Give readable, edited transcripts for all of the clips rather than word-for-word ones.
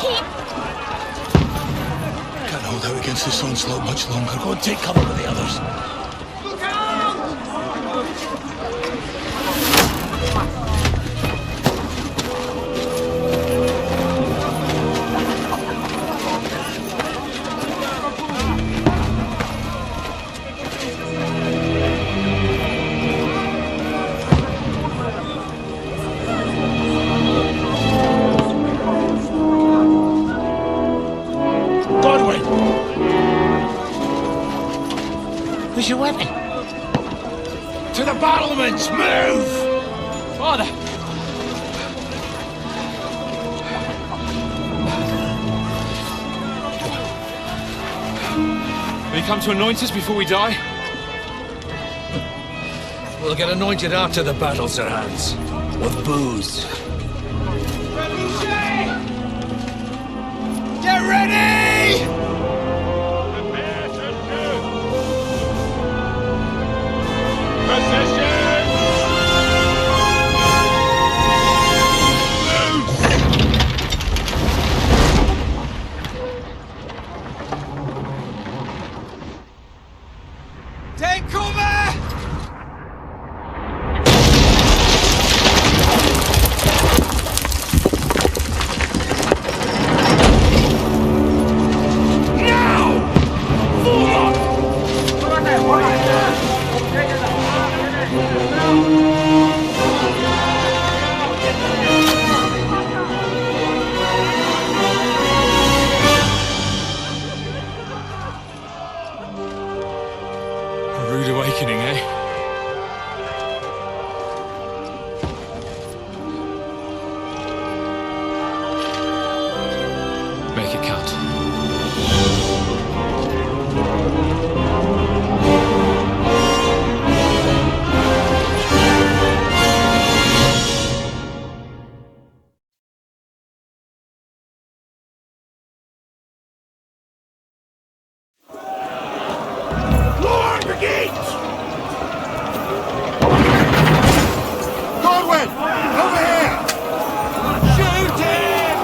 Keep! Can't hold out against this onslaught much longer. Go and take cover with the others. Look out! Where's your weapon? To the battlements! Move! Father! Will you come to anoint us before we die? We'll get anointed after the battles are hands. With booze. Get ready! Take cover! Rude awakening, eh? Make it count. Lord, the gates! Godwin! Over here! Shoot him!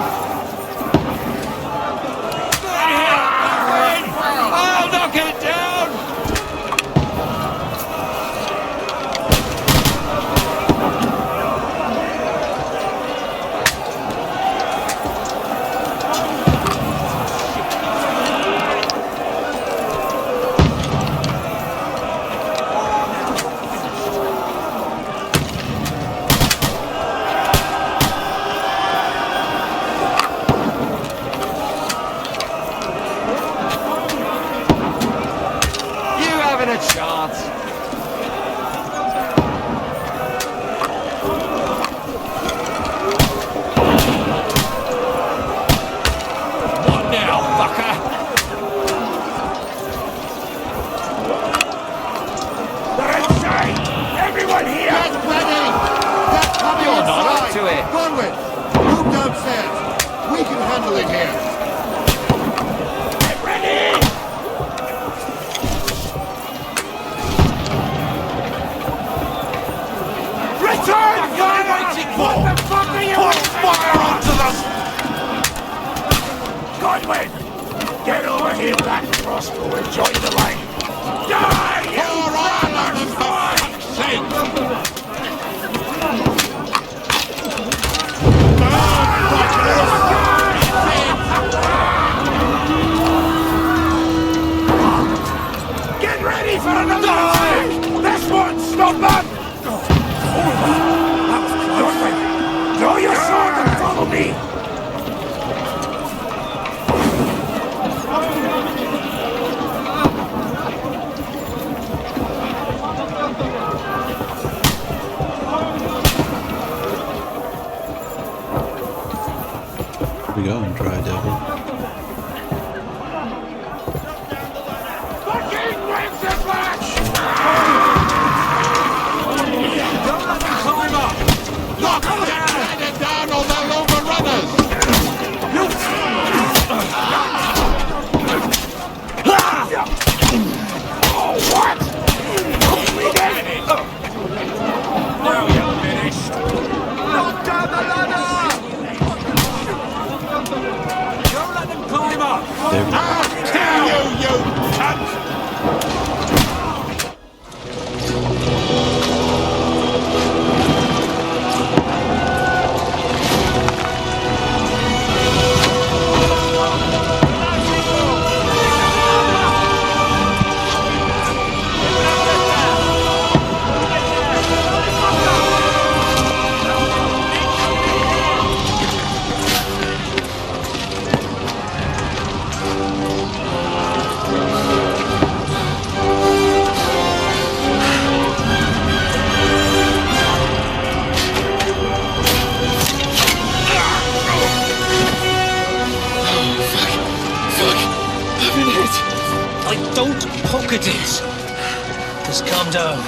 I'll knock it down! A chance. What now, fucker? They're inside! Everyone here! Get ready! Get coming You're not inside! up to it. Godwin, move downstairs. We can handle it here. Get ready! Return fire! What the fuck are you? Put fire onto them! Godwin! Get over here with that crossbow and join the line! Die, you bastard! Get ready for another attack! This one, stop them! Draw your sword and follow me! We going, Dry Devil? Makin wins the match! Climb up! Knock them down or they'll overrun us! Oh, what? We did it! Now you're finished! Knock down the ladder! I'll kill you, you cunt! Don't pocket it. Just calm down.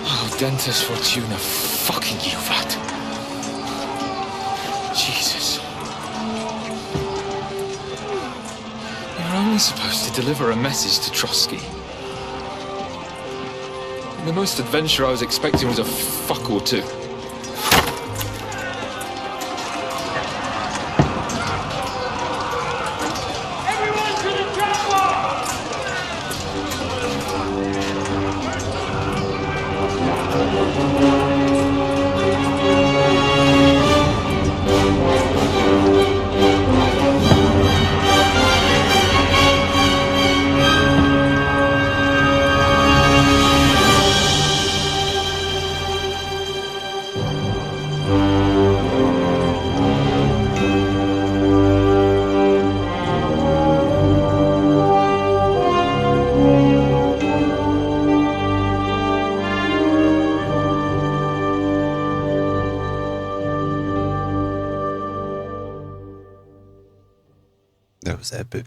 Oh, Dentes Fortuna, fucking you, that. Jesus. You're only supposed to deliver a message to Trotsky. The most adventure I was expecting was a fuck or two. That was epic.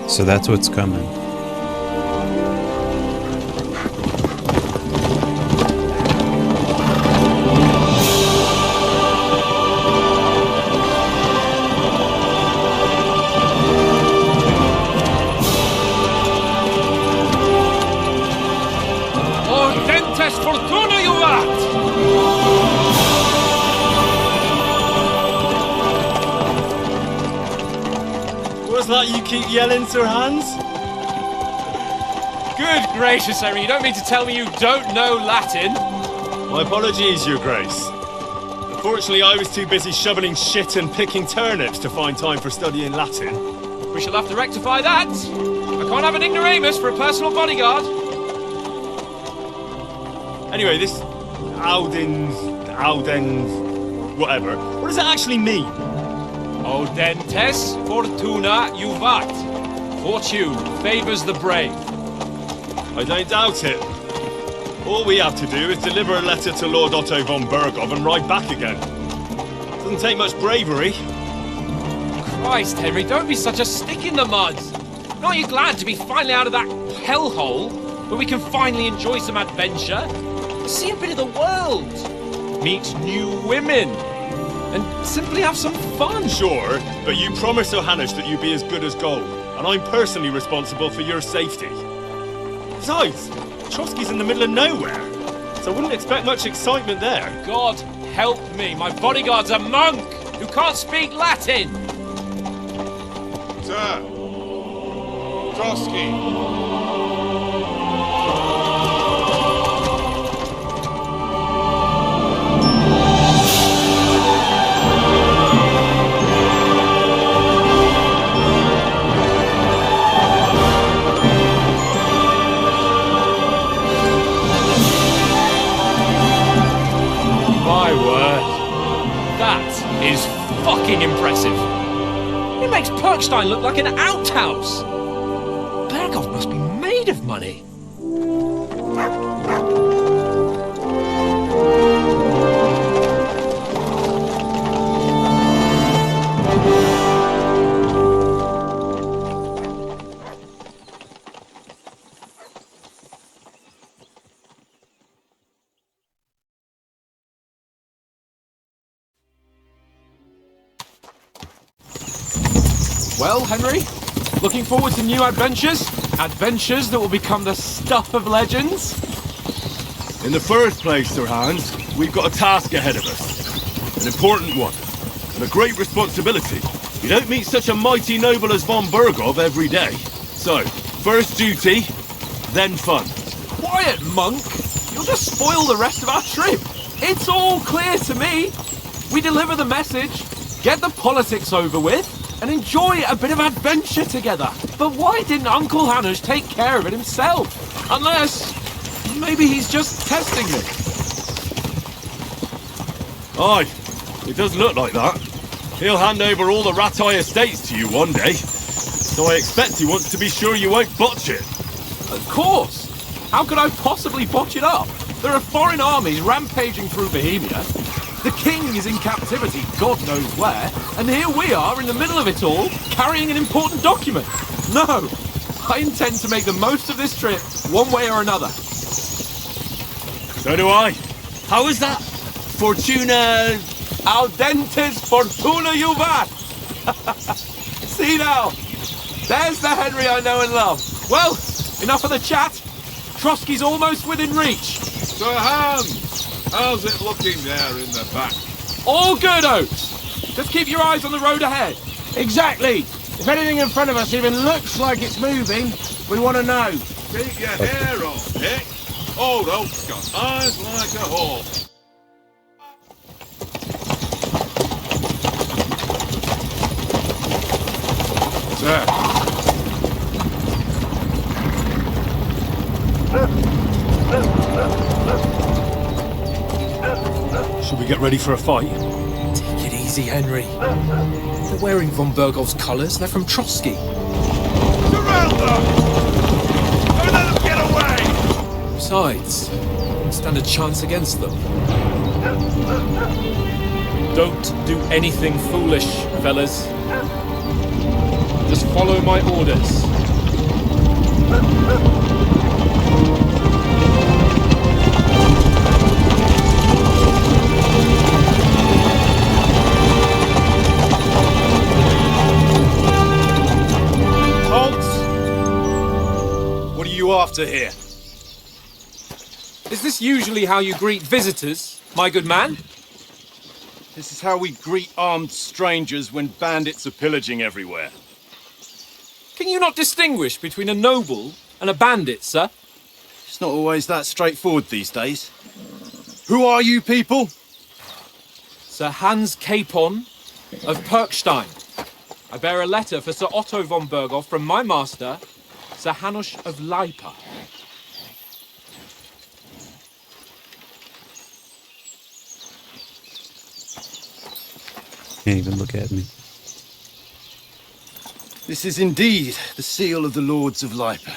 So that's what's coming. Fortuna, you rat! What's that you keep yelling, Sir Hans? Good gracious, Harry, you don't mean to tell me you don't know Latin? My apologies, Your Grace. Unfortunately, I was too busy shoveling shit and picking turnips to find time for studying Latin. We shall have to rectify that. I can't have an ignoramus for a personal bodyguard. Anyway, this Audens, whatever. What does it actually mean? Audentes Fortuna Juvat. Fortune favours the brave. I don't doubt it. All we have to do is deliver a letter to Lord Otto von Bergov and ride back again. Doesn't take much bravery. Christ, Henry, don't be such a stick in the mud. Aren't you glad to be finally out of that hellhole where we can finally enjoy some adventure? See a bit of the world, meet new women, and simply have some fun. Sure, but you promised Johannes that you'd be as good as gold, and I'm personally responsible for your safety. Besides, Trotsky's in the middle of nowhere, so I wouldn't expect much excitement there. God help me, my bodyguard's a monk who can't speak Latin. Sir! Trotsky! My word, that is fucking impressive. It makes Perkstein look like an outhouse. Bergov must be made of money. Well, Henry, looking forward to new adventures? Adventures that will become the stuff of legends? In the first place, Sir Hans, we've got a task ahead of us. An important one. And a great responsibility. You don't meet such a mighty noble as von Bergov every day. So, first duty, then fun. Quiet, monk! You'll just spoil the rest of our trip. It's all clear to me. We deliver the message, get the politics over with, and enjoy a bit of adventure together. But why didn't Uncle Hanush take care of it himself? Unless, maybe he's just testing me. Aye, it does look like that. He'll hand over all the Ratai estates to you one day. So I expect he wants to be sure you won't botch it. Of course! How could I possibly botch it up? There are foreign armies rampaging through Bohemia. The king is in captivity, God knows where, and here we are in the middle of it all, carrying an important document. No! I intend to make the most of this trip, one way or another. So do I. How is that? Fortuna... Audentes fortuna juvat! See now, there's the Henry I know and love. Well, enough of the chat. Trotsky's almost within reach. Sir Hans, how's it looking there in the back? All good, Oates. Just keep your eyes on the road ahead. Exactly. If anything in front of us even looks like it's moving, we want to know. Keep your hair on, Dick. Old Oak's got eyes like a hawk. Sir. Should we get ready for a fight? Take it easy, Henry. They're wearing von Bergov's colours. They're from Trotsky. Surround them! Don't let them get away! Besides, we stand a chance against them. Don't do anything foolish, fellas. Just follow my orders. What are you after here? Is this usually how you greet visitors, my good man? This is how we greet armed strangers when bandits are pillaging everywhere. Can you not distinguish between a noble and a bandit, sir? It's not always that straightforward these days. Who are you people? Sir Hans Capon of Perkstein. I bear a letter for Sir Otto von Bergov from my master, Sir Hanush of Leipa. Can't even look at me. This is indeed the seal of the Lords of Leipa.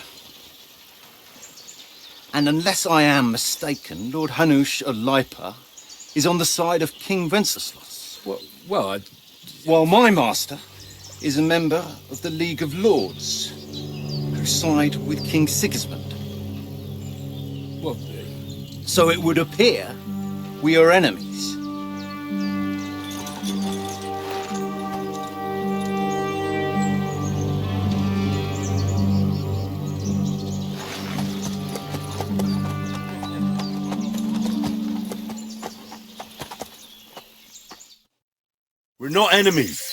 And unless I am mistaken, Lord Hanush of Leipa is on the side of King Wenceslas. While my master is a member of the League of Lords, who side with King Sigismund. So it would appear we are enemies. We're not enemies.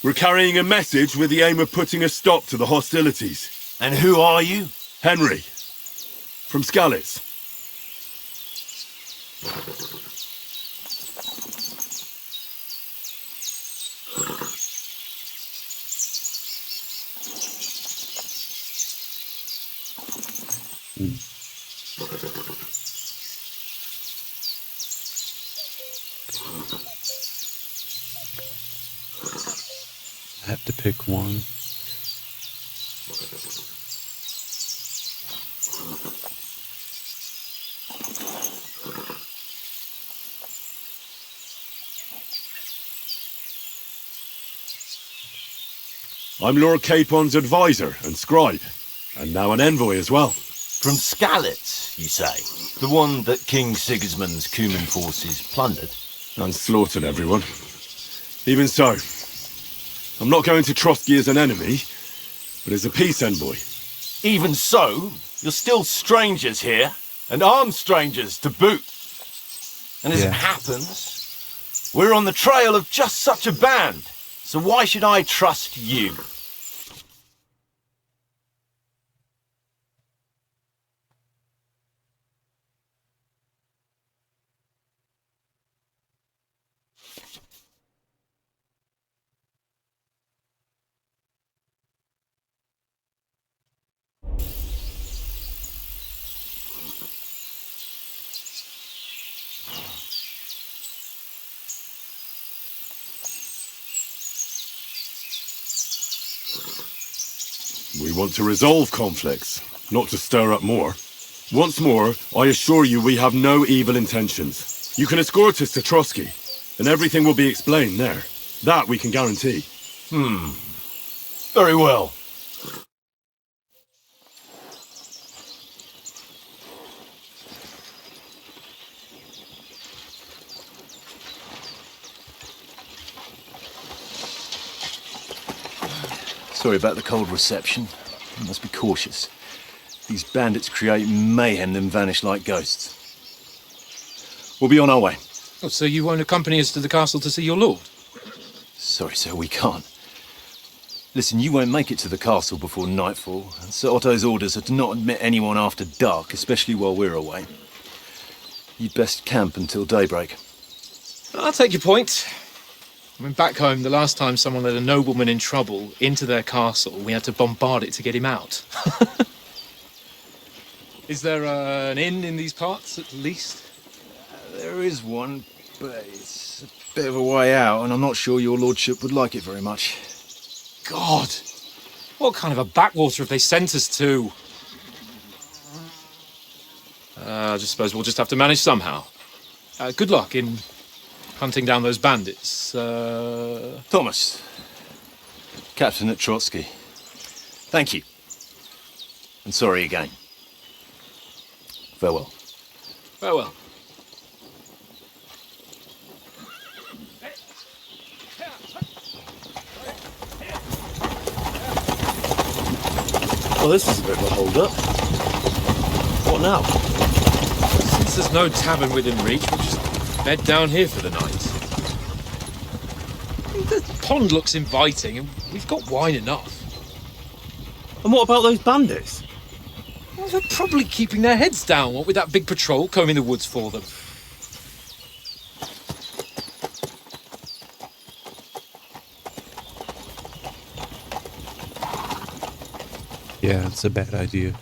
We're carrying a message with the aim of putting a stop to the hostilities. And who are you? Henry, from Skalitz. I have to pick one. I'm Lord Capon's advisor and scribe, and now an envoy as well. From Skalitz, you say? The one that King Sigismund's Cuman forces plundered? And slaughtered everyone. Even so, I'm not going to Trotsky as an enemy, but as a peace envoy. Even so, you're still strangers here, and armed strangers to boot. And as it happens, we're on the trail of just such a band, so why should I trust you? We want to resolve conflicts, not to stir up more. Once more, I assure you we have no evil intentions. You can escort us to Trotsky, and everything will be explained there. That we can guarantee. Very well. Sorry about the cold reception. You must be cautious. These bandits create mayhem then vanish like ghosts. We'll be on our way. Oh, so you won't accompany us to the castle to see your lord? Sorry, sir, we can't. Listen, you won't make it to the castle before nightfall, and Sir Otto's orders are to not admit anyone after dark, especially while we're away. You'd best camp until daybreak. I'll take your point. I mean, back home, the last time someone led a nobleman in trouble into their castle, we had to bombard it to get him out. Is there an inn in these parts, at least? There is one, but it's a bit of a way out, and I'm not sure your lordship would like it very much. God! What kind of a backwater have they sent us to? I just suppose we'll just have to manage somehow. Good luck in hunting down those bandits. Thomas, captain at Trotsky. Thank you. And sorry again. Farewell. Farewell. Well, this is a bit of a hold-up. What now? Since there's no tavern within reach, we'll just bed down here for the night. The pond looks inviting, and we've got wine enough. And what about those bandits? Well, they're probably keeping their heads down, what with that big patrol combing the woods for them. Yeah, it's a bad idea.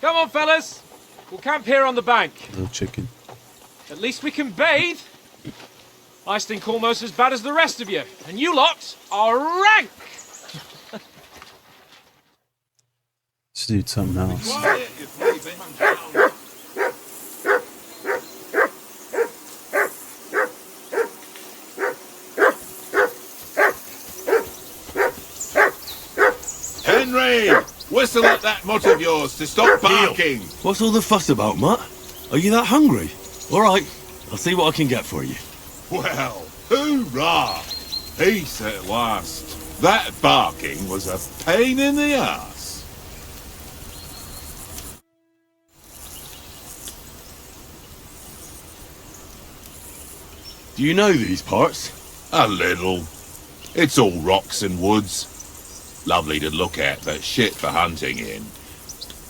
Come on, fellas. We'll camp here on the bank. Little chicken. At least we can bathe. I stink almost as bad as the rest of you. And you lot are rank! Let's do something else. Henry! Whistle at that mutt of yours to stop barking! What's all the fuss about, Mutt? Are you that hungry? All right, I'll see what I can get for you. Well, hoorah! Peace at last. That barking was a pain in the ass. Do you know these parts? A little. It's all rocks and woods. Lovely to look at, but shit for hunting in.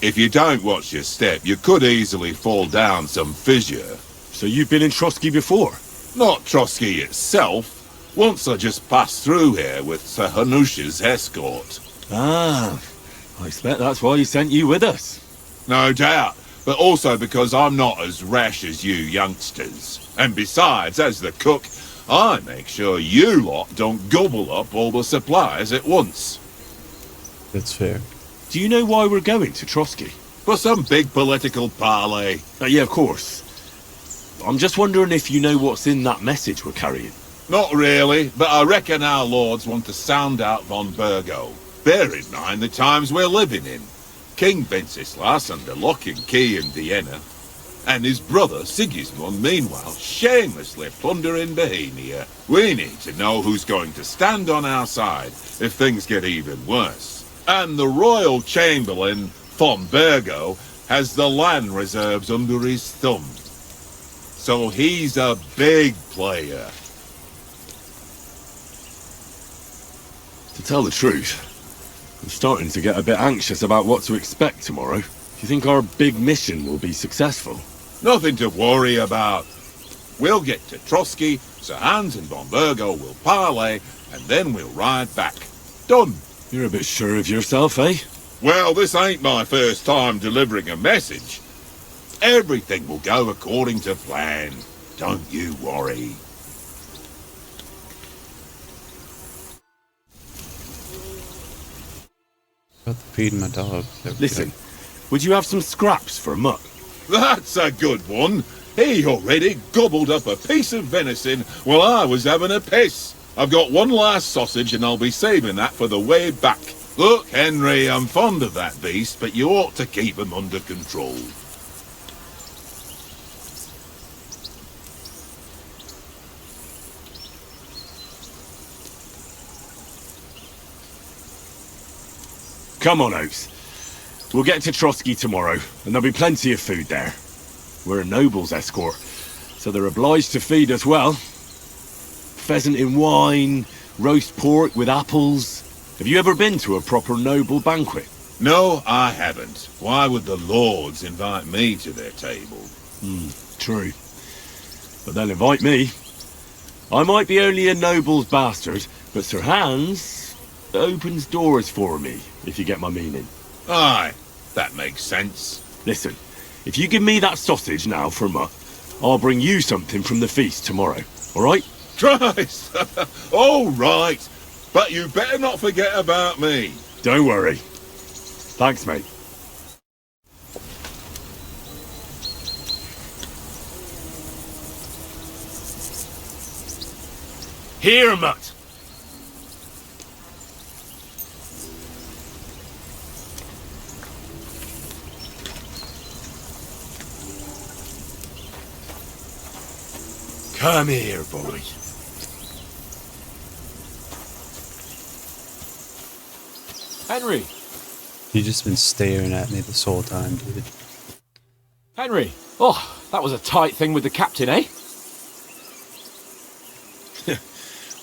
If you don't watch your step, you could easily fall down some fissure. So you've been in Trotsky before? Not Trotsky itself. Once I just passed through here with Sir Hanush's escort. Ah, I expect that's why he sent you with us. No doubt, but also because I'm not as rash as you youngsters. And besides, as the cook, I make sure you lot don't gobble up all the supplies at once. That's fair. Do you know why we're going to Trotsky? For some big political parley. Yeah, of course. I'm just wondering if you know what's in that message we're carrying. Not really, but I reckon our lords want to sound out von Burgo. Bear in mind the times we're living in. King Wenceslas under lock and key in Vienna. And his brother Sigismund, meanwhile, shamelessly plundering Bohemia. We need to know who's going to stand on our side if things get even worse. And the Royal Chamberlain, von Burgo, has the land reserves under his thumb. So he's a big player. To tell the truth, I'm starting to get a bit anxious about what to expect tomorrow. Do you think our big mission will be successful? Nothing to worry about. We'll get to Trotsky, Sir Hans and von Burgo will parley, and then we'll ride back. Done. You're a bit sure of yourself, eh? Well, this ain't my first time delivering a message. Everything will go according to plan. Don't you worry. About to feed my dog. There we Listen, go. would you have some scraps for a mutt? That's a good one. He already gobbled up a piece of venison while I was having a piss. I've got one last sausage and I'll be saving that for the way back. Look, Henry, I'm fond of that beast, but you ought to keep him under control. Come on, Oaks. We'll get to Trotsky tomorrow, and there'll be plenty of food there. We're a noble's escort, so they're obliged to feed us well. Pheasant in wine, roast pork with apples. Have you ever been to a proper noble banquet? No, I haven't. Why would the lords invite me to their table? True. But they'll invite me. I might be only a noble's bastard, but Sir Hans opens doors for me, if you get my meaning. Aye, that makes sense. Listen, if you give me that sausage now for a mutt, I'll bring you something from the feast tomorrow, all right? Christ! All right, but you better not forget about me. Don't worry. Thanks, mate. Here, mutt. Come here, boy. Henry! You've just been staring at me this whole time, dude. Henry! Oh, that was a tight thing with the captain, eh?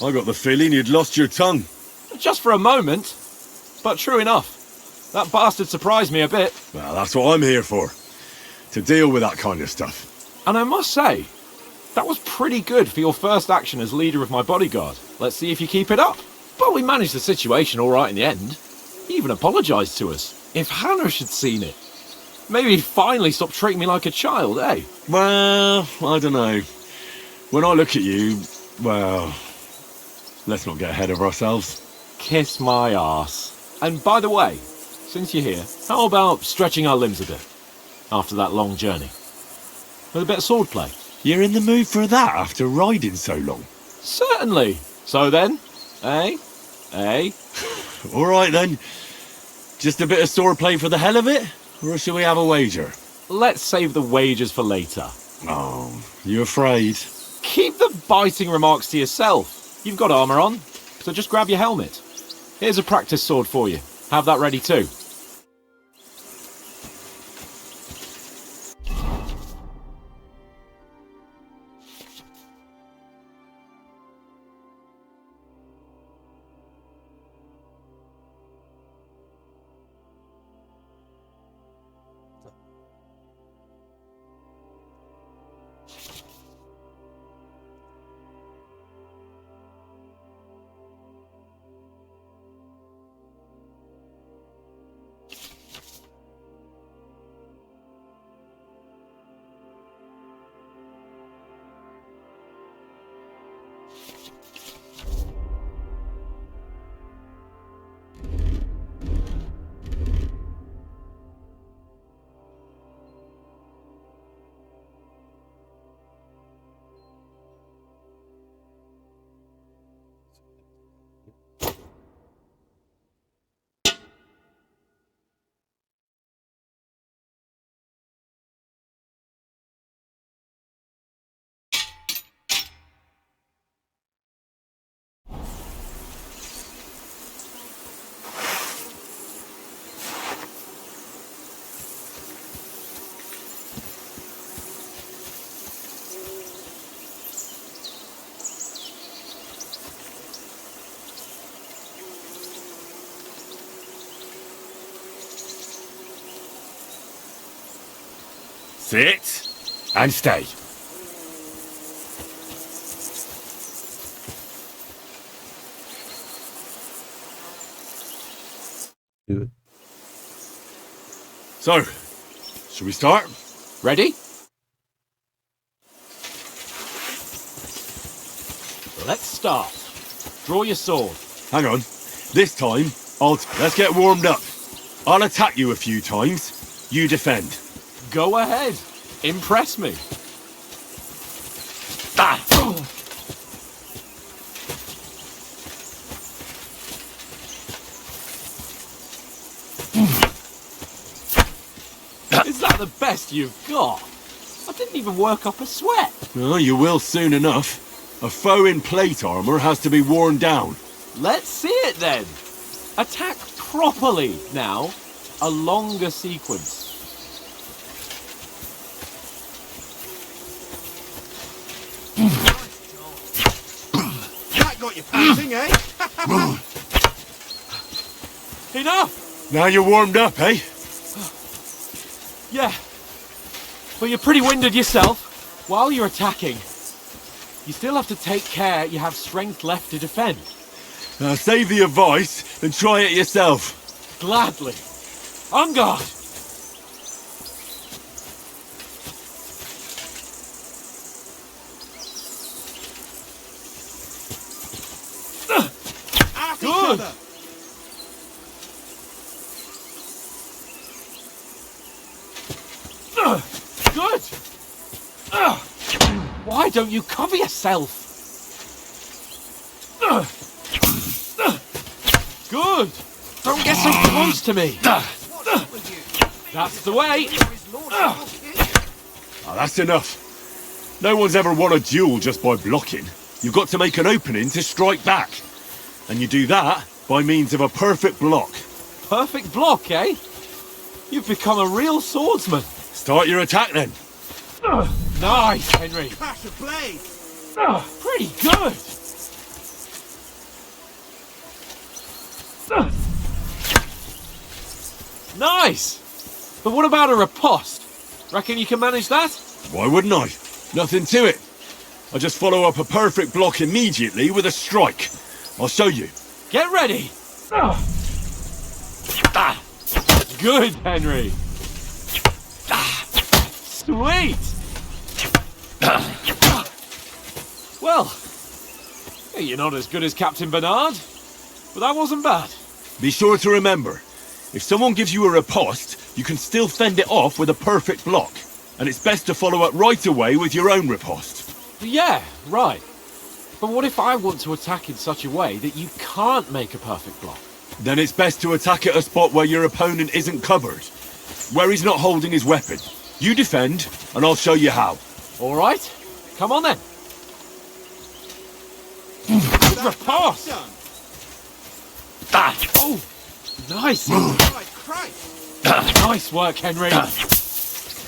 I got the feeling you'd lost your tongue. Just for a moment. But true enough. That bastard surprised me a bit. Well, that's what I'm here for. To deal with that kind of stuff. And I must say, that was pretty good for your first action as leader of my bodyguard. Let's see if you keep it up. But we managed the situation all right in the end. He even apologised to us. If Hanush had seen it, maybe he'd finally stop treating me like a child, eh? Well, I don't know. When I look at you, well, let's not get ahead of ourselves. Kiss my arse. And by the way, since you're here, how about stretching our limbs a bit? After that long journey. With a bit of swordplay. You're in the mood for that after riding so long? Certainly. So then, eh? Eh? All right then. Just a bit of swordplay for the hell of it? Or shall we have a wager? Let's save the wagers for later. Oh, you afraid? Keep the biting remarks to yourself. You've got armour on, so just grab your helmet. Here's a practice sword for you. Have that ready too. Sit. And stay. Do it. So, should we start? Ready? Let's start. Draw your sword. Hang on. This time, let's get warmed up. I'll attack you a few times. You defend. Go ahead. Impress me. Ah! Is that the best you've got? I didn't even work up a sweat. Oh, you will soon enough. A foe in plate armor has to be worn down. Let's see it then. Attack properly now. A longer sequence. That got you panting, eh? Enough! Now you're warmed up, eh? Yeah. But you're pretty winded yourself. While you're attacking, you still have to take care you have strength left to defend. Now save the advice and try it yourself. Gladly. On guard! Good! Good! Why don't you cover yourself? Good! Don't get so close to me! That's the way! Oh, that's enough. No one's ever won a duel just by blocking. You've got to make an opening to strike back. And you do that by means of a perfect block. Perfect block, eh? You've become a real swordsman. Start your attack then. Nice, Henry. Clash of blades! Pretty good. Nice. But what about a riposte? Reckon you can manage that? Why wouldn't I? Nothing to it. I just follow up a perfect block immediately with a strike. I'll show you. Get ready. Good, Henry. Sweet. Well, you're not as good as Captain Bernard, but that wasn't bad. Be sure to remember, if someone gives you a riposte, you can still fend it off with a perfect block. And it's best to follow up right away with your own riposte. Yeah, right. But what if I want to attack in such a way that you can't make a perfect block? Then it's best to attack at a spot where your opponent isn't covered. Where he's not holding his weapon. You defend, and I'll show you how. All right. Come on then. Riposte! Oh, nice. Nice work, Henry.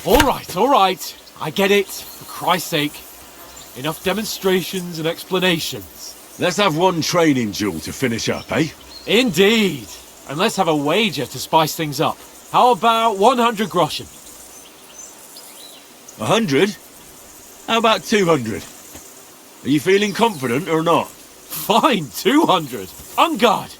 All right. I get it. For Christ's sake. Enough demonstrations and explanations. Let's have one training duel to finish up, eh? Indeed. And let's have a wager to spice things up. How about 100 groschen? 100? How about 200? Are you feeling confident or not? Fine, 200. On guard.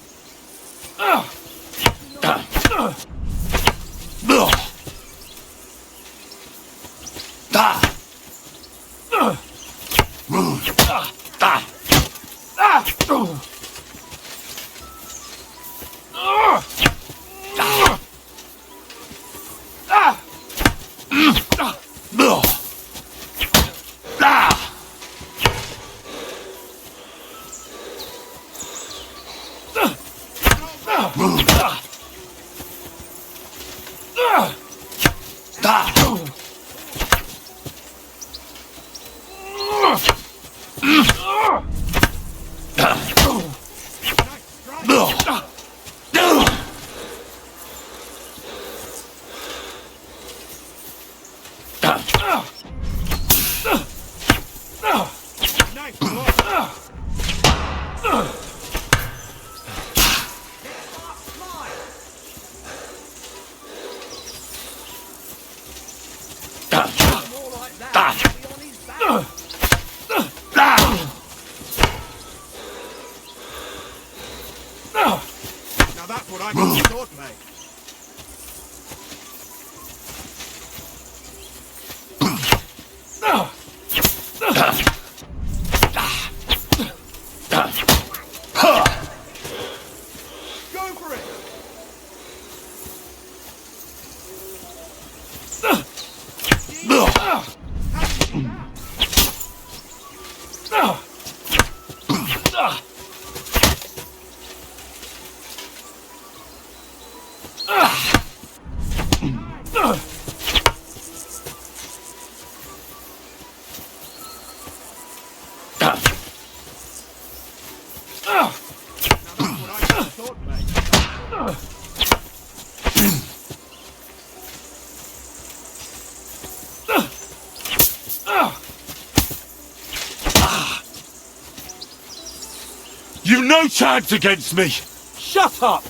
like a sword, mate. Go for it! You've no chance against me! Shut up!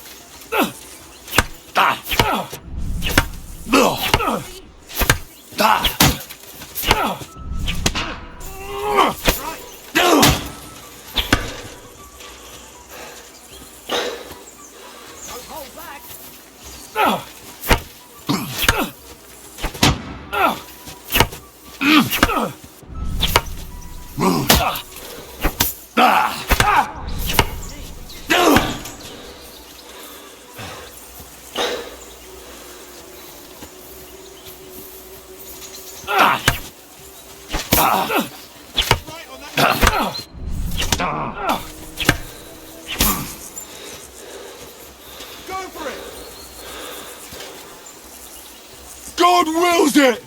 God wills it!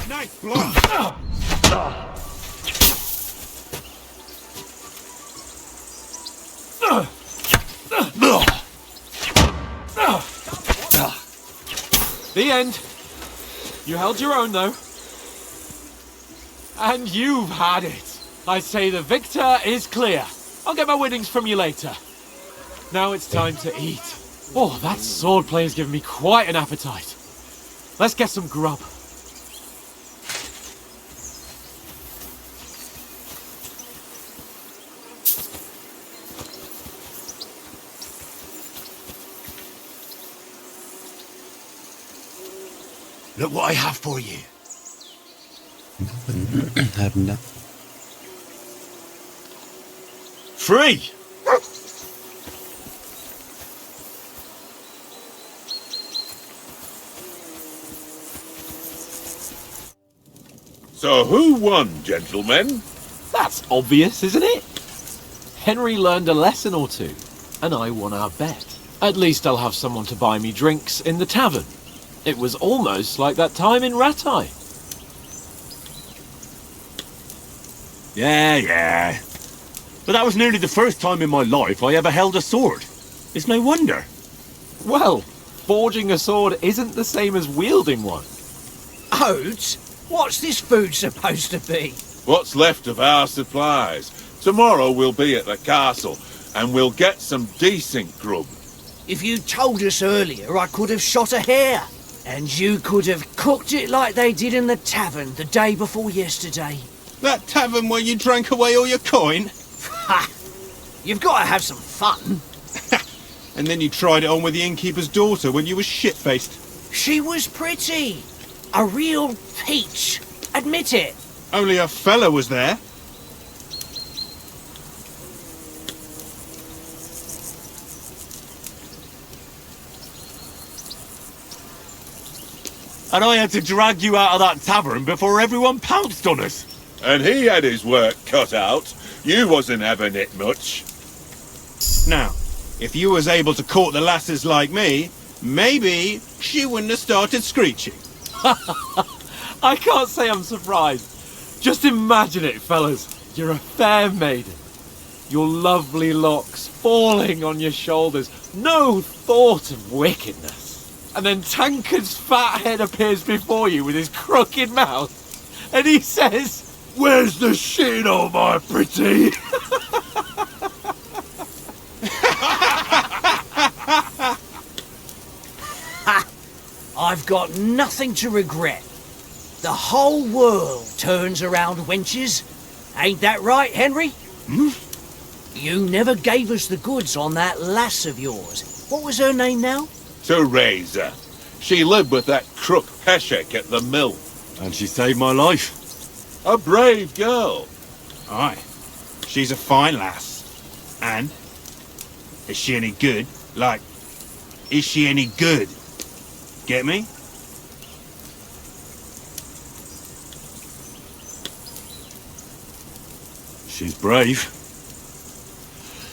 Nice block. The end. You held your own, though. And you've had it. I say the victor is clear. I'll get my winnings from you later. Now it's time to eat. Oh, that swordplay's given me quite an appetite. Let's get some grub. Look what I have for you. Have nothing. Free! So who won, gentlemen? That's obvious, isn't it? Henry learned a lesson or two, and I won our bet. At least I'll have someone to buy me drinks in the tavern. It was almost like that time in Rattay. Yeah. But that was nearly the first time in my life I ever held a sword. It's no wonder. Well, forging a sword isn't the same as wielding one. Oats? What's this food supposed to be? What's left of our supplies? Tomorrow we'll be at the castle, and we'll get some decent grub. If you told us earlier, I could have shot a hare. And you could have cooked it like they did in the tavern the day before yesterday. That tavern where you drank away all your coin? Ha! You've got to have some fun. And then you tried it on with the innkeeper's daughter when you were shit-faced. She was pretty. A real peach. Admit it. Only a fella was there. And I had to drag you out of that tavern before everyone pounced on us. And he had his work cut out. You wasn't having it much. Now, if you was able to court the lasses like me, maybe she wouldn't have started screeching. I can't say I'm surprised. Just imagine it, fellas. You're a fair maiden. Your lovely locks falling on your shoulders. No thought of wickedness. And then Tankard's fat head appears before you with his crooked mouth. And he says, Where's the shit, oh my pretty? I've got nothing to regret. The whole world turns around wenches. Ain't that right, Henry? You never gave us the goods on that lass of yours. What was her name now? Teresa. She lived with that crook Peshek at the mill. And she saved my life. A brave girl. Aye. She's a fine lass. And? Is she any good? Like, is she any good? Get me? She's brave.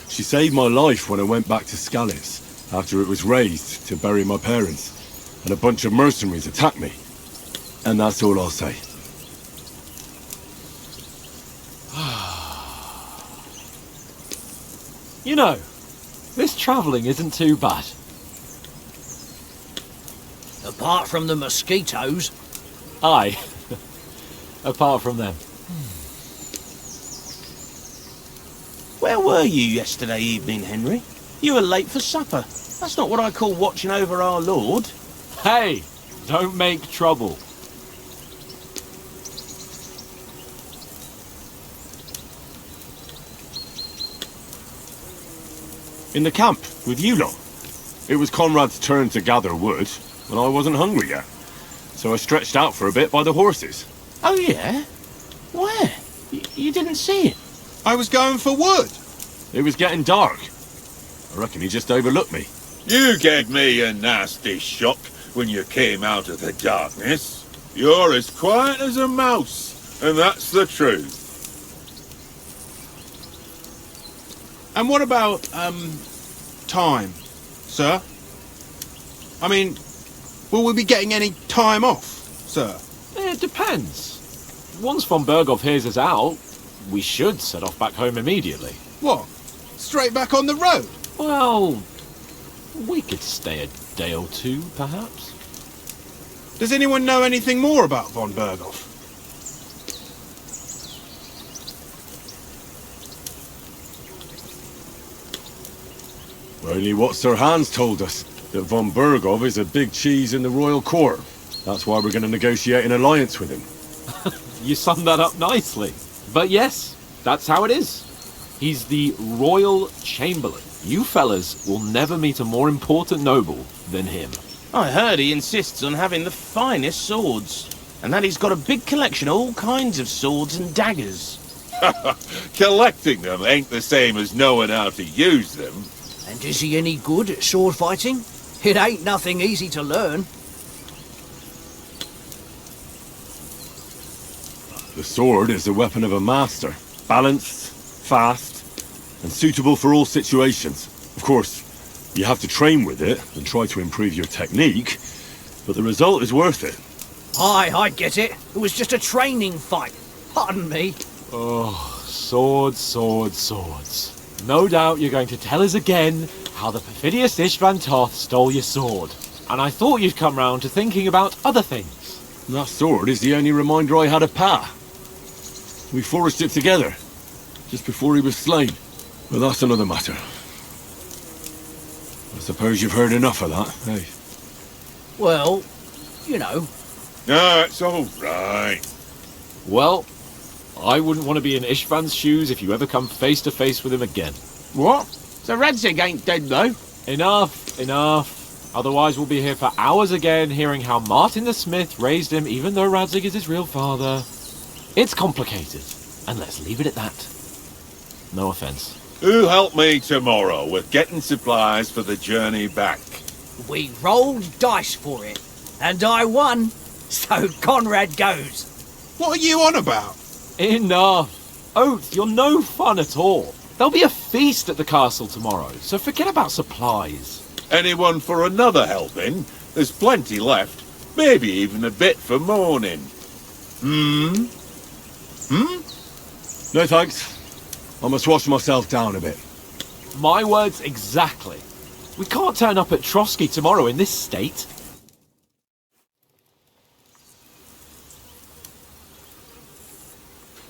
She saved my life when I went back to Skalitz after it was razed to bury my parents, and a bunch of mercenaries attacked me. And that's all I'll say. You know, this travelling isn't too bad. Apart from the mosquitoes. Aye. Apart from them. Where were you yesterday evening, Henry? You were late for supper. That's not what I call watching over our Lord. Hey, don't make trouble. In the camp, with you lot. It was Conrad's turn to gather wood, and I wasn't hungry yet. So I stretched out for a bit by the horses. Oh, yeah? Where? You didn't see it? I was going for wood. It was getting dark. I reckon he just overlooked me. You gave me a nasty shock when you came out of the darkness. You're as quiet as a mouse, and that's the truth. And what about, time, sir? I mean, will we be getting any time off, sir? It depends. Once von Berghoff hears us out, we should set off back home immediately. What? Straight back on the road? Well, we could stay a day or two, perhaps. Does anyone know anything more about von Berghoff? Only what Sir Hans told us, that von Berghoff is a big cheese in the royal court. That's why we're going to negotiate an alliance with him. You summed that up nicely. But yes, that's how it is. He's the Royal Chamberlain. You fellas will never meet a more important noble than him. I heard he insists on having the finest swords, and that he's got a big collection of all kinds of swords and daggers. Collecting them ain't the same as knowing how to use them. And is he any good at sword fighting? It ain't nothing easy to learn. The sword is the weapon of a master. Balanced, fast, and suitable for all situations. Of course, you have to train with it and try to improve your technique, but the result is worth it. Aye, I get it. It was just a training fight. Pardon me. Oh, swords, swords, swords. No doubt you're going to tell us again how the perfidious Istvan Toth stole your sword. And I thought you'd come round to thinking about other things. That sword is the only reminder I had of Pa. We forged it together, just before he was slain. But that's another matter. I suppose you've heard enough of that, eh? Well, you know. No, it's all right. Well, I wouldn't want to be in Istvan's shoes if you ever come face to face with him again. What? So Radzig ain't dead, though? Enough, enough. Otherwise we'll be here for hours again hearing how Martin the Smith raised him even though Radzig is his real father. It's complicated, and let's leave it at that. No offence. Who'll help me tomorrow with getting supplies for the journey back? We rolled dice for it, and I won, so Conrad goes. What are you on about? Enough. Oath, you're no fun at all. There'll be a feast at the castle tomorrow, so forget about supplies. Anyone for another helping? There's plenty left. Maybe even a bit for morning. No thanks. I must wash myself down a bit. My words exactly. We can't turn up at Trotsky tomorrow in this state.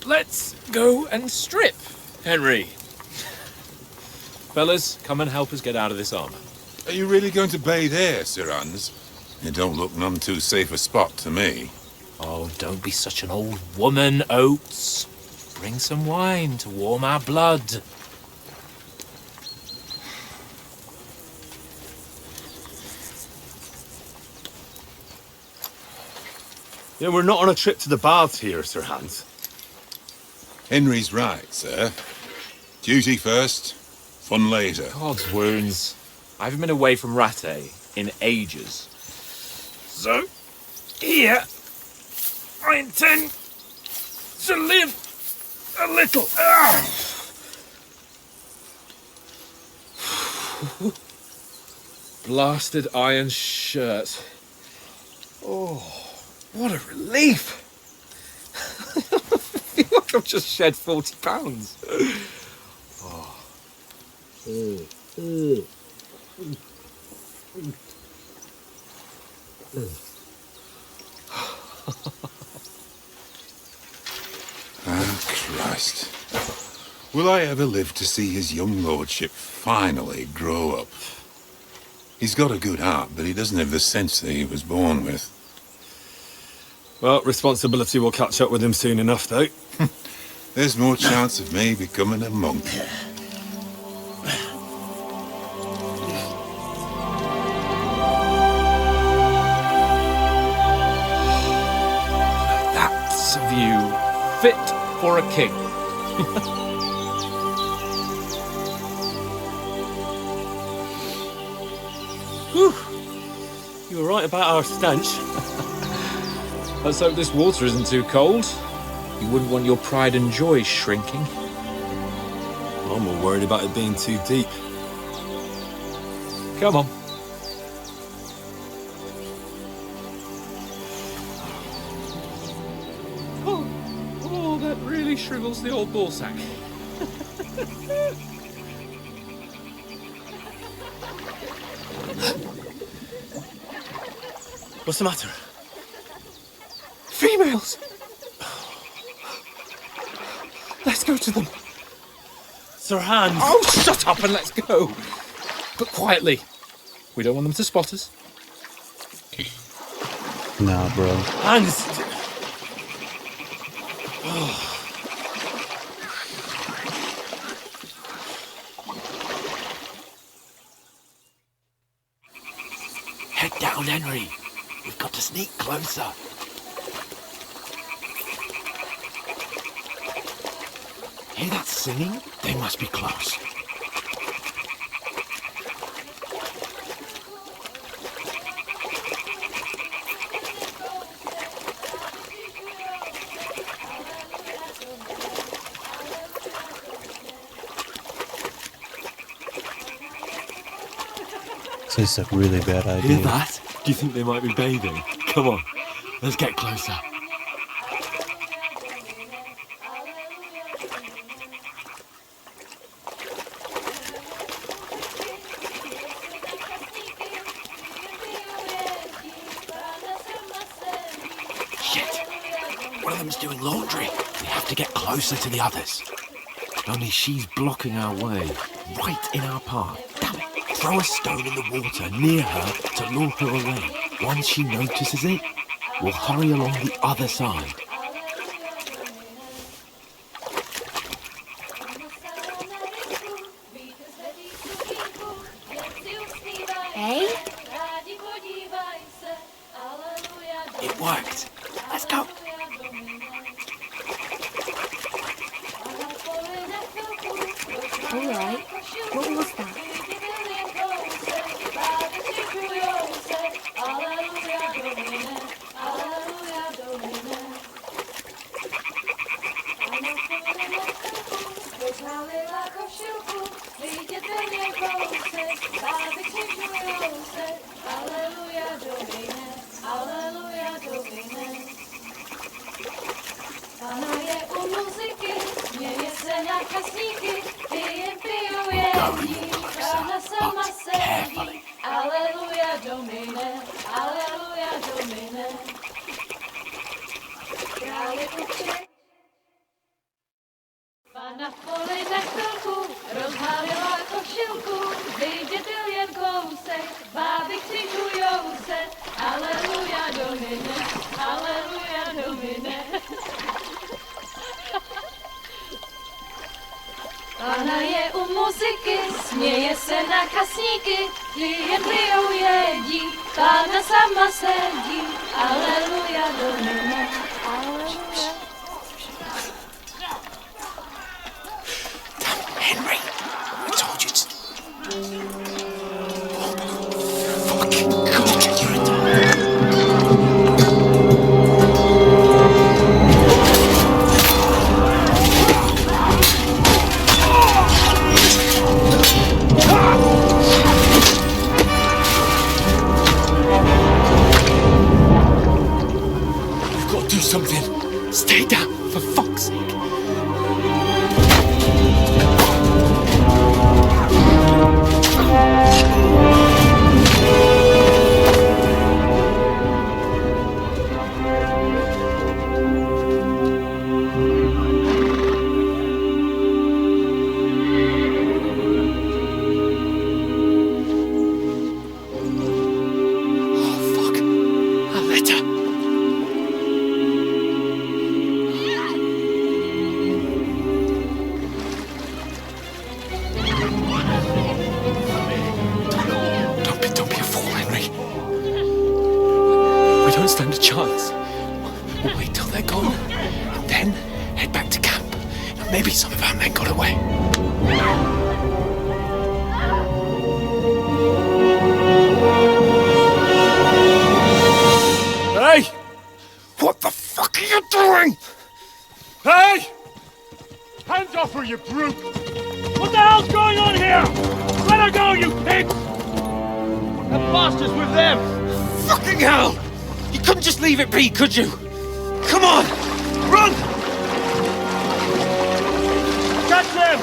Let's go and strip, Henry. Fellas, come and help us get out of this armor. Are you really going to bathe here, Sir Hans? It don't look none too safe a spot to me. Oh, don't be such an old woman, Oates. Bring some wine to warm our blood. Yeah, we're not on a trip to the baths here, Sir Hans. Henry's right, sir. Duty first, fun later. God's wounds. I haven't been away from Rattay in ages. So, here, I intend to live a little. Blasted iron shirt. Oh, what a relief! I feel like I've just shed 40 pounds. Oh. Ah, Christ. Will I ever live to see his young lordship finally grow up? He's got a good heart, but he doesn't have the sense that he was born with. Well, responsibility will catch up with him soon enough, though. There's more chance of me becoming a monk. That's a view fit for a king. Whew. You were right about our stench. Let's hope this water isn't too cold. You wouldn't want your pride and joy shrinking. I'm more worried about it being too deep. Come on. Oh, that really shrivels the old ball sack. What's the matter? Females! Let's go to them. Sir Hans! Oh, shut up and let's go. But quietly. We don't want them to spot us. Nah, bro. Hans! Head down, Henry. We've got to sneak closer. Hear that singing? They must be close. So it's a really bad idea. Hear that? Do you think they might be bathing? Come on, let's get closer. One of them's doing laundry. We have to get closer to the others. Only she's blocking our way, right in our path. Damn it! Throw a stone in the water near her to lure her away. Once she notices it, we'll hurry along the other side. Hey? It worked. Let's go. All right. What was that? Carefully. Alleluia Domine, Alleluia Domine. Pana v poli na chvilku rozhalila košilku, vyjděte jen kousek, báby křižujou se. Alleluia Domine, Alleluia Domine. Pana je u muzyky, směje se na kasníky, ty jen pijou jedí, Pána sama sedí, aleluja do nebe, aleluja. Henry, I told you to... Fucking God, you're a dog. You've got to do something. Stay down, for fuck's sake. Stand a chance. We'll wait till they're gone, and then head back to camp. Maybe some of our men got away. Hey! What the fuck are you doing? Hey! Hands off her, you brute! What the hell's going on here? Let her go, you pigs! That bastard's with them! Fucking hell! You couldn't just leave it be, could you? Come on! Run! Catch them!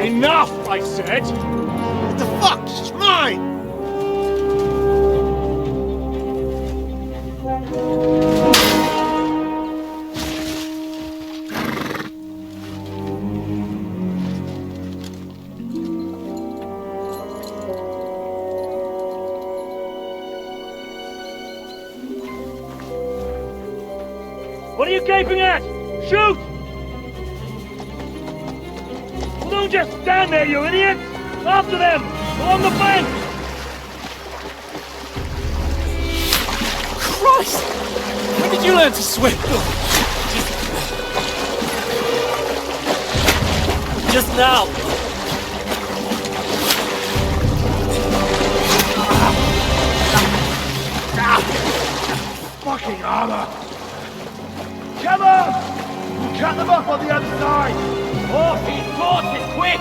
Enough, I said! What the fuck? She's mine! What are you gaping at? Shoot! Well, don't just stand there, you idiot! After them! Along the bank! Christ! When did you learn to swim? Just now! Fucking armor! Come on! Cut them up on the other side! Oh, he's caught it, quick!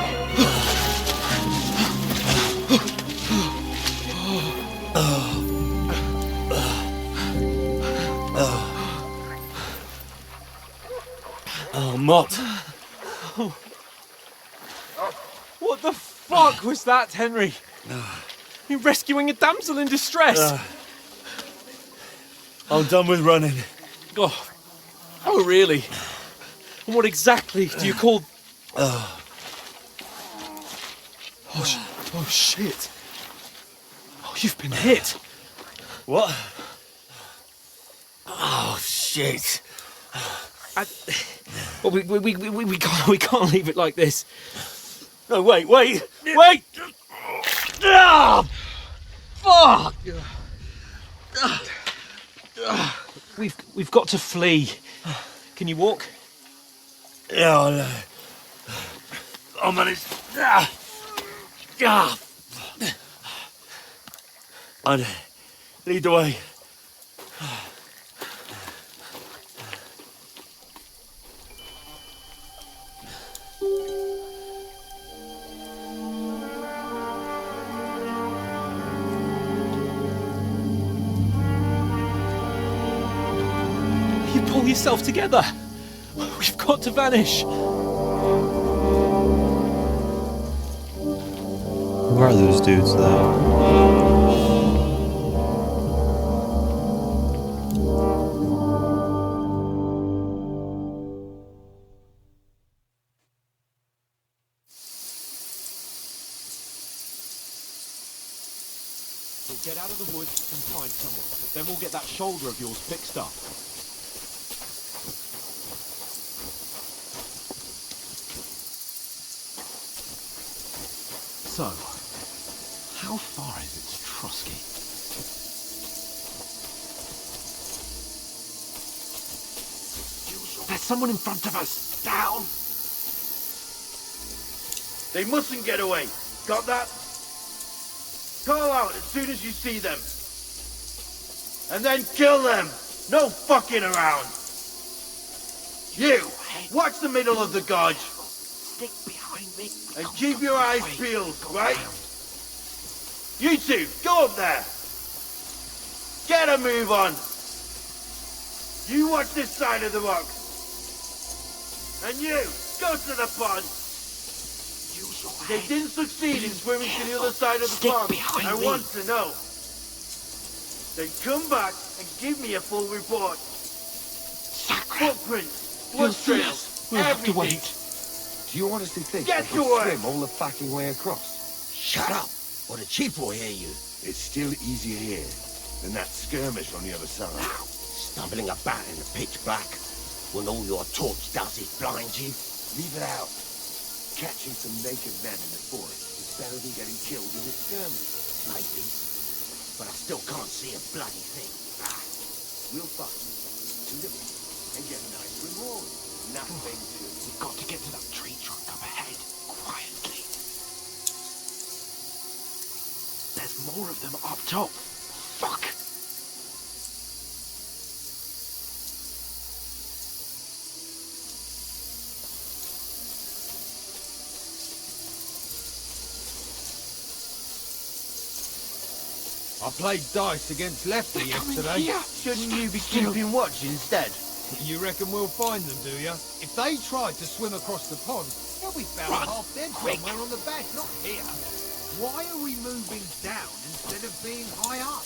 Oh, Mott. What the fuck was that, Henry? You're rescuing a damsel in distress. I'm done with running. Oh, really? And what exactly do you call... Oh, shit. Oh, you've been hit. What? Oh, shit. Well, we can't leave it like this. No, wait! Ah! Fuck! We've got to flee. Can you walk? Yeah, I'll manage. I'd lead the way. You pull yourself together. We've got to vanish. Who are those dudes, though? We'll get out of the woods and find someone. Then we'll get that shoulder of yours fixed up. So, how far is it to Trotsky? There's someone in front of us! Down! They mustn't get away. Got that? Call out as soon as you see them. And then kill them! No fucking around! You! Watch the middle of the gorge! Stick behind me! And keep your eyes peeled, right? You two, go up there! Get a move on! You watch this side of the rocks! And you, go to the pond! They didn't succeed in swimming to the other side of the pond. I want to know. Then come back and give me a full report. Footprints, blood trails, We'll have to everything. wait. Do you honestly think Get I to could work. swim all the fucking way across? Shut up, or the chief will hear you. It's still easier here than that skirmish on the other side. Stumbling about in the pitch black, when all your torch does is blind you. Leave it out. Catching some naked men in the forest is better than getting killed in a skirmish. Maybe, but I still can't see a bloody thing. We'll follow to the beach and get a nice reward. Nothing to. We've got to get to that tree trunk up ahead, quietly. There's more of them up top. Fuck! I played dice against Lefty yesterday. Shouldn't you be keeping watch instead? You reckon we'll find them, do you? If they tried to swim across the pond, they'll be found half dead somewhere on the bank, not here. Why are we moving down instead of being high up?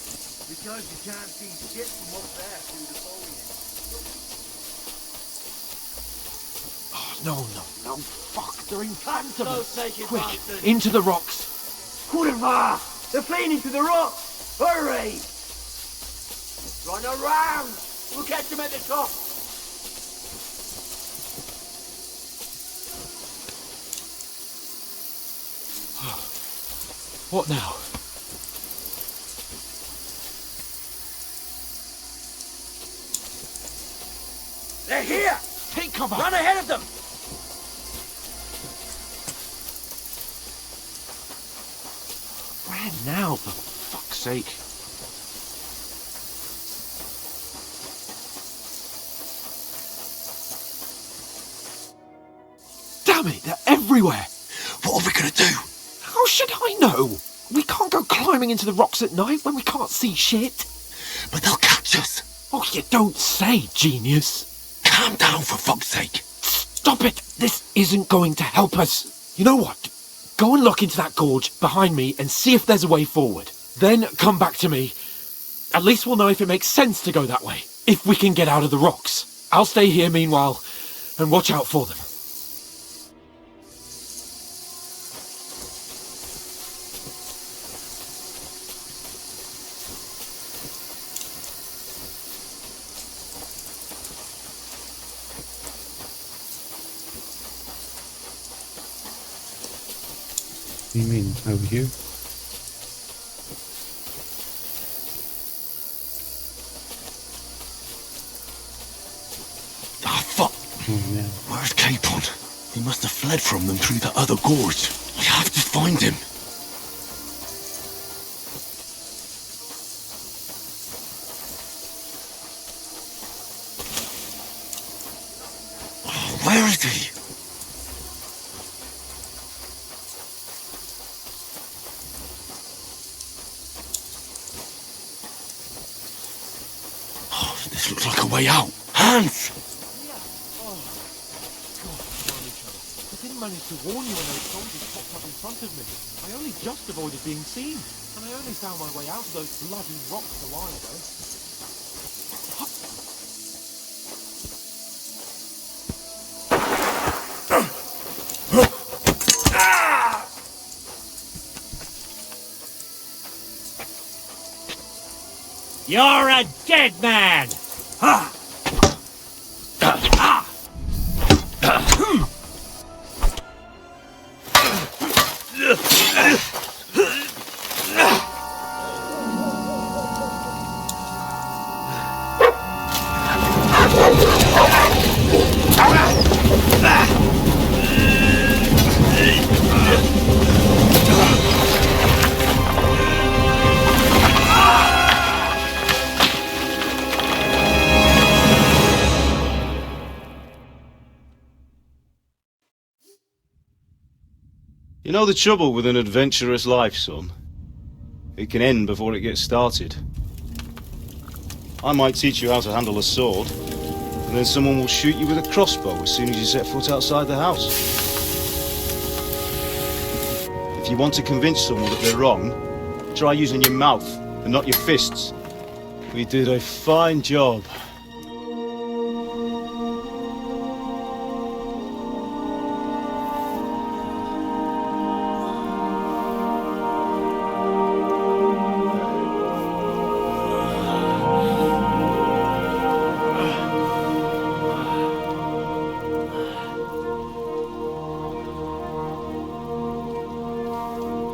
Because you can't see shit from up there through the foliage. No, fuck, they're in front of us. Take it, Quick, bastard. into the rocks. Kurva! They're fleeing into the rocks! Hurry! Run around! We'll catch them at the top! What now? They're here! Take cover! Run ahead of them! Where now, for fuck's sake? Damn it, they're everywhere! What are we gonna do? How should I know? We can't go climbing into the rocks at night when we can't see shit. But they'll catch us. Oh, you don't say, genius. Calm down, for fuck's sake. Stop it! This isn't going to help us. You know what? Go and look into that gorge behind me and see if there's a way forward. Then come back to me. At least we'll know if it makes sense to go that way. If we can get out of the rocks. I'll stay here meanwhile and watch out for them. What do you mean, over here? Ah, fuck. Oh, yeah. Where's Capon? He must have fled from them through the other gorge. I have to find him. Oh, where is he? Oh, this looks like a way out. Hans! I didn't manage to warn you when those soldiers popped up in front of me. I only just avoided being seen. And I only found my way out of those bloody rocks a while ago. You're a dead man! You know the trouble with an adventurous life, son? It can end before it gets started. I might teach you how to handle a sword, and then someone will shoot you with a crossbow as soon as you set foot outside the house. If you want to convince someone that they're wrong, try using your mouth and not your fists. We did a fine job.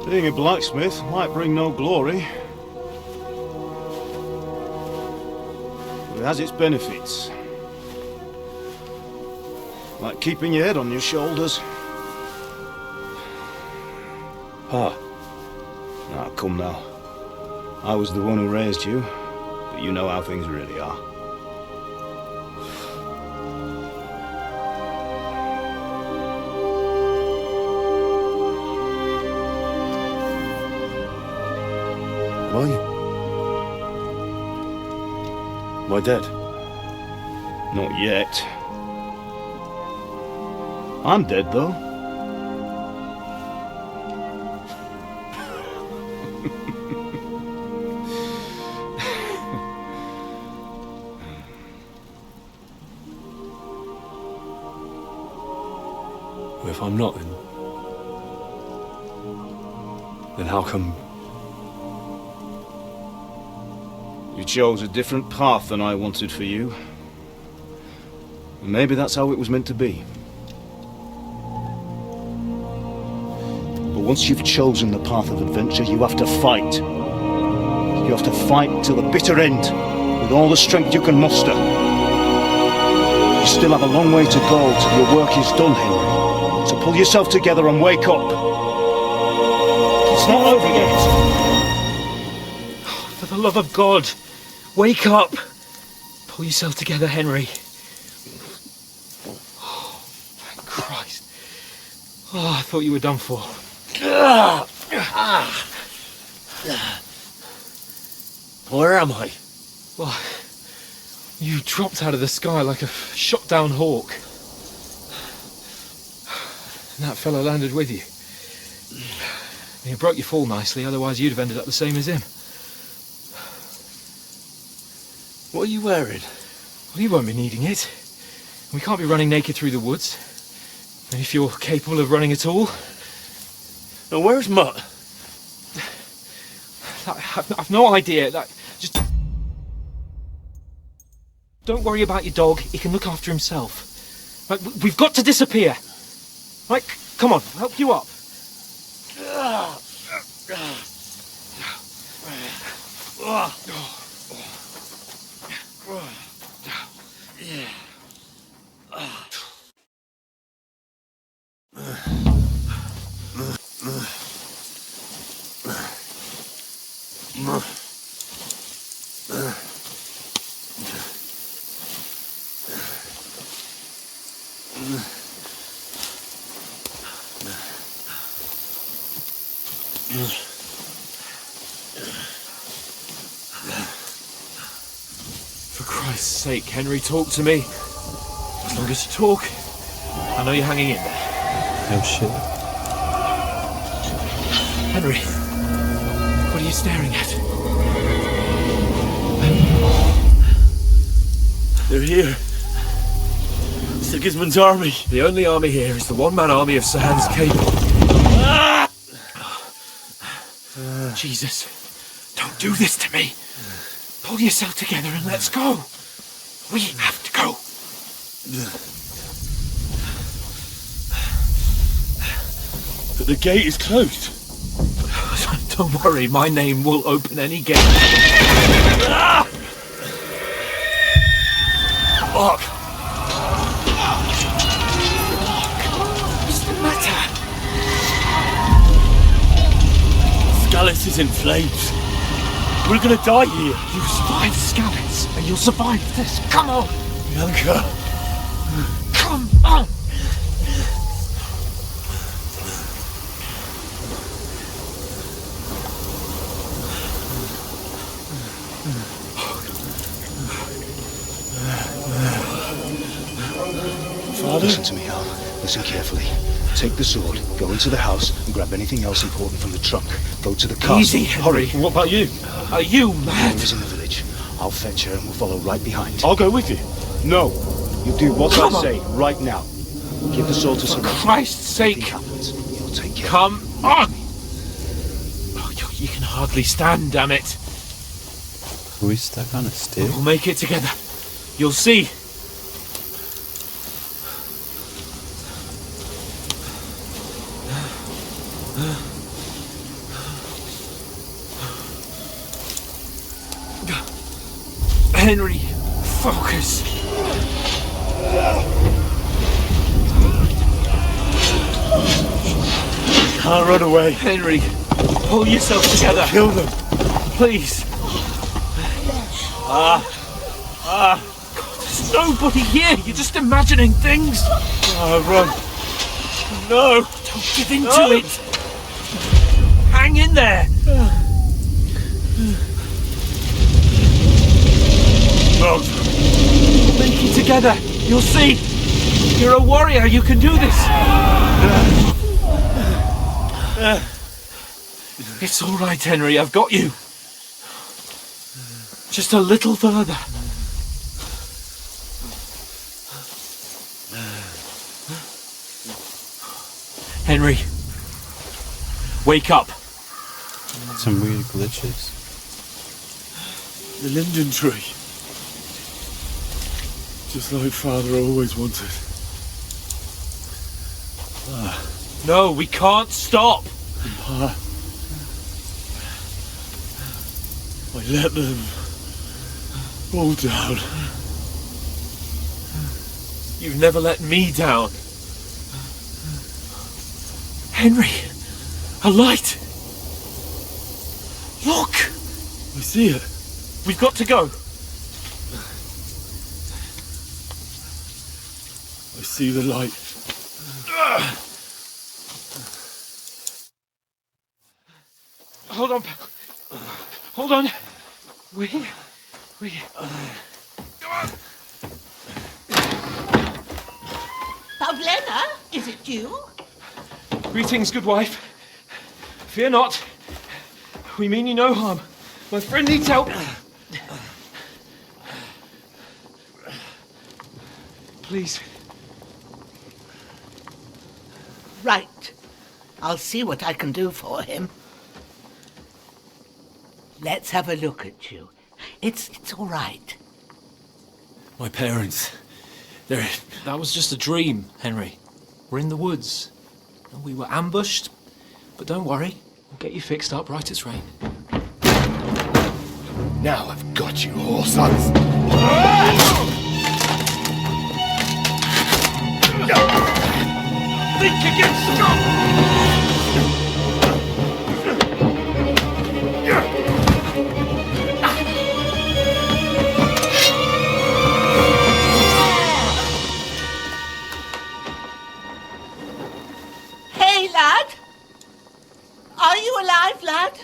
Being a blacksmith might bring no glory, but it has its benefits. Like keeping your head on your shoulders. Pa. Ah, come now. I was the one who raised you, but you know how things really are. Am I dead? Not yet. I'm dead, though. If I'm not, then how come... You chose a different path than I wanted for you. And maybe that's how it was meant to be. But once you've chosen the path of adventure, you have to fight. You have to fight till the bitter end, with all the strength you can muster. You still have a long way to go till your work is done, Henry. So pull yourself together and wake up. It's not over yet. For the love of God, wake up! Pull yourself together, Henry. Oh, thank Christ. Oh, I thought you were done for. Where am I? Well, you dropped out of the sky like a shot-down hawk. And that fella landed with you. You broke your fall nicely, otherwise you'd have ended up the same as him. What are you wearing? Well, you won't be needing it. We can't be running naked through the woods. And if you're capable of running at all... Now, where's Mutt? I've no idea. Just... Don't worry about your dog. He can look after himself. Right, we've got to disappear. Right, come on, I'll help you up. For Christ's sake, Henry, talk to me. As long as you talk, I know you're hanging in there. Oh shit. Henry, what are you staring at? They're here. Sigismund's army. The only army here is the one-man army of Sahan's cable. Jesus, don't do this to me. Pull yourself together and let's go. We have to go. But the gate is closed. Don't worry, my name will open any gate. Fuck! What's the matter? Skalitz is in flames. We're gonna die here. You survived Skalitz, and you'll survive this. Come on! Bianca! Come on! Father? Listen to me, Hal. Listen carefully. Take the sword, go into the house, and grab anything else important from the trunk. Go to the castle. Easy, Henry. Hurry. What about you? Are you mad? Mother is in the village. I'll fetch her and we'll follow right behind. I'll go with you. No. You do what Come I on. say right now. Give the sword to For Sir Christ's sake. You'll take care. Come on! Oh, you can hardly stand, damn it. Are we stuck on a stick? We'll make it together. You'll see. Henry, focus. Can't run away. Henry, pull yourself together. Kill them. Please. God, there's nobody here. You're just imagining things. Run. No. Don't give in to it. Hang in there. No. Make it together. You'll see. You're a warrior. You can do this. It's all right, Henry. I've got you. Just a little further. Henry, wake up. Some weird glitches. The linden tree. Just like Father always wanted. No, we can't stop. I let them all down. You've never let me down. Henry, a light. Look. I see it. We've got to go. I see the light. Hold on. Hold on. We. Come on. Pavlena, is it you? Greetings, good wife. Fear not. We mean you no harm. My friend needs help. Please. Right. I'll see what I can do for him. Let's have a look at you. It's all right. My parents. That was just a dream, Henry. We're in the woods. We were ambushed, but don't worry. We'll get you fixed up right as rain. Now I've got you, whore sons. Think again, stop! Hey, lad! Are you alive, lad?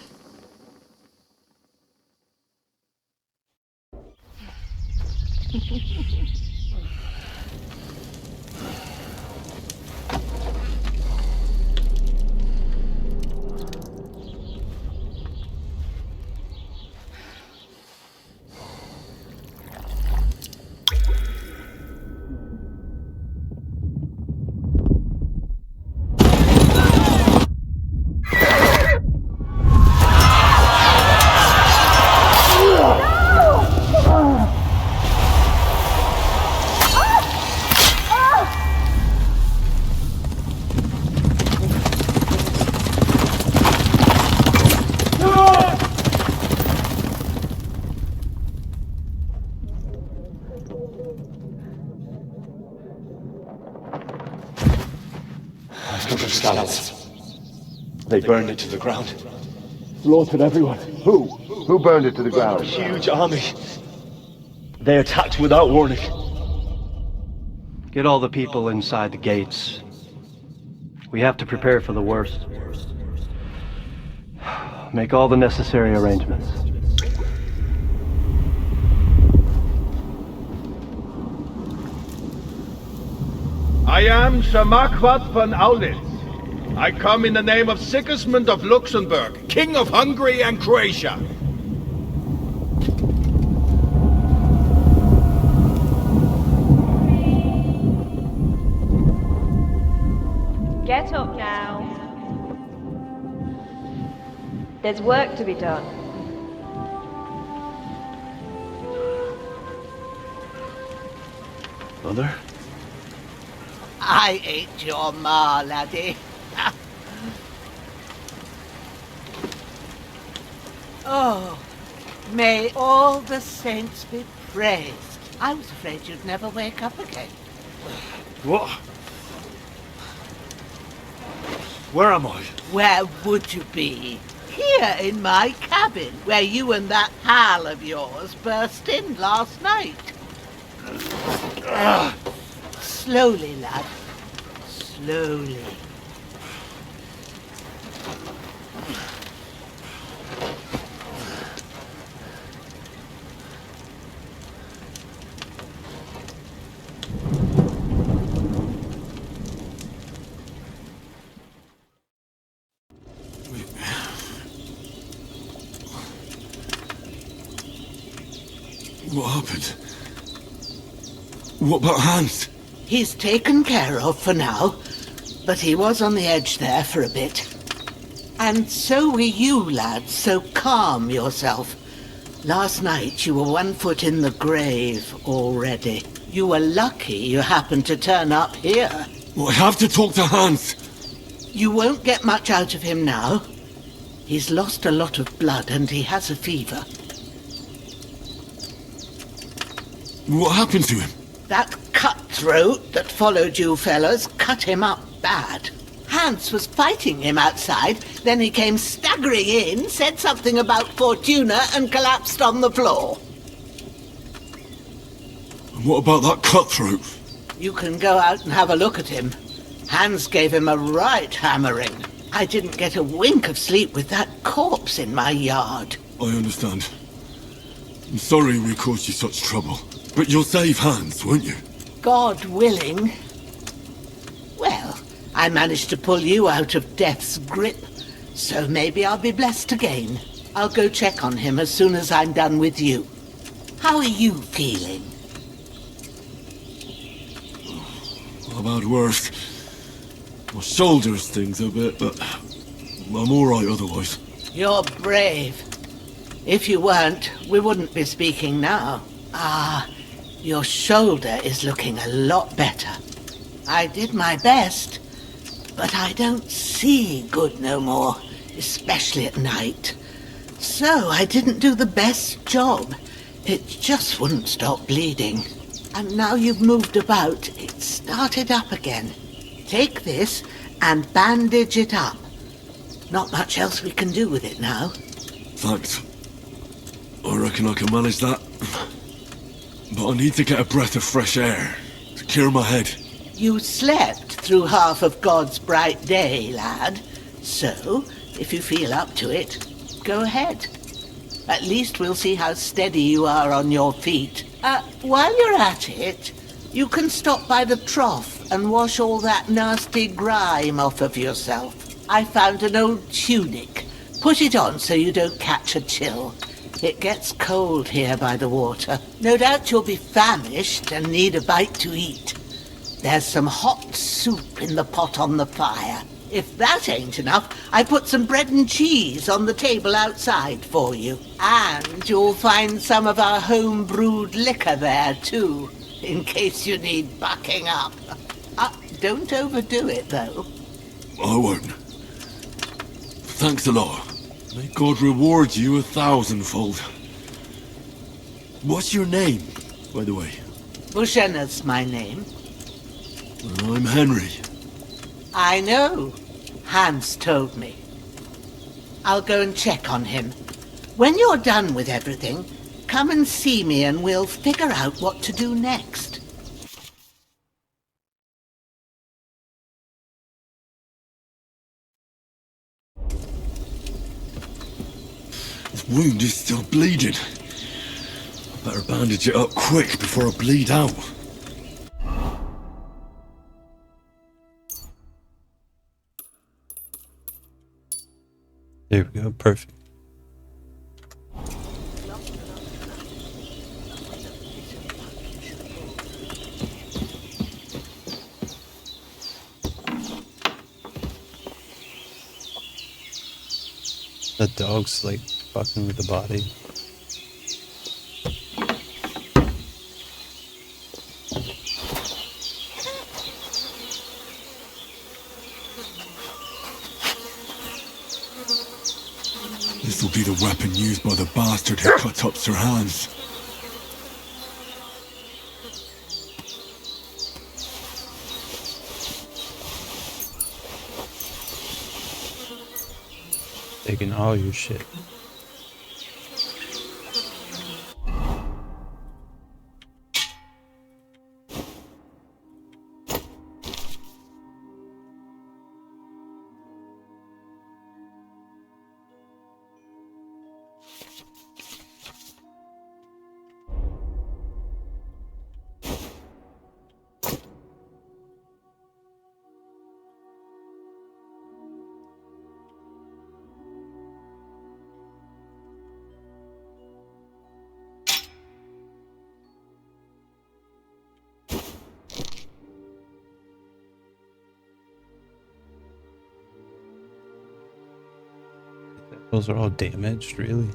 They burned it to the ground. Slaughtered everyone. Who? Who burned it to the ground? A huge army. They attacked without warning. Get all the people inside the gates. We have to prepare for the worst. Make all the necessary arrangements. I am Sir Marquardt von Aulitz. I come in the name of Sigismund of Luxembourg, King of Hungary and Croatia. Get up now. There's work to be done. Mother? I ain't your ma, laddie. Oh, may all the saints be praised. I was afraid you'd never wake up again. What? Where am I? Where would you be? Here in my cabin, where you and that pal of yours burst in last night. Slowly, lad. Slowly. What happened? What about Hans? He's taken care of for now, but he was on the edge there for a bit. And so were you, lad, so calm yourself. Last night you were 1 foot in the grave already. You were lucky you happened to turn up here. Well, I have to talk to Hans. You won't get much out of him now. He's lost a lot of blood and he has a fever. What happened to him? That cutthroat that followed you fellas cut him up bad. Hans was fighting him outside, then he came staggering in, said something about Fortuna and collapsed on the floor. And what about that cutthroat? You can go out and have a look at him. Hans gave him a right hammering. I didn't get a wink of sleep with that corpse in my yard. I understand. I'm sorry we caused you such trouble. But you'll save Hans, won't you? God willing. Well, I managed to pull you out of death's grip, so maybe I'll be blessed again. I'll go check on him as soon as I'm done with you. How are you feeling? I've had worse. My shoulder stings a bit, but I'm alright otherwise. You're brave. If you weren't, we wouldn't be speaking now. Ah, your shoulder is looking a lot better. I did my best, but I don't see good no more, especially at night. So I didn't do the best job. It just wouldn't stop bleeding. And now you've moved about, it started up again. Take this and bandage it up. Not much else we can do with it now. Thanks. I reckon I can manage that. But I need to get a breath of fresh air to clear my head. You slept through half of God's bright day, lad. So, if you feel up to it, go ahead. At least we'll see how steady you are on your feet. While you're at it, you can stop by the trough and wash all that nasty grime off of yourself. I found an old tunic. Put it on so you don't catch a chill. It gets cold here by the water. No doubt you'll be famished and need a bite to eat. There's some hot soup in the pot on the fire. If that ain't enough, I put some bread and cheese on the table outside for you. And you'll find some of our home-brewed liquor there, too, in case you need bucking up. Don't overdo it, though. I won't. Thanks a lot. May God reward you 1,000-fold. What's your name, by the way? Bushenna's my name. And I'm Henry. I know. Hans told me. I'll go and check on him. When you're done with everything, come and see me and we'll figure out what to do next. This wound is still bleeding. Better bandage it up quick before I bleed out. There we go. Perfect. The dog's like fucking with the body. This'll be the weapon used by the bastard who cut up Sir Hans. Taking all your shit. Those are all damaged, really.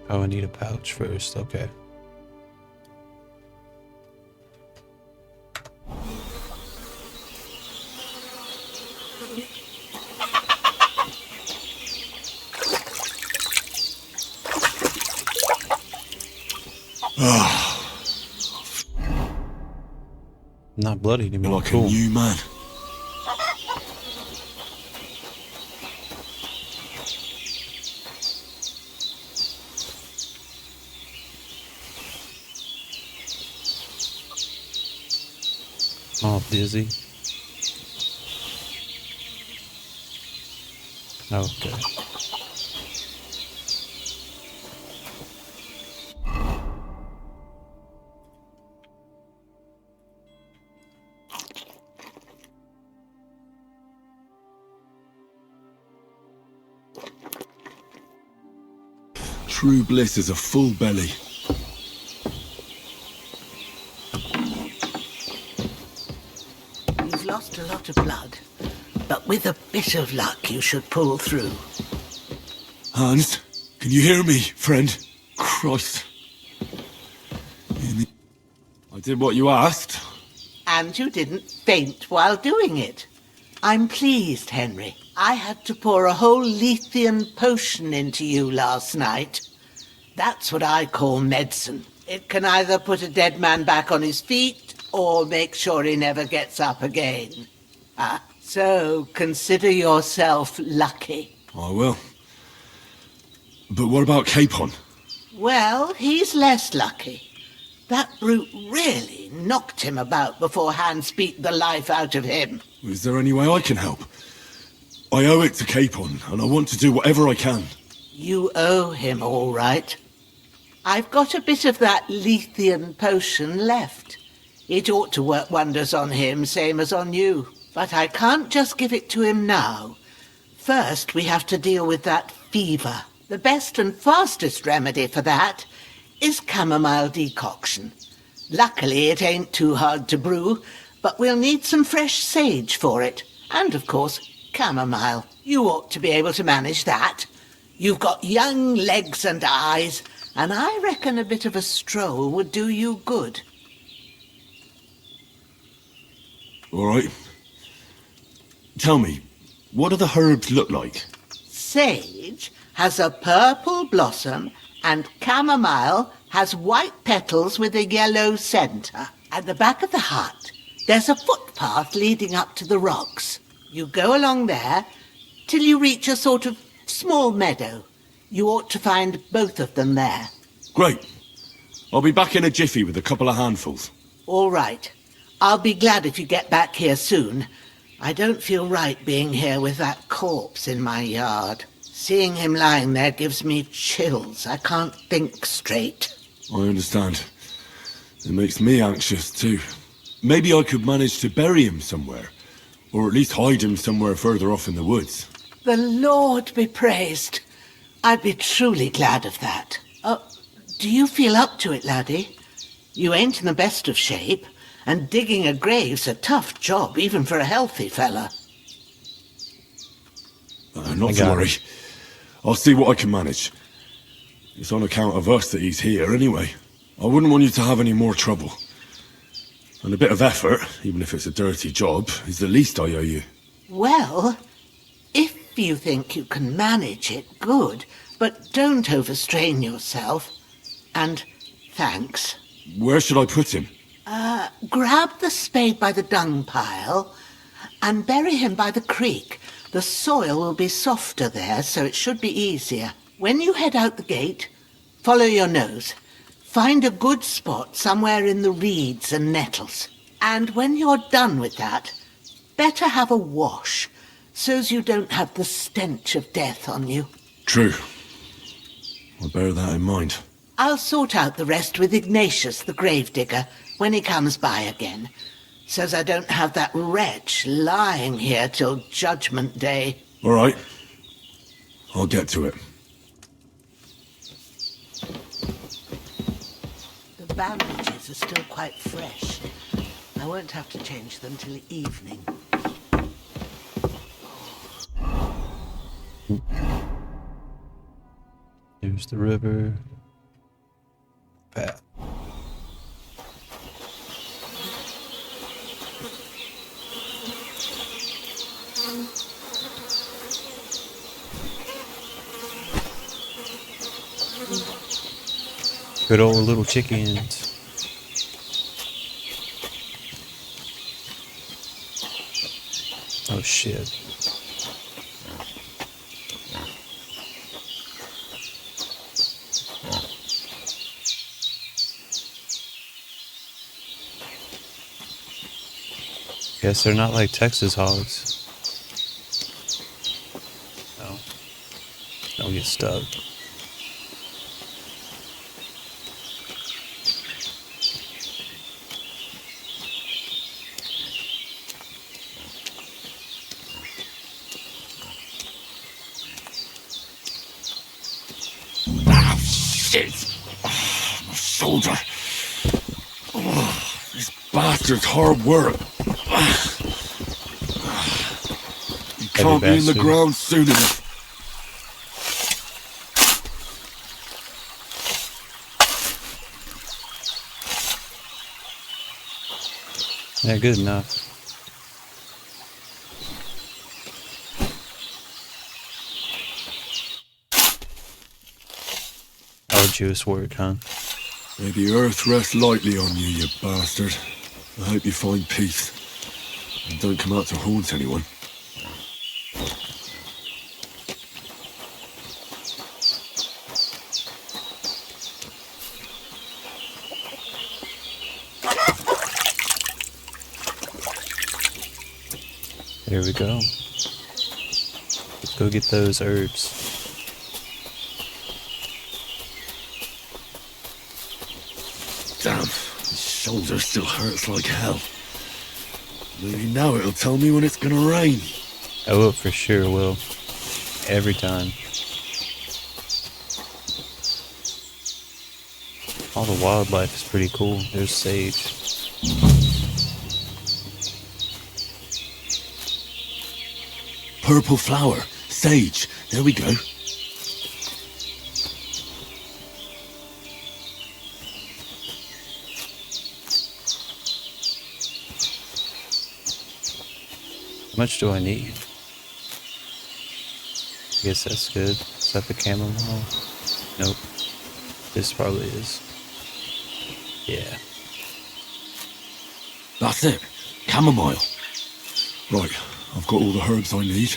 Oh, I need a pouch first. Okay. Not bloody to me. Like cool. a new man. All dizzy. Okay. True bliss is a full belly. You've lost a lot of blood, but with a bit of luck you should pull through. Hans, can you hear me, friend? Christ. I did what you asked. And you didn't faint while doing it. I'm pleased, Henry. I had to pour a whole Lethean potion into you last night. That's what I call medicine. It can either put a dead man back on his feet or make sure he never gets up again. So consider yourself lucky. I will. But what about Capon? Well, he's less lucky. That brute really knocked him about before Hans beat the life out of him. Is there any way I can help? I owe it to Capon, and I want to do whatever I can. You owe him, all right. I've got a bit of that Lethean potion left. It ought to work wonders on him, same as on you. But I can't just give it to him now. First, we have to deal with that fever. The best and fastest remedy for that is chamomile decoction. Luckily, it ain't too hard to brew, but we'll need some fresh sage for it. And, of course, chamomile. You ought to be able to manage that. You've got young legs and eyes, and I reckon a bit of a stroll would do you good. All right. Tell me, what do the herbs look like? Sage has a purple blossom, and chamomile has white petals with a yellow centre. At the back of the hut, there's a footpath leading up to the rocks. You go along there till you reach a sort of small meadow. You ought to find both of them there. Great. I'll be back in a jiffy with a couple of handfuls. All right. I'll be glad if you get back here soon. I don't feel right being here with that corpse in my yard. Seeing him lying there gives me chills. I can't think straight. I understand. It makes me anxious too. Maybe I could manage to bury him somewhere. Or at least hide him somewhere further off in the woods. The Lord be praised. I'd be truly glad of that. Do you feel up to it, laddie? You ain't in the best of shape, and digging a grave's a tough job, even for a healthy fella. Not to worry. I'll see what I can manage. It's on account of us that he's here anyway. I wouldn't want you to have any more trouble. And a bit of effort, even if it's a dirty job, is the least I owe you. Well, if you think you can manage it, good, but don't overstrain yourself. And thanks. Where should I put him? Grab the spade by the dung pile and bury him by the creek. The soil will be softer there, so it should be easier. When you head out the gate, follow your nose. Find a good spot somewhere in the reeds and nettles. And when you're done with that, better have a wash, so's you don't have the stench of death on you. True. I'll bear that in mind. I'll sort out the rest with Ignatius, the gravedigger, when he comes by again, so's I don't have that wretch lying here till Judgment Day. All right. I'll get to it. The bandages are still quite fresh. I won't have to change them till evening. Here's the river. Path. Good old little chickens. Oh shit. Guess they're not like Texas hogs. No. Don't get stuck. Shit! Oh, my shoulder. Oh, this bastard's hard work. You can't be in the ground soon enough. Yeah, good enough. Arduous work, huh? May the earth rest lightly on you, you bastard. I hope you find peace. And don't come out to haunt anyone. There we go. Let's go get those herbs. Damn, my shoulder still hurts like hell. Maybe now it'll tell me when it's gonna rain. Oh, it for sure will. Every time. All the wildlife is pretty cool. There's sage. Purple flower. Sage. There we go. How much do I need? I guess that's good. Is that the chamomile? Nope. This probably is. Yeah. That's it. Chamomile. Right, I've got all the herbs I need.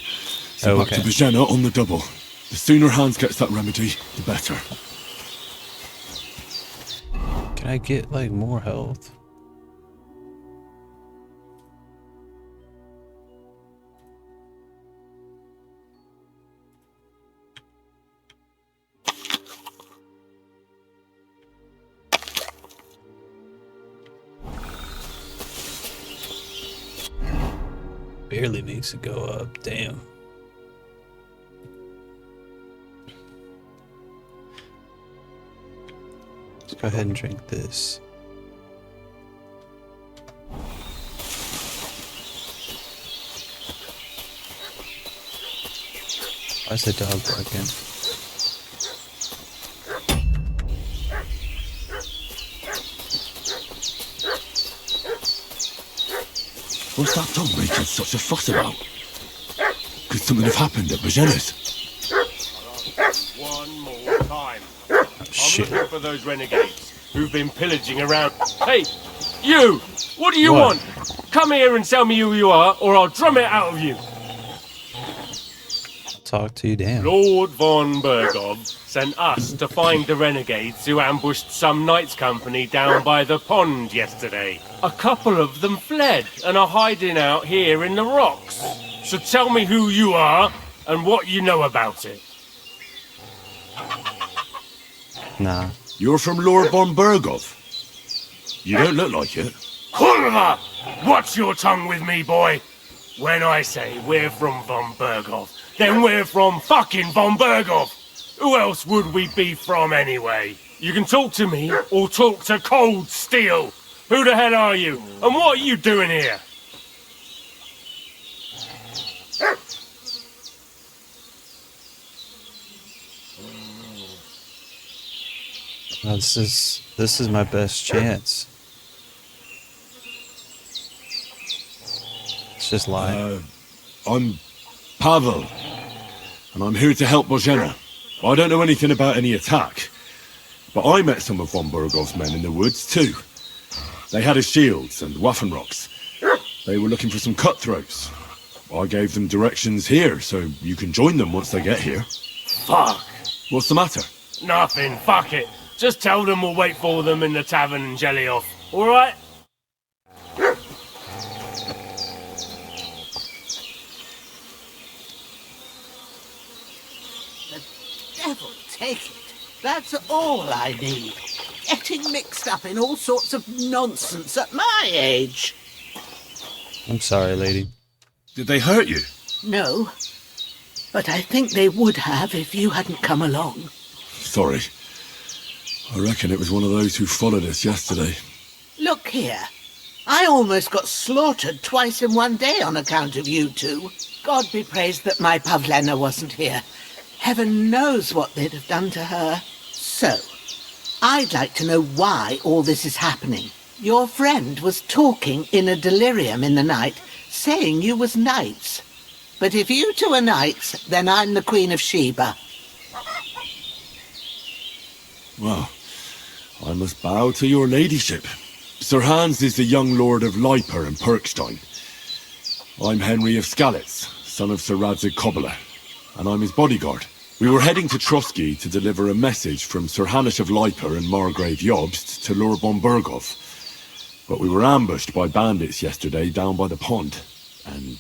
So back to Bajena on the double. The sooner Hans gets that remedy, the better. Can I get, like, more health? barely makes it go up. Damn. Let's go ahead and drink this. Why is the dog barking? What's that dog making such a fuss about? Could something have happened at Bajena's? One more time. Shit. I'm looking for those renegades who've been pillaging around. Hey, you! What do you want? Come here and tell me who you are, or I'll drum it out of you. Talk to you, damn. Lord von Bergov sent us to find the renegades who ambushed some knights' company down by the pond yesterday. A couple of them fled and are hiding out here in the rocks. So tell me who you are and what you know about it. Nah. You're from Lord von Bergov. You don't look like it. Kurva! Watch your tongue with me, boy. When I say we're from von Bergov, then we're from fucking von Bergov. Who else would we be from anyway? You can talk to me or talk to Cold Steel. Who the hell are you? And what are you doing here? No, this is my best chance. Let's just lie. I'm Pavel, and I'm here to help Bojena. I don't know anything about any attack, but I met some of von Bergov's men in the woods too. They had his shields and Waffenrocks. They were looking for some cutthroats. I gave them directions here, so you can join them once they get here. Fuck. What's the matter? Nothing, fuck it. Just tell them we'll wait for them in the tavern in Jelioff, alright? Devil take it. That's all I need. Getting mixed up in all sorts of nonsense at my age. I'm sorry, lady. Did they hurt you? No. But I think they would have if you hadn't come along. Sorry. I reckon it was one of those who followed us yesterday. Look here. I almost got slaughtered twice in one day on account of you two. God be praised that my Pavlena wasn't here. Heaven knows what they'd have done to her. So, I'd like to know why all this is happening. Your friend was talking in a delirium in the night, saying you was knights. But if you two are knights, then I'm the Queen of Sheba. Well, I must bow to your ladyship. Sir Hans is the young lord of Leiper and Perkstein. I'm Henry of Skalitz, son of Sir Radzig Kobyla, and I'm his bodyguard. We were heading to Trotsky to deliver a message from Sir Hanish of Leiper and Margrave Jobst to Lord von Bergov. But we were ambushed by bandits yesterday down by the pond, and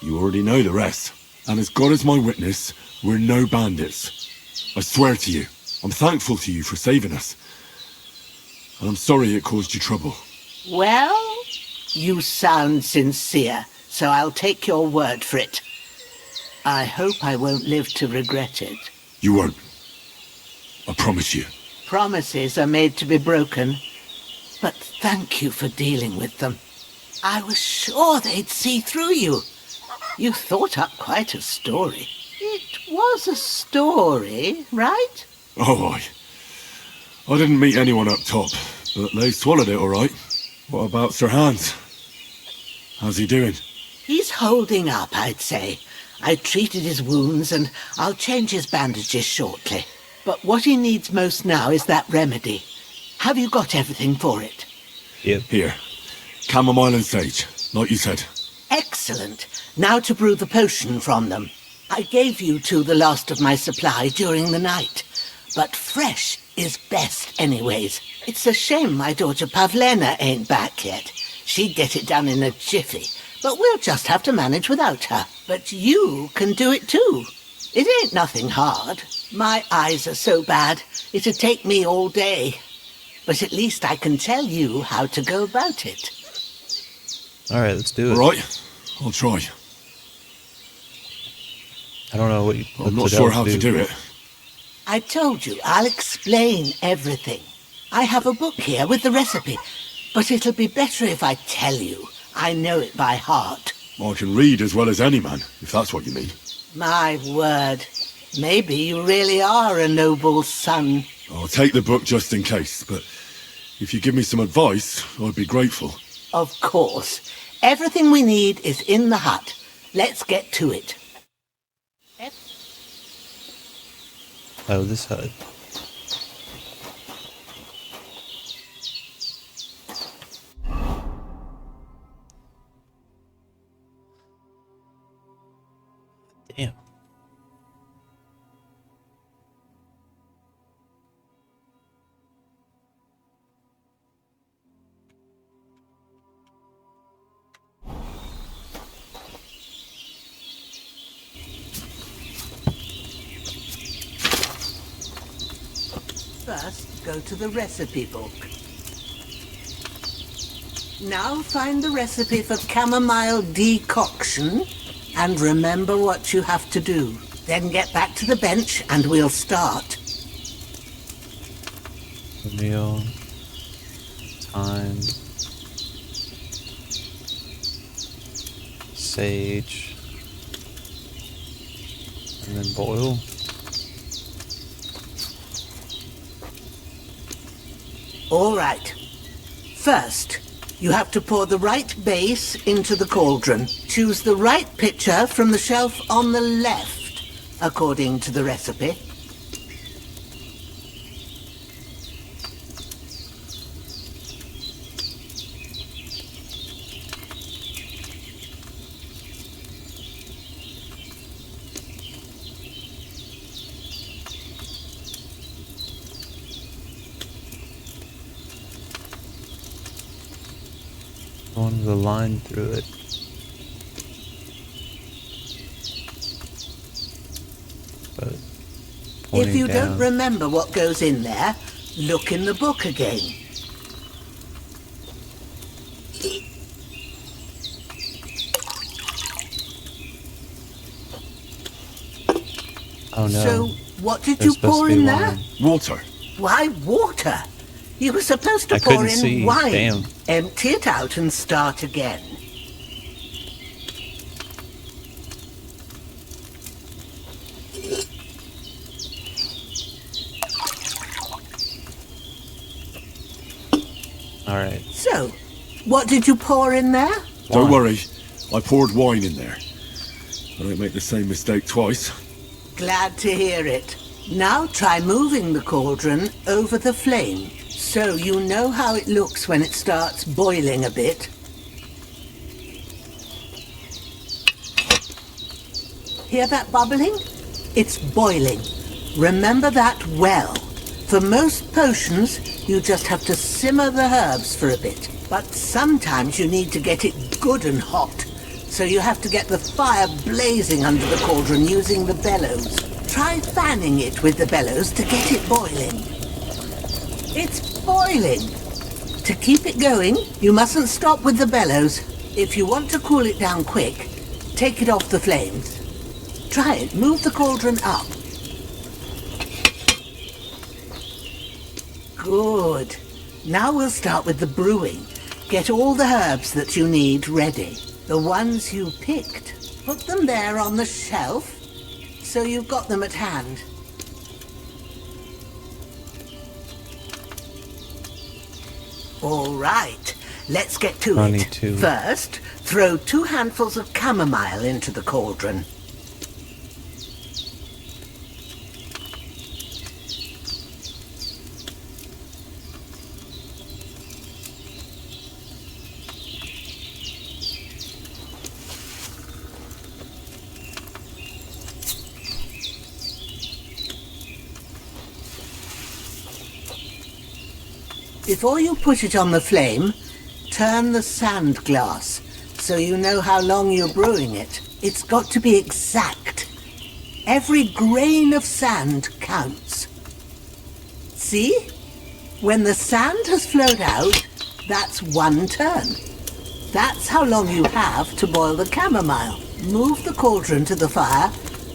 you already know the rest. And as God is my witness, we're no bandits. I swear to you, I'm thankful to you for saving us. And I'm sorry it caused you trouble. Well, you sound sincere, so I'll take your word for it. I hope I won't live to regret it. You won't. I promise you. Promises are made to be broken, but thank you for dealing with them. I was sure they'd see through you. You thought up quite a story. It was a story, right? Oh, I didn't meet anyone up top, but they swallowed it all right. What about Sir Hans? How's he doing? He's holding up, I'd say. I treated his wounds and I'll change his bandages shortly. But what he needs most now is that remedy. Have you got everything for it? Yep. Here. Chamomile and sage, like you said. Excellent. Now to brew the potion from them. I gave you two the last of my supply during the night. But fresh is best anyways. It's a shame my daughter Pavlena ain't back yet. She'd get it done in a jiffy. But we'll just have to manage without her. But you can do it too. It ain't nothing hard. My eyes are so bad, it'd take me all day. But at least I can tell you how to go about it. Alright, let's do it. All right. I'll try. I don't know what you. I'm not sure how to do it. I told you, I'll explain everything. I have a book here with the recipe, but it'll be better if I tell you. I know it by heart. I can read as well as any man, if that's what you mean. My word. Maybe you really are a noble son. I'll take the book just in case, but if you give me some advice, I'd be grateful. Of course. Everything we need is in the hut. Let's get to it. Oh, this hut. Damn. First, go to the recipe book. Now find the recipe for chamomile decoction and remember what you have to do. Then get back to the bench and we'll start. Meal. Time. Sage. And then boil. All right. First, you have to pour the right base into the cauldron. Choose the right pitcher from the shelf on the left, according to the recipe. On the line through it. But If you down. don't remember what goes in there, look in the book again. Oh no. So, what did There's you pour in there? wine. Water. Why water? You were supposed to I pour couldn't in see. wine. Damn. Empty it out and start again. Alright. So, what did you pour in there? Don't worry, I poured wine in there. I don't make the same mistake twice. Glad to hear it. Now try moving the cauldron over the flame, so you know how it looks when it starts boiling a bit. Hear that bubbling? It's boiling. Remember that well. For most potions, you just have to simmer the herbs for a bit. But sometimes you need to get it good and hot, so you have to get the fire blazing under the cauldron using the bellows. Try fanning it with the bellows to get it boiling. It's boiling. To keep it going, you mustn't stop with the bellows. If you want to cool it down quick, take it off the flames. Try it. Move the cauldron up. Good. Now we'll start with the brewing. Get all the herbs that you need ready. The ones you picked. Put them there on the shelf, so you've got them at hand. All right, let's get to Honey it. too. First, throw 2 handfuls of chamomile into the cauldron. Before you put it on the flame, turn the sand glass so you know how long you're brewing it. It's got to be exact. Every grain of sand counts. See? When the sand has flowed out, that's 1 turn. That's how long you have to boil the chamomile. Move the cauldron to the fire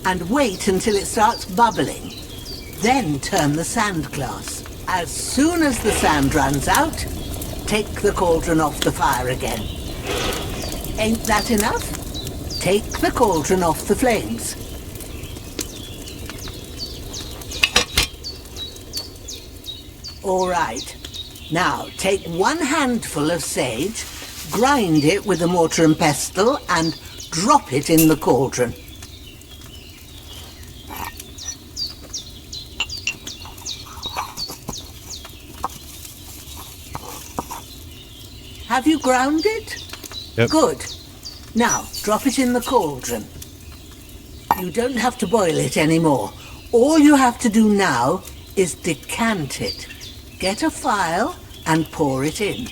and wait until it starts bubbling. Then turn the sand glass. As soon as the sand runs out, take the cauldron off the fire again. Ain't that enough? Take the cauldron off the flames. All right. Now, take 1 handful of sage, grind it with a mortar and pestle, and drop it in the cauldron. Have you ground it? Yep. Good. Now, drop it in the cauldron. You don't have to boil it anymore. All you have to do now is decant it. Get a phial and pour it in.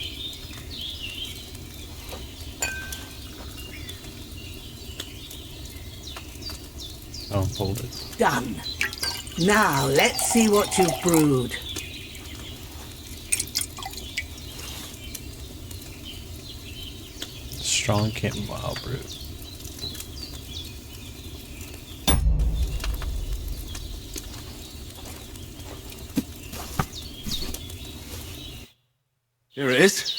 I'll fold it. Done. Now, let's see what you've brewed. Strong chamomile brew. Here it is.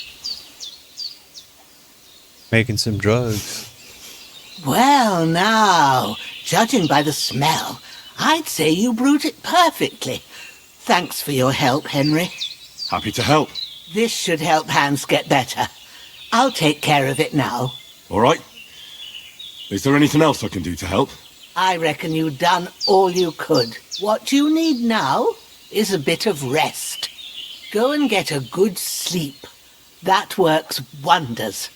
Making some drugs. Well, now, judging by the smell, I'd say you brewed it perfectly. Thanks for your help, Henry. Happy to help. This should help Hans get better. I'll take care of it now. All right. Is there anything else I can do to help? I reckon you've done all you could. What you need now is a bit of rest. Go and get a good sleep. That works wonders.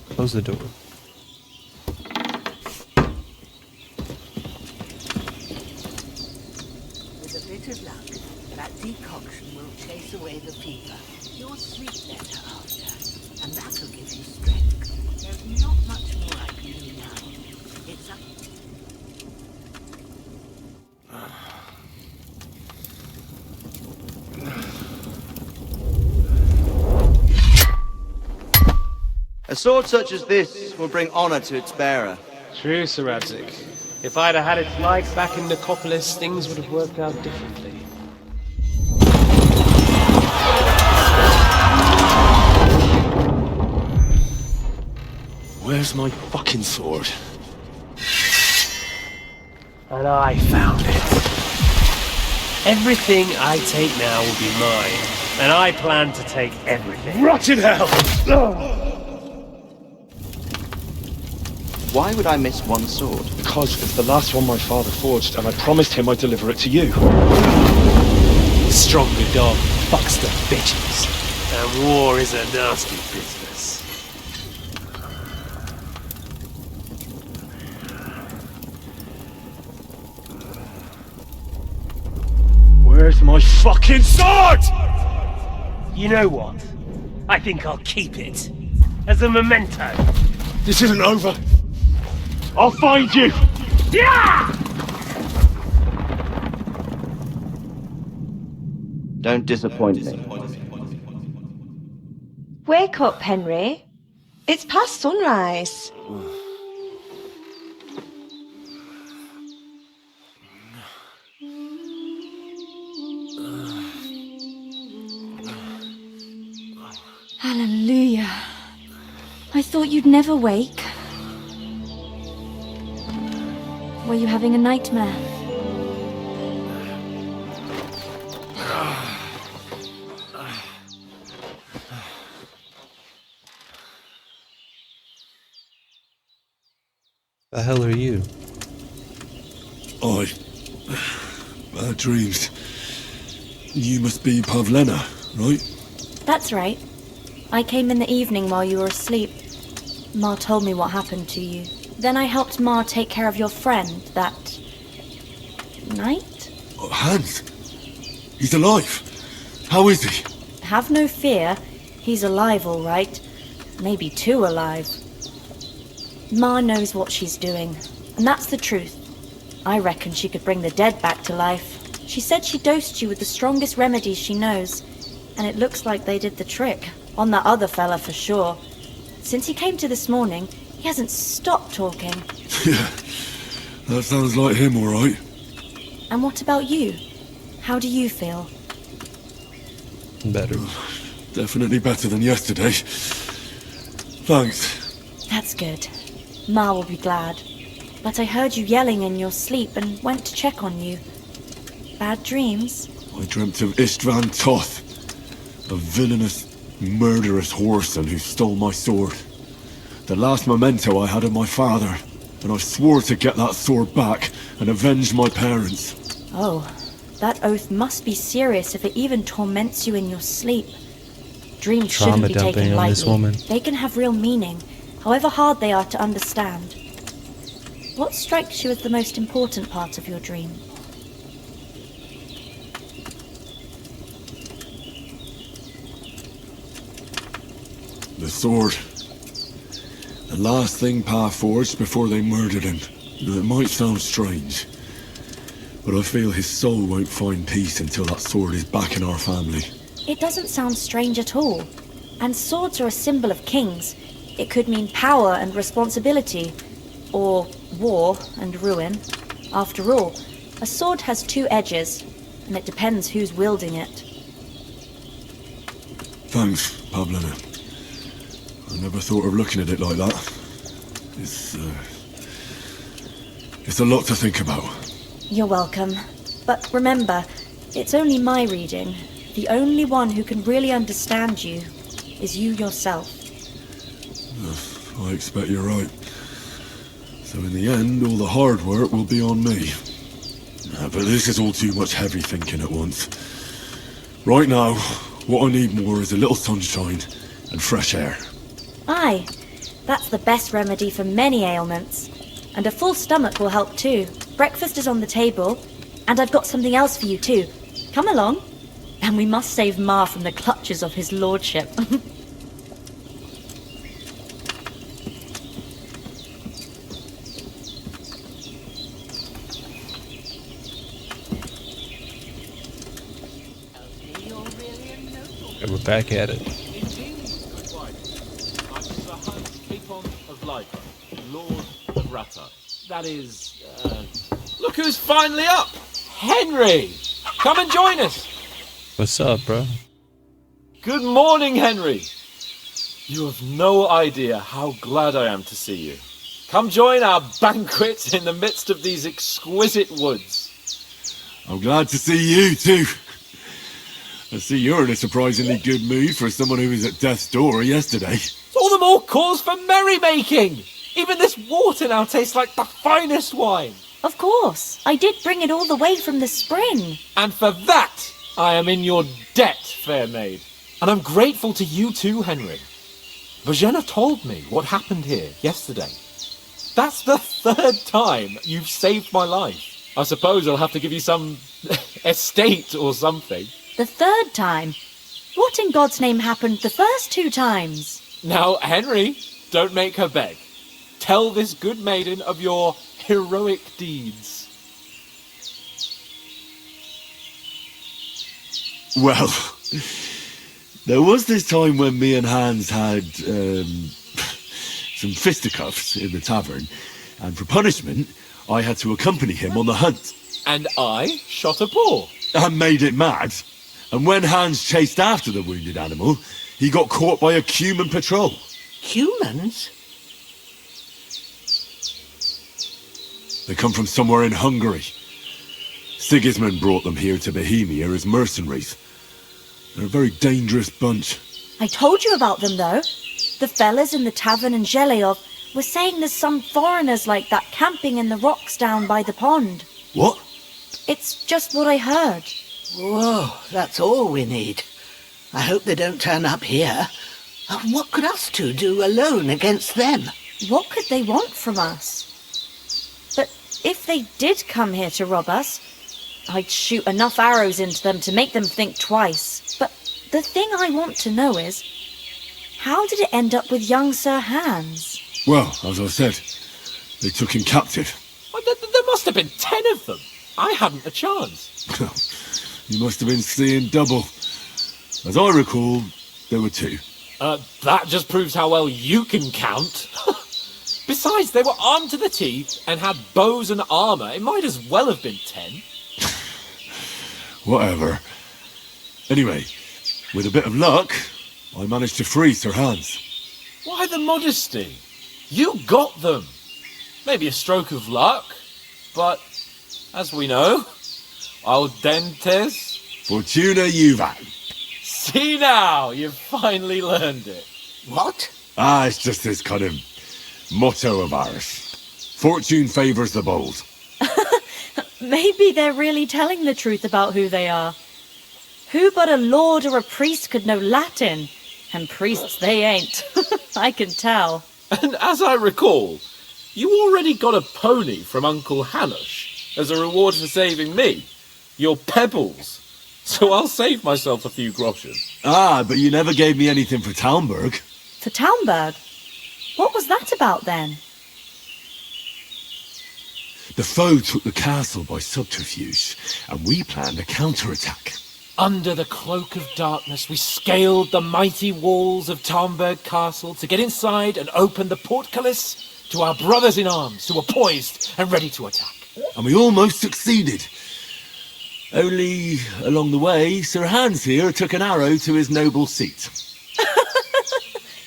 Close the door. With a bit of luck, that decoction will chase away the fever. You'll sleep better after, and that'll give you strength. There's not much more I can do now. It's up. A sword such as this will bring honor to its bearer. True, Sir Radzig. If I'd have had its like back in Nicopolis, things would have worked out differently. Where's my fucking sword? And I found it. Everything I take now will be mine, and I plan to take everything. Rotten hell! Why would I miss one sword? Because it's the last one my father forged, and I promised him I'd deliver it to you. Stronger dog fucks the bitches, and war is a nasty business. Where's my fucking sword? You know what? I think I'll keep it. As a memento. This isn't over. I'll find you! Yeah! Don't disappoint me. Wake up, Henry. It's past sunrise. Hallelujah. I thought you'd never wake. Were you having a nightmare? The hell are you? Bad dreams. You must be Pavlena, right? That's right. I came in the evening while you were asleep. Ma told me what happened to you. Then I helped Ma take care of your friend that night? Oh, Hans? He's alive. How is he? Have no fear. He's alive, all right. Maybe too alive. Ma knows what she's doing, and that's the truth. I reckon she could bring the dead back to life. She said she dosed you with the strongest remedies she knows, and it looks like they did the trick. On that other fella for sure. Since he came to this morning, he hasn't stopped talking. Yeah, that sounds like him, all right. And what about you? How do you feel? Better. Definitely better than yesterday. Thanks. That's good. Ma will be glad. But I heard you yelling in your sleep and went to check on you. Bad dreams? I dreamt of Istvan Toth, a villainous, murderous whoreson who stole my sword. The last memento I had of my father, and I swore to get that sword back and avenge my parents. Oh, that oath must be serious if it even torments you in your sleep. Dreams shouldn't be taken lightly. This woman. They can have real meaning, however hard they are to understand. What strikes you as the most important part of your dream? The sword. The last thing Pa forged before they murdered him. It might sound strange, but I feel his soul won't find peace until that sword is back in our family. It doesn't sound strange at all. And swords are a symbol of kings. It could mean power and responsibility, or war and ruin. After all, a sword has two edges, and it depends who's wielding it. Thanks, Pablina. I never thought of looking at it like that. It's a lot to think about. You're welcome. But remember, it's only my reading. The only one who can really understand you is you yourself. I expect you're right. So in the end, all the hard work will be on me. But this is all too much heavy thinking at once. Right now, what I need more is a little sunshine and fresh air. Aye, that's the best remedy for many ailments. And a full stomach will help too. Breakfast is on the table, and I've got something else for you too. Come along. And we must save Ma from the clutches of his lordship. And we're back at it. Indeed, good wife. I'm Sir Hans Capon of Lifer, Lord of Rata. That is, look who's finally up! Henry! Come and join us! What's up, bro? Good morning, Henry! You have no idea how glad I am to see you. Come join our banquet in the midst of these exquisite woods. I'm glad to see you too. I see you're in a surprisingly good mood for someone who was at death's door yesterday. It's all the more cause for merrymaking! Even this water now tastes like the finest wine. Of course, I did bring it all the way from the spring. And for that, I am in your debt, fair maid. And I'm grateful to you too, Henry. Virginia told me what happened here yesterday. That's the third time you've saved my life. I suppose I'll have to give you some estate or something. The third time? What in God's name happened the first two times? Now, Henry, don't make her beg. Tell this good maiden of your heroic deeds. Well, there was this time when me and Hans had some fisticuffs in the tavern, and for punishment, I had to accompany him on the hunt. And I shot a boar. And made it mad. And when Hans chased after the wounded animal, he got caught by a human patrol. Humans? They come from somewhere in Hungary. Sigismund brought them here to Bohemia as mercenaries. They're a very dangerous bunch. I told you about them, though. The fellas in the tavern in Zheleyov were saying there's some foreigners like that camping in the rocks down by the pond. What? It's just what I heard. Whoa, that's all we need. I hope they don't turn up here. What could us two do alone against them? What could they want from us? But if they did come here to rob us, I'd shoot enough arrows into them to make them think twice. But the thing I want to know is, how did it end up with young Sir Hans? Well, as I said, they took him captive. Well, there must have been 10 of them. I hadn't a chance. You must have been seeing double. As I recall, there were 2. That just proves how well you can count. Besides, they were armed to the teeth and had bows and armour. It might as well have been 10. Whatever. Anyway, with a bit of luck, I managed to free Sir Hans. Why the modesty? You got them. Maybe a stroke of luck, but as we know, al dentes... Fortuna juvat. See now, you've finally learned it. What? It's just this kind of motto of ours. Fortune favours the bold. Maybe they're really telling the truth about who they are. Who but a lord or a priest could know Latin? And priests they ain't. I can tell. And as I recall, you already got a pony from Uncle Hanush as a reward for saving me. Your Pebbles. So I'll save myself a few groschen. But you never gave me anything for Talmberg. For Talmberg? What was that about then? The foe took the castle by subterfuge, and we planned a counterattack. Under the cloak of darkness, we scaled the mighty walls of Talmberg Castle to get inside and open the portcullis to our brothers in arms who were poised and ready to attack. And we almost succeeded. Only, along the way, Sir Hans here took an arrow to his noble seat.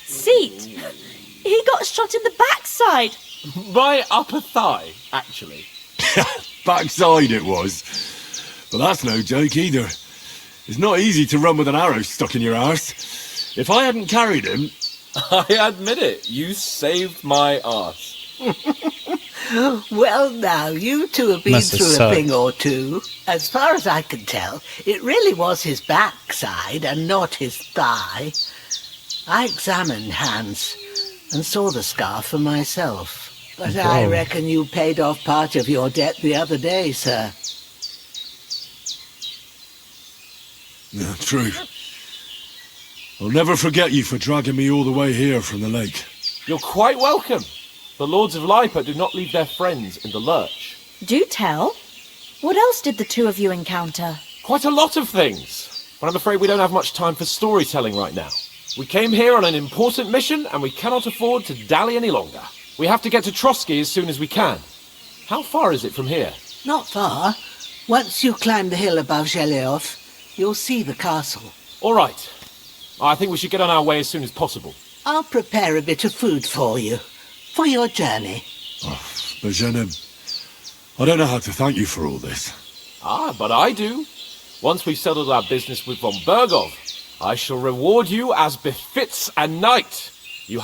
Seat? He got shot in the backside. My upper thigh, actually. Backside it was. But that's no joke either. It's not easy to run with an arrow stuck in your arse. If I hadn't carried him... I admit it, you saved my arse. Well, now, you two have been Must have through a sucked. thing or two. As far as I can tell, it really was his backside and not his thigh. I examined Hans and saw the scar for myself. But I Whoa. reckon you paid off part of your debt the other day, sir. Yeah, true. I'll never forget you for dragging me all the way here from the lake. You're quite welcome. The Lords of Lipa do not leave their friends in the lurch. Do tell. What else did the two of you encounter? Quite a lot of things. But I'm afraid we don't have much time for storytelling right now. We came here on an important mission and we cannot afford to dally any longer. We have to get to Trotsky as soon as we can. How far is it from here? Not far. Once you climb the hill above Zheleov, you'll see the castle. All right. I think we should get on our way as soon as possible. I'll prepare a bit of food for you, for your journey. But Jenna, I don't know how to thank you for all this. But I do. Once we've settled our business with von Bergov, I shall reward you as befits a knight. You...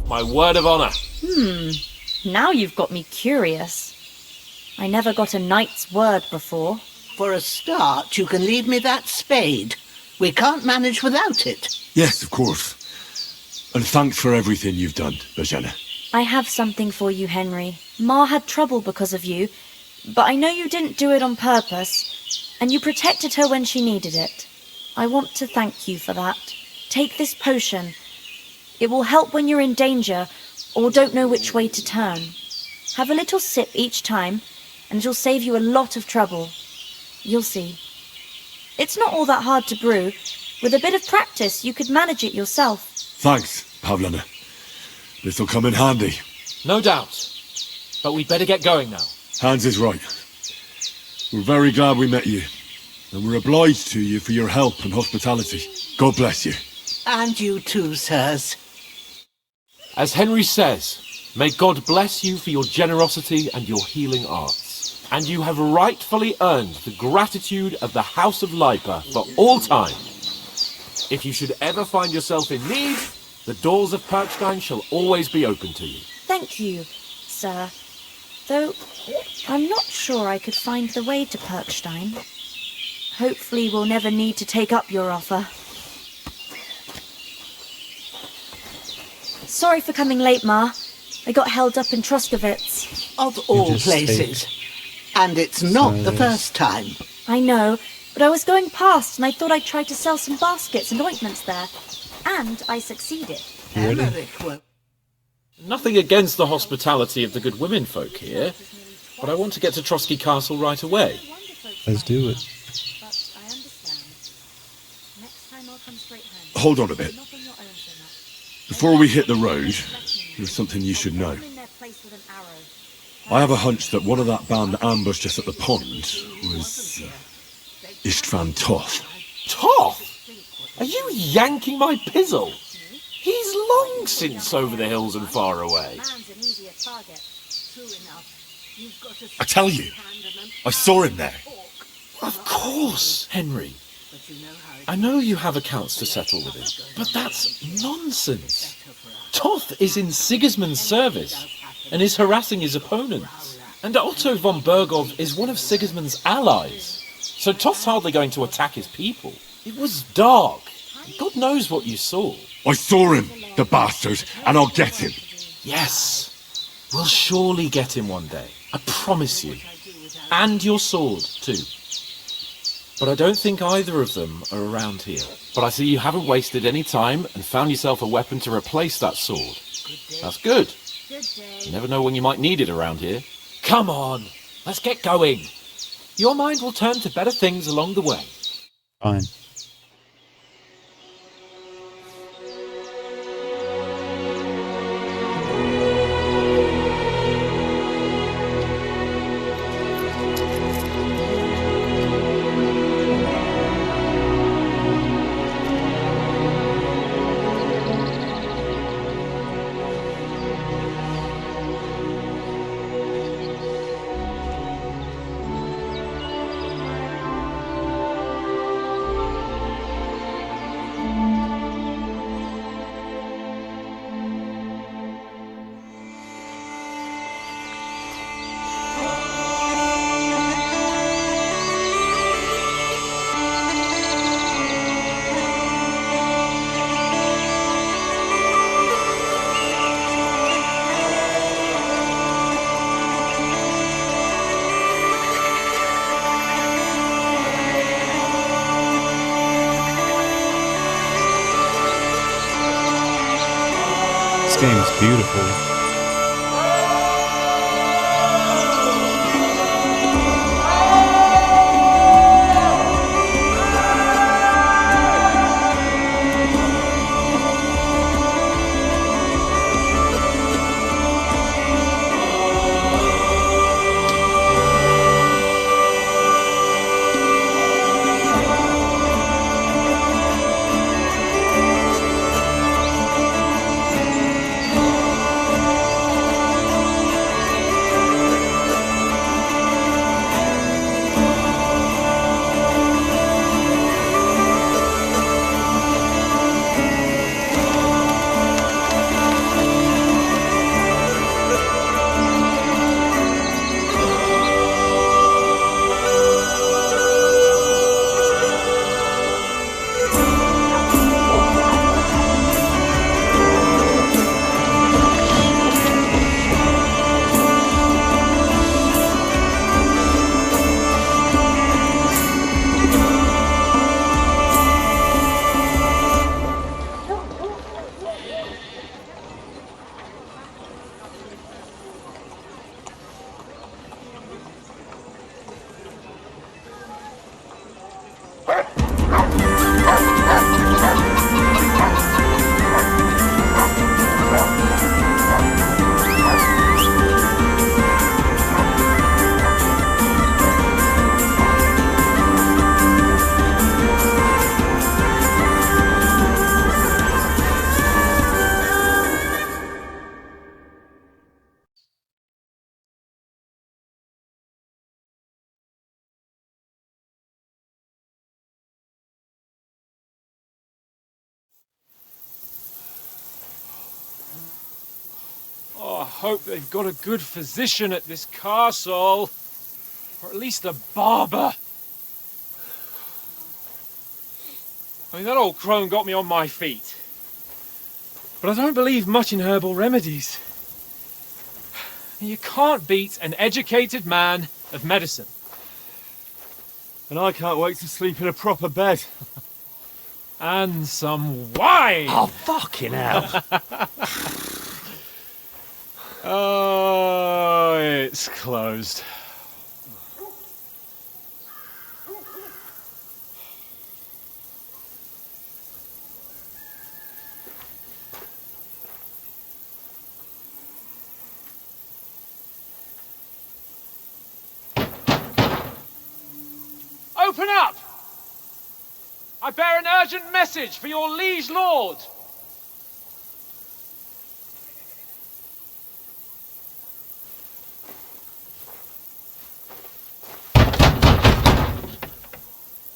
My word of honor. Now you've got me curious. I never got a knight's word before. For a start, you can leave me that spade. We can't manage without it. Yes, of course. And thanks for everything you've done, Bajana. I have something for you, Henry. Ma had trouble because of you, but I know you didn't do it on purpose, and you protected her when she needed it. I want to thank you for that. Take this potion. It will help when you're in danger or don't know which way to turn. Have a little sip each time, and it'll save you a lot of trouble. You'll see. It's not all that hard to brew. With a bit of practice, you could manage it yourself. Thanks, Pavlana. This'll come in handy. No doubt. But we'd better get going now. Hans is right. We're very glad we met you. And we're obliged to you for your help and hospitality. God bless you. And you too, sirs. As Henry says, may God bless you for your generosity and your healing arts. And you have rightfully earned the gratitude of the House of Lipa for all time. If you should ever find yourself in need, the doors of Perkstein shall always be open to you. Thank you, sir. Though, I'm not sure I could find the way to Perkstein. Hopefully we'll never need to take up your offer. Sorry for coming late, Ma. I got held up in Troskowitz. Of all places. And it's not the first time. I know, but I was going past and I thought I'd try to sell some baskets and ointments there. And I succeeded. Nothing against the hospitality of the good women folk here, but I want to get to Trotsky Castle right away. Let's do it. Hold on a bit. Before we hit the road, there's something you should know. I have a hunch that one of that band that ambushed us at the pond was Istvan Toth. Toth? Are you yanking my pizzle? He's long since over the hills and far away. I tell you, I saw him there. Of course, Henry. I know you have accounts to settle with him, but that's nonsense. Toth is in Sigismund's service and is harassing his opponents. And Otto von Bergov is one of Sigismund's allies. So Toth's hardly going to attack his people. It was dark. God knows what you saw. I saw him, the bastard, and I'll get him. Yes. We'll surely get him one day. I promise you. And your sword, too. But I don't think either of them are around here. But I see you haven't wasted any time and found yourself a weapon to replace that sword. That's good. You never know when you might need it around here. Come on, let's get going. Your mind will turn to better things along the way. Fine. This game's beautiful. hope they've got a good physician at this castle. Or at least a barber. I mean, that old crone got me on my feet. But I don't believe much in herbal remedies. You can't beat an educated man of medicine. And I can't wait to sleep in a proper bed. And some wine! Oh, fucking hell. Oh, it's closed. Open up! I bear an urgent message for your liege lord.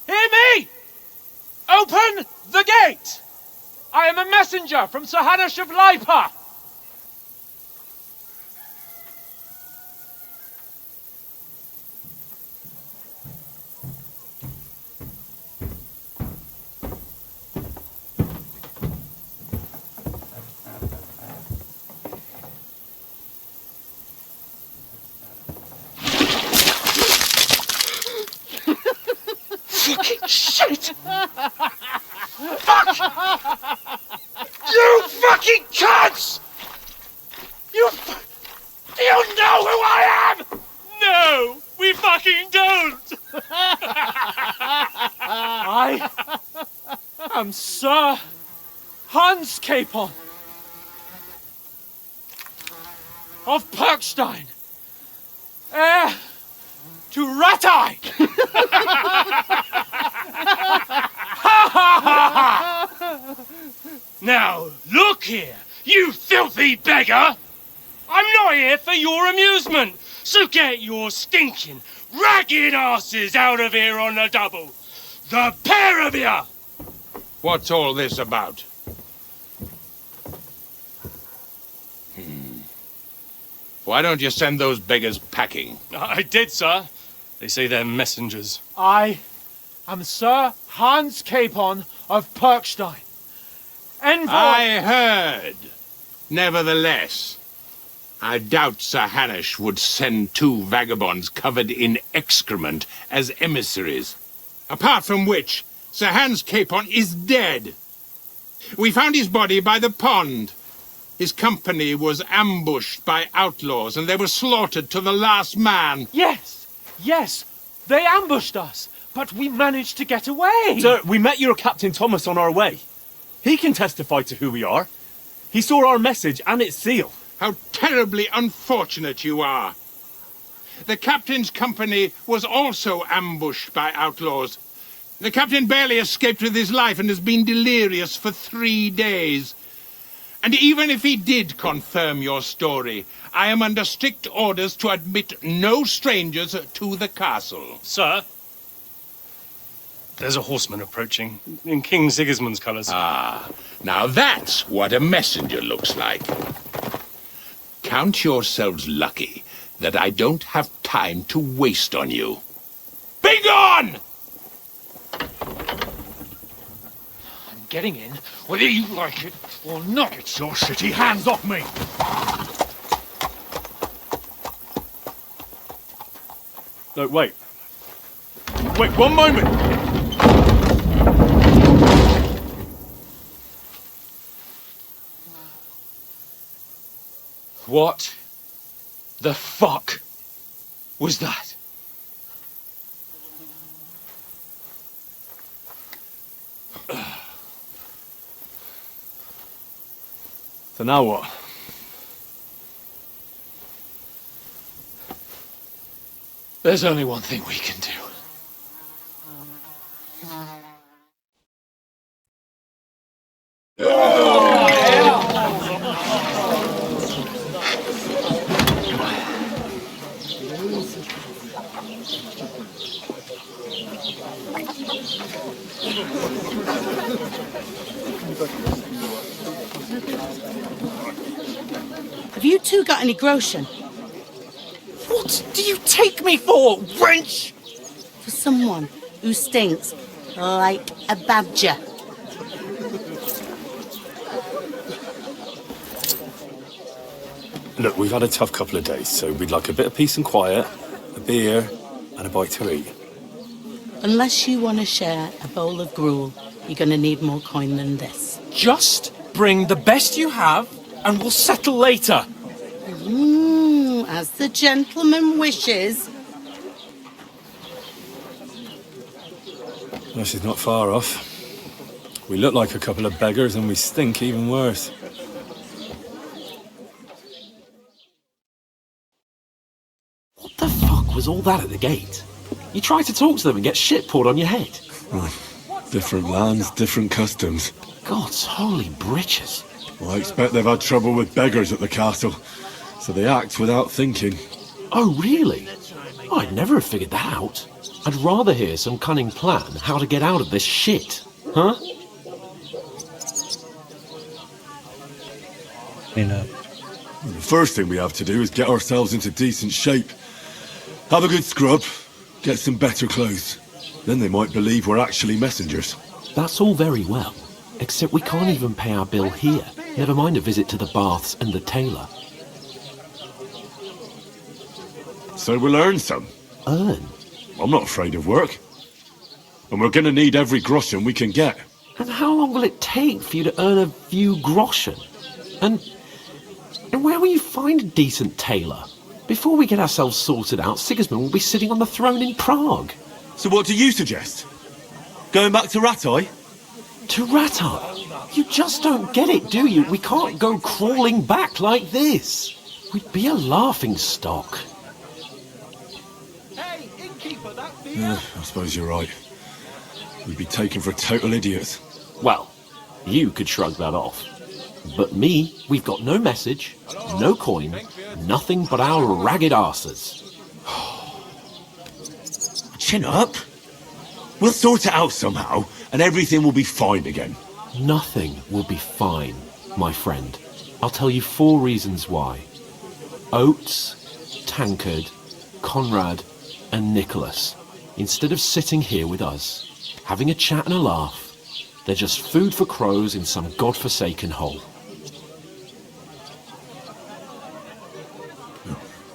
Hear me! Open the gate! I am a messenger from Sir Hanush of Lipa. Fucking shit! Fuck! You fucking cunts! You know who I am? No, we fucking don't! I am Sir Hans Capon of Perkstein, heir to Ratai! Now, look here, you filthy beggar! I'm not here for your amusement, so get your stinking, ragged asses out of here on the double! The pair of you! What's all this about? Why don't you send those beggars packing? I did, sir. They say they're messengers. I am Sir Hans Capon of Perkstein. Envoy... I heard. Nevertheless, I doubt Sir Hanush would send two vagabonds covered in excrement as emissaries. Apart from which, Sir Hans Capon is dead. We found his body by the pond. His company was ambushed by outlaws, and they were slaughtered to the last man. Yes, yes, they ambushed us, but we managed to get away. Sir, we met your Captain Thomas on our way. He can testify to who we are. He saw our message and its seal. How terribly unfortunate you are. The captain's company was also ambushed by outlaws. The captain barely escaped with his life and has been delirious for 3 days. And even if he did confirm your story, I am under strict orders to admit no strangers to the castle. Sir? There's a horseman approaching, in King Sigismund's colours. Ah, now that's what a messenger looks like. Count yourselves lucky that I don't have time to waste on you. Be gone! I'm getting in, whether you like it or not. Get your shitty hands off me! No, wait. Wait, one moment! What the fuck was that? So now what? There's only one thing we can do. Have you two got any groschen? What do you take me for, wench? For someone who stinks like a badger. Look, we've had a tough couple of days, so we'd like a bit of peace and quiet, a beer, and a bite to eat. Unless you want to share a bowl of gruel, you're going to need more coin than this. Just bring the best you have, and we'll settle later. As the gentleman wishes. Well, she's not far off. We look like a couple of beggars, and we stink even worse. What the fuck was all that at the gate? You try to talk to them and get shit poured on your head. Different lands, different customs. God's holy britches. Well, I expect they've had trouble with beggars at the castle, so they act without thinking. Oh, really? I'd never have figured that out. I'd rather hear some cunning plan how to get out of this shit. Huh? You know. The first thing we have to do is get ourselves into decent shape. Have a good scrub, get some better clothes. Then they might believe we're actually messengers. That's all very well, except we can't even pay our bill here. Never mind a visit to the baths and the tailor. So we'll earn some. Earn? I'm not afraid of work. And we're going to need every groschen we can get. And how long will it take for you to earn a few groschen? And where will you find a decent tailor? Before we get ourselves sorted out, Sigismund will be sitting on the throne in Prague. So what do you suggest? Going back to Ratai? To Ratai? You just don't get it, do you? We can't go crawling back like this. We'd be a laughing stock. Yeah, I suppose you're right. We'd be taken for total idiots. Well, you could shrug that off. But me, we've got no message, no coin, nothing but our ragged arses. Chin up. We'll sort it out somehow, and everything will be fine again. Nothing will be fine, my friend. I'll tell you 4 reasons why. Oates, Tankard, Conrad, and Nicholas, instead of sitting here with us, having a chat and a laugh, they're just food for crows in some godforsaken hole.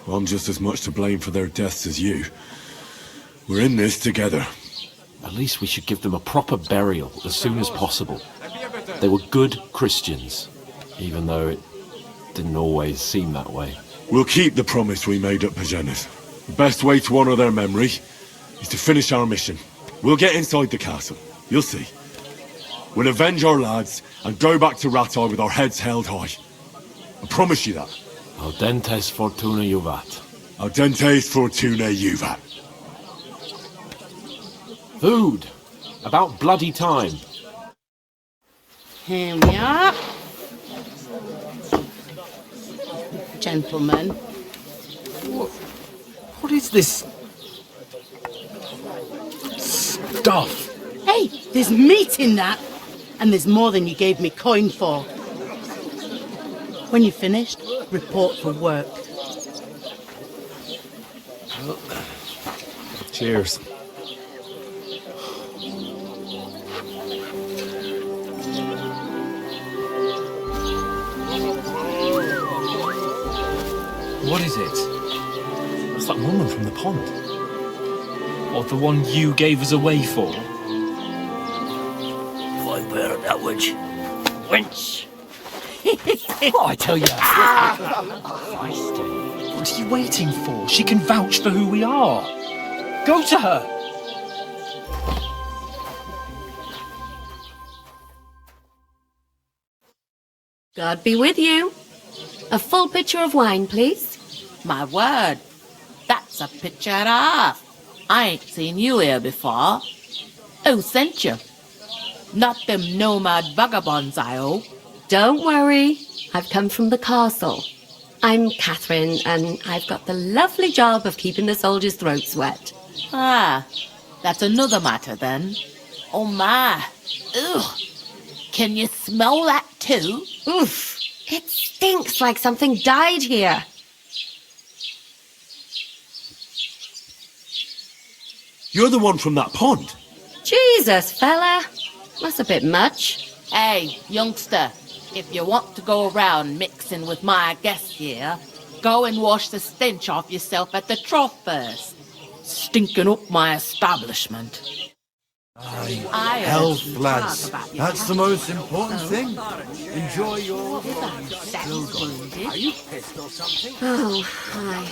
I'm just as much to blame for their deaths as you. We're in this together. At least we should give them a proper burial as soon as possible. They were good Christians, even though it didn't always seem that way. We'll keep the promise we made at Pagenis. The best way to honour their memory is to finish our mission. We'll get inside the castle. You'll see. We'll avenge our lads and go back to Ratai with our heads held high. I promise you that. Audentes fortuna juvat. Audentes fortuna juvat. Food. About bloody time. Here we are. Gentlemen. What is this stuff? Hey, there's meat in that. And there's more than you gave me coin for. When you're finished, report for work. Cheers. What is it? It's that woman from the pond. Or the one you gave us away for? I bear that witch. Wench. Oh, I tell you. What are you waiting for? She can vouch for who we are. Go to her. God be with you. A full pitcher of wine, please. My word, that's a picture and a half. I ain't seen you here before. Who sent you? Not them nomad vagabonds, I hope. Don't worry, I've come from the castle. I'm Catherine, and I've got the lovely job of keeping the soldiers' throats wet. Ah, that's another matter then. Oh my, ugh. Can you smell that too? Oof, It stinks like something died here. You're the one from that pond. Jesus, fella. That's a bit much. Hey, youngster, if you want to go around mixing with my guests here, go and wash the stench off yourself at the trough first. Stinking up my establishment. Health, lads. That's the most important thing. Enjoy your... Are you pissed or something? Oh, hi.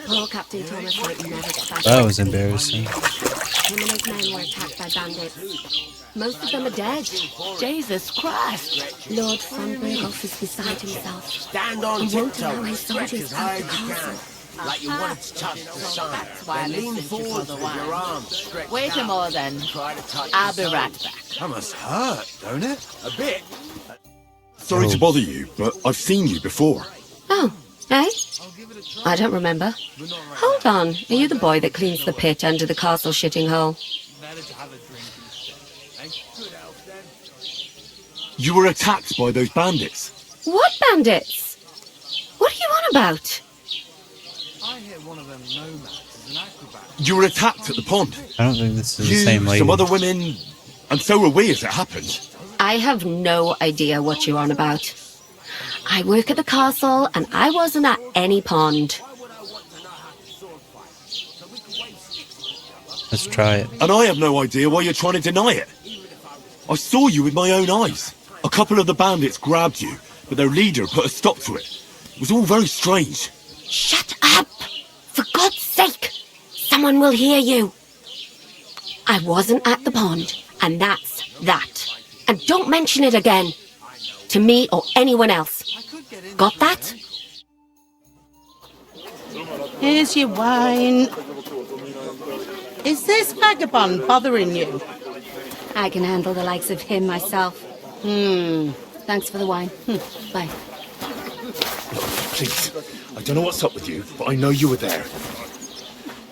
Poor Captain Thomas might never get back. That was embarrassing. Him and his men were attacked by bandits. Most of them are dead. Jesus Christ. Lord von Berghoff is beside himself. Stand on and won't allow tiptoe. his Stretch soldiers as out high the as you can. castle. Like you wanted to touch the sun. Why Then lean listen to forward the with wine. your arms stretched Wait a out. more then. Try to touch I'll the be sun. right back. That must hurt, don't it? A bit. Sorry to bother you, but I've seen you before. Oh, eh? I don't remember. Hold on. Are you the boy that cleans the pit under the castle shitting hole? You were attacked by those bandits. What bandits? What are you on about? I hear one of them nomads is an acrobat. You were attacked at the pond. I don't think this is You, the same lady. some other women, and so were we as it happened. I have no idea what you're on about. I work at the castle and I wasn't at any pond. Let's try it. And I have no idea why you're trying to deny it. I saw you with my own eyes. A couple of the bandits grabbed you, but their leader put a stop to it. It was all very strange. Shut up! For God's sake! Someone will hear you. I wasn't at the pond, and that's that. And don't mention it again. To me or anyone else. Got that? Here's your wine. Is this vagabond bothering you? I can handle the likes of him myself. Thanks for the wine. Bye. Please, I don't know what's up with you, but I know you were there.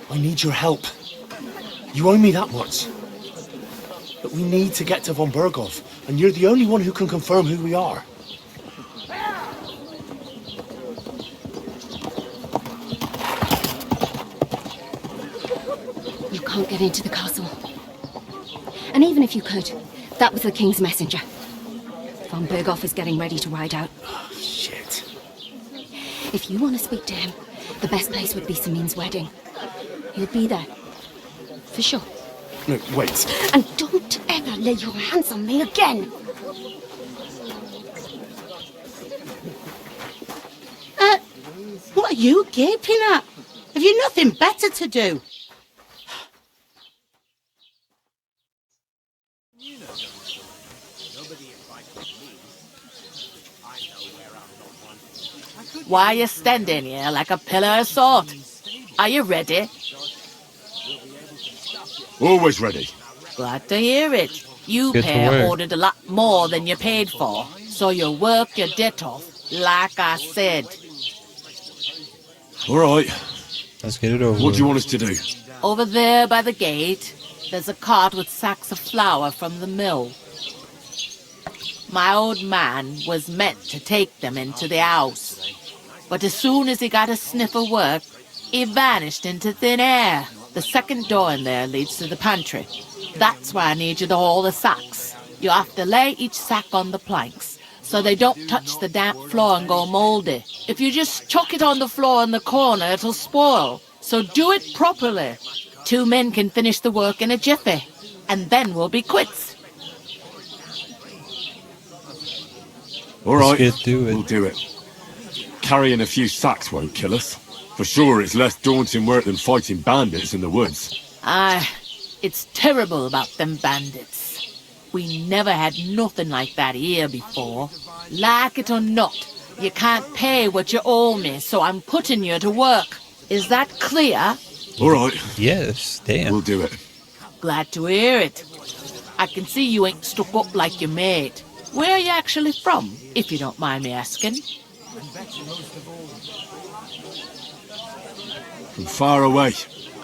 I need your help. You owe me that much. But we need to get to von Berghoff, and you're the only one who can confirm who we are. You can't get into the castle. And even if you could, that was the king's messenger. Von Berghoff is getting ready to ride out. Oh, shit. If you want to speak to him, the best place would be Samin's wedding. He'll be there. For sure. No, wait. And don't ever lay your hands on me again! What are you gaping at? Have you nothing better to do? Why are you standing here like a pillar of salt? Are you ready? Always ready. Glad to hear it. You Good to pair work. ordered a lot more than you paid for, so you work your debt off, like I said. All right. Let's get it over What do you with. want us to do? Over there by the gate, there's a cart with sacks of flour from the mill. My old man was meant to take them into the house, but as soon as he got a sniff of work, he vanished into thin air. The second door in there leads to the pantry. That's why I need you to haul the sacks. You have to lay each sack on the planks, so they don't touch the damp floor and go mouldy. If you just chuck it on the floor in the corner, it'll spoil. So do it properly. 2 men can finish the work in a jiffy, and then we'll be quits. All right. Let's get to it. We'll do it. Carrying a few sacks won't kill us. For sure, it's less daunting work than fighting bandits in the woods. Aye, it's terrible about them bandits. We never had nothing like that here before. Like it or not, you can't pay what you owe me, so I'm putting you to work. Is that clear? All right. Yes, damn. We'll do it. Glad to hear it. I can see you ain't stuck up like your mate. Where are you actually from, if you don't mind me asking? From far away.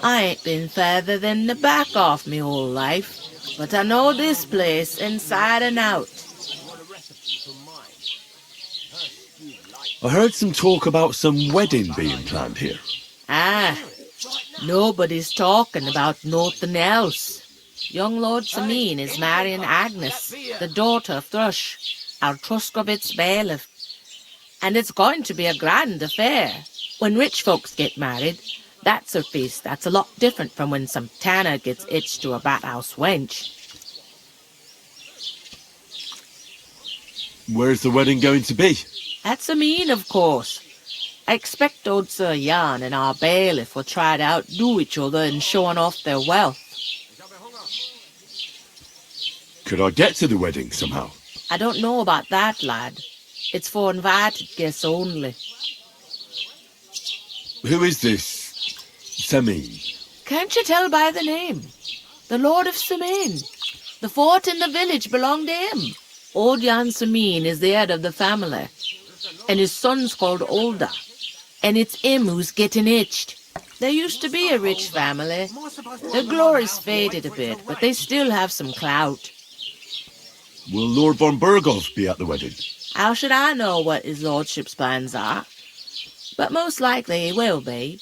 I ain't been further than the back off me whole life, but I know this place inside and out. I heard some talk about some wedding being planned here. Ah, nobody's talking about nothing else. Young Lord Samin is marrying Agnes, the daughter of Thrush, our Truscovitz bailiff. And it's going to be a grand affair. When rich folks get married, that's a feast that's a lot different from when some tanner gets hitched to a bathhouse wench. Where's the wedding going to be? At Samin, of course. I expect old Sir Jan and our bailiff will try to outdo each other in showing off their wealth. Could I get to the wedding somehow? I don't know about that, lad. It's for invited guests only. Who is this Samin? Can't you tell by the name? The Lord of Samin. The fort in the village belonged to him. Old Jan Samin is the head of the family, and his son's called Olda. And it's him who's getting hitched. There used to be a rich family. Their glory's faded a bit, but they still have some clout. Will Lord von Burgov be at the wedding? How should I know what his lordship's plans are? But most likely he will be.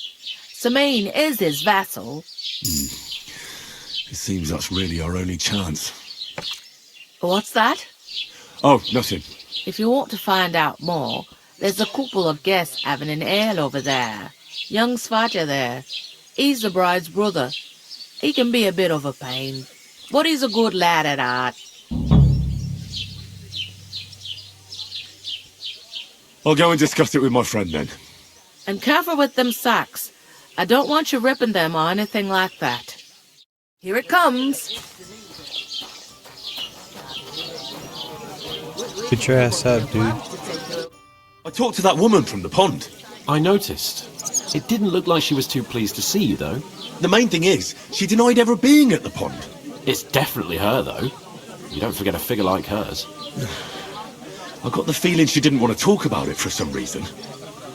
Samin is his vassal. It seems that's really our only chance. What's that? Oh, nothing. If you want to find out more, there's a couple of guests having an ale over there. Young Svaja there. He's the bride's brother. He can be a bit of a pain, but he's a good lad at heart. I'll go and discuss it with my friend then. And careful with them sacks. I don't want you ripping them or anything like that. Here it comes. Get your ass up, dude. I talked to that woman from the pond. I noticed. It didn't look like she was too pleased to see you, though. The main thing is, she denied ever being at the pond. It's definitely her, though. You don't forget a figure like hers. I got the feeling she didn't want to talk about it for some reason.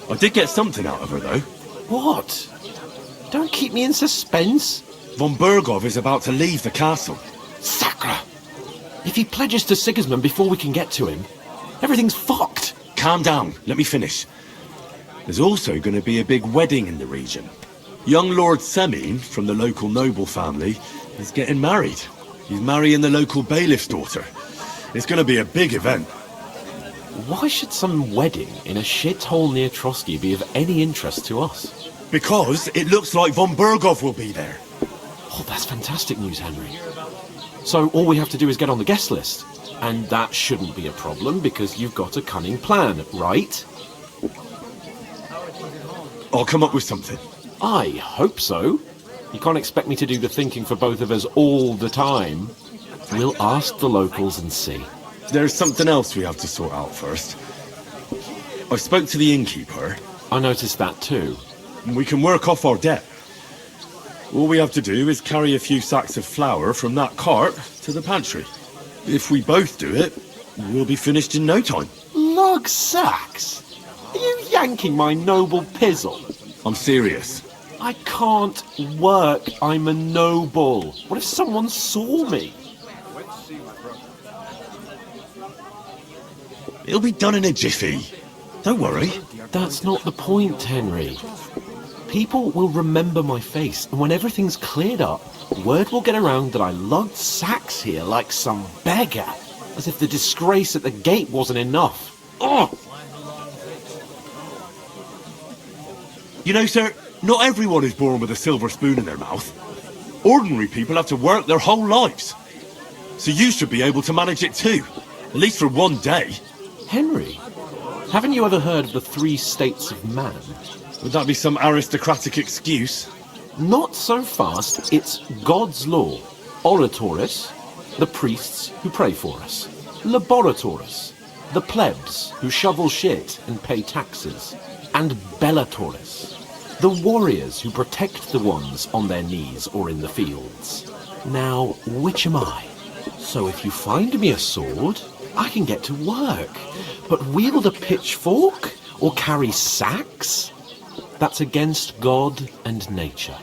I did get something out of her, though. What? Don't keep me in suspense. Von Burgov is about to leave the castle. Sacra! If he pledges to Sigismund before we can get to him, everything's fucked. Calm down. Let me finish. There's also going to be a big wedding in the region. Young Lord Semin, from the local noble family, is getting married. He's marrying the local bailiff's daughter. It's going to be a big event. Why should some wedding in a shithole near Trotsky be of any interest to us? Because it looks like von Burgov will be there. Oh, that's fantastic news, Henry. So all we have to do is get on the guest list. And that shouldn't be a problem because you've got a cunning plan, right? I'll come up with something. I hope so. You can't expect me to do the thinking for both of us all the time. We'll ask the locals and see. There's something else we have to sort out first. I spoke to the innkeeper. I noticed that too. We can work off our debt. All we have to do is carry a few sacks of flour from that cart to the pantry. If we both do it, we'll be finished in no time. Lug sacks? Are you yanking my noble pizzle? I'm serious. I can't work. I'm a noble. What if someone saw me? It'll be done in a jiffy. Don't worry. That's not the point, Henry. People will remember my face, and when everything's cleared up, word will get around that I lugged sacks here like some beggar, as if the disgrace at the gate wasn't enough. Oh! You know, sir, not everyone is born with a silver spoon in their mouth. Ordinary people have to work their whole lives. So you should be able to manage it too, at least for one day. Henry, haven't you ever heard of the 3 states of man? Would that be some aristocratic excuse? Not so fast. It's God's law. Oratoris, the priests who pray for us. Laboratoris, the plebs who shovel shit and pay taxes. And Bellatoris, the warriors who protect the ones on their knees or in the fields. Now, which am I? So if you find me a sword, I can get to work. But wield a pitchfork or carry sacks? That's against God and nature.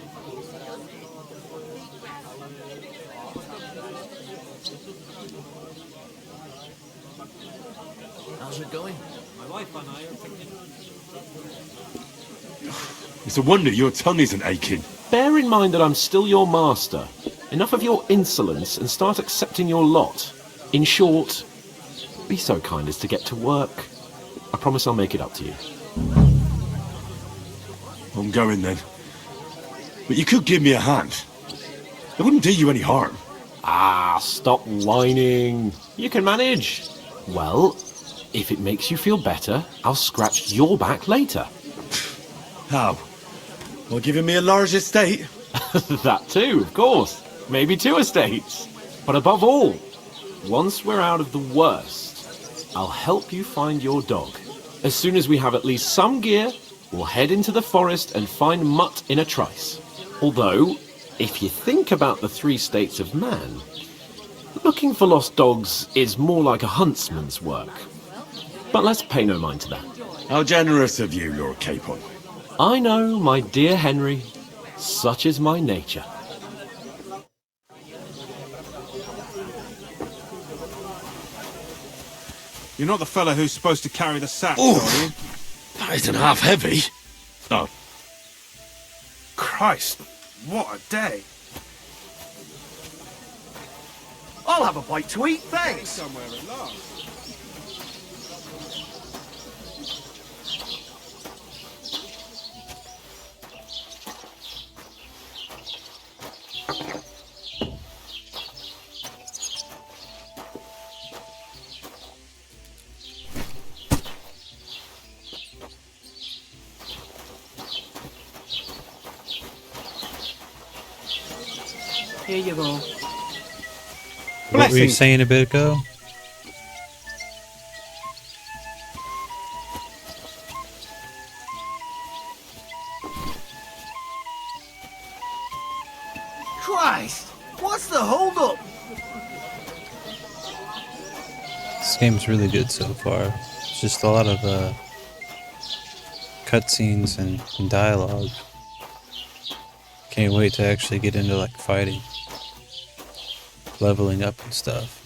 How's it going? It's a wonder your tongue isn't aching. Bear in mind that I'm still your master. Enough of your insolence and start accepting your lot. In short, be so kind as to get to work. I promise I'll make it up to you. I'm going then. But you could give me a hand. It wouldn't do you any harm. Ah, stop whining. You can manage. Well, if it makes you feel better, I'll scratch your back later. How? Well, giving me a large estate? That too, of course. Maybe 2 estates. But above all, once we're out of the worst, I'll help you find your dog. As soon as we have at least some gear, we'll head into the forest and find Mutt in a trice. Although, if you think about the 3 states of man, looking for lost dogs is more like a huntsman's work. But let's pay no mind to that. How generous of you, Lord Capon. I know, my dear Henry. Such is my nature. You're not the fella who's supposed to carry the sacks, Oof. are you? That isn't half heavy. Oh. Christ, what a day. I'll have a bite to eat, thanks. Somewhere at last. Here you go. What were you saying a bit ago? Christ, what's the hold-up? This game's really good so far. It's just a lot of cutscenes and dialogue. Can't wait to actually get into like fighting, leveling up and stuff.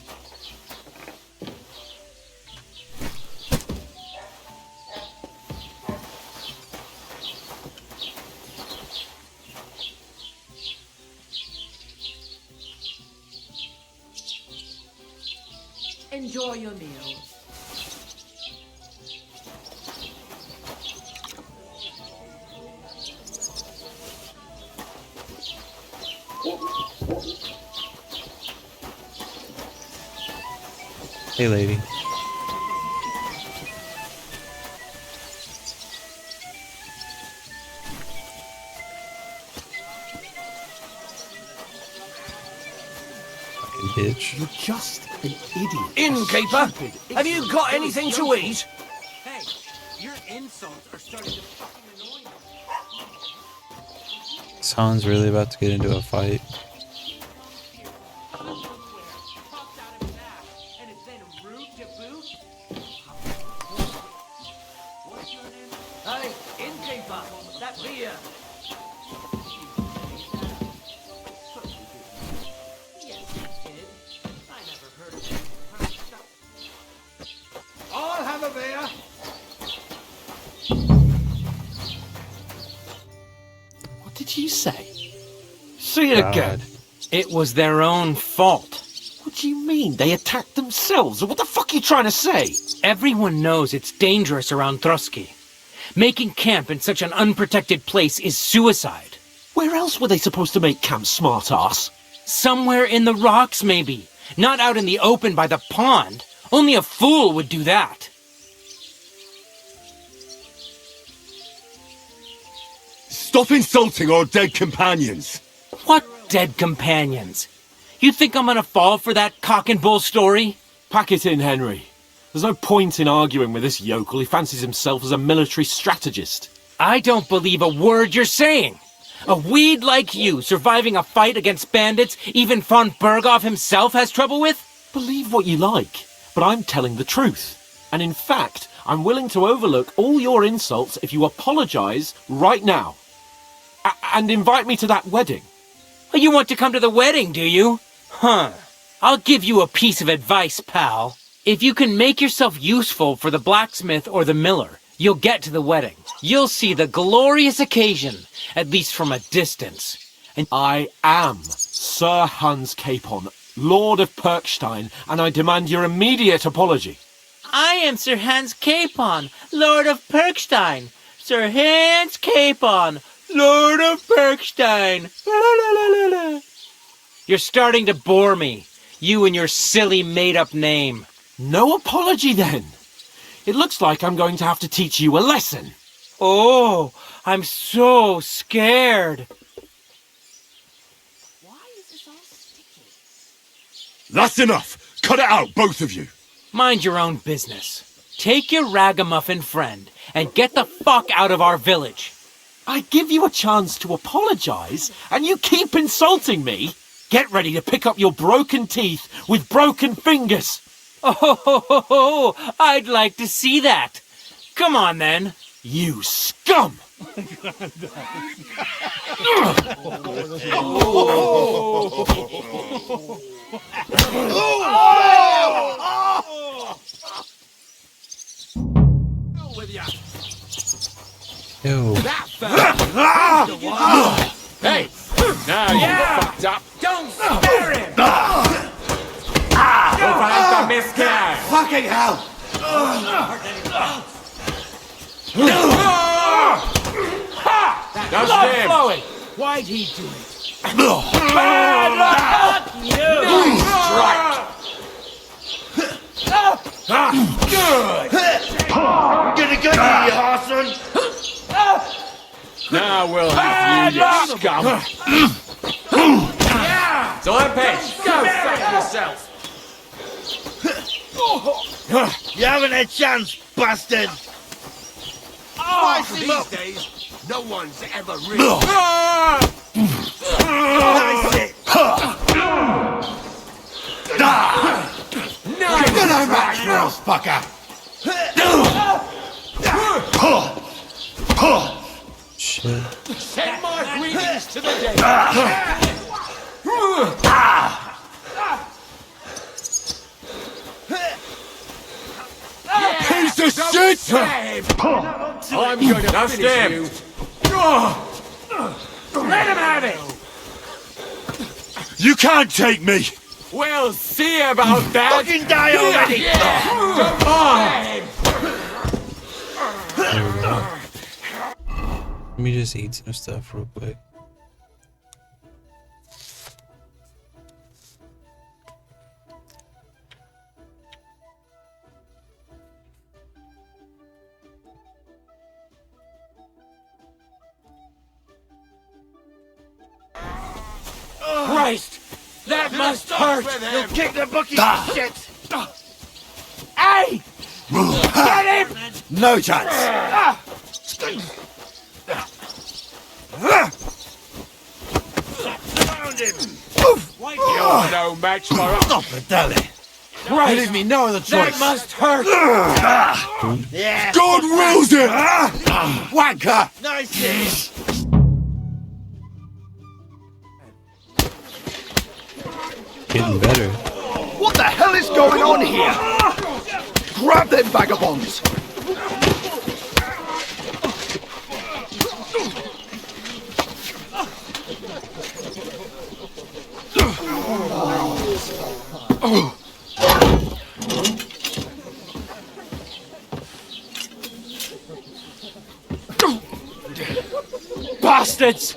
Enjoy your meal. Hey, lady. Fucking bitch. You're just an idiot. Innkeeper, have you got anything to eat? Hey, your insults are starting to fucking annoy me. Is Hans really about to get into a fight? Hey, innkeeper, that beer. I'll have a beer. What did you say? Say it God. again. It was their own fault. What do you mean? They attacked themselves? What the fuck are you trying to say? Everyone knows it's dangerous around Trotsky. Making camp in such an unprotected place is suicide. Where else were they supposed to make camp, smart-ass? Somewhere in the rocks, maybe. Not out in the open by the pond. Only a fool would do that. Stop insulting our dead companions! What dead companions? You think I'm gonna fall for that cock and bull story? Pack it in, Henry. There's no point in arguing with this yokel. He fancies himself as a military strategist. I don't believe a word you're saying. A weed like you surviving a fight against bandits even von Berghoff himself has trouble with? Believe what you like, but I'm telling the truth. And in fact, I'm willing to overlook all your insults if you apologize right now. And invite me to that wedding. Oh, you want to come to the wedding, do you? Huh. I'll give you a piece of advice, pal. If you can make yourself useful for the blacksmith or the miller, you'll get to the wedding. You'll see the glorious occasion, at least from a distance. And I am Sir Hans Capon, Lord of Perkstein, and I demand your immediate apology. I am Sir Hans Capon, Lord of Perkstein. Sir Hans Capon, Lord of Perkstein. You're starting to bore me, you and your silly made-up name. No apology, then. It looks like I'm going to have to teach you a lesson. Oh, I'm so scared. That's enough! Cut it out, both of you! Mind your own business. Take your ragamuffin friend and get the fuck out of our village. I give you a chance to apologize, and you keep insulting me. Get ready to pick up your broken teeth with broken fingers. Oh, I'd like to see that. Come on, then. You scum! Ew. Hey! Now you fucked up. Don't spare him! Fucking hell! That's him. Flowing. Why'd he do it? Bad luck! You! Good! I'm gonna get you, Harson! Now we'll have you, you scum. So I'm Page. Go fuck yourself. You haven't a chance, bastard! Spice him up! days, no one's ever really... Nice it! You're no match for us, fucker! Shit. Send my greetings to the dead. Piece of shit! I'm going to finish you. Let him have it! You can't take me! We'll see about that. Fucking die already! There we go. Let me just eat some stuff real quick. Christ! That must hurt! You'll kick the bucket, shit! Hey! Get him! No chance! Found him! You're no match for us. Stop the deli! Christ! Leave me no other choice! That must hurt! Yeah! God wills it! Wanker! Nice! Getting better. What the hell is going on here? Grab them vagabonds! Bastards!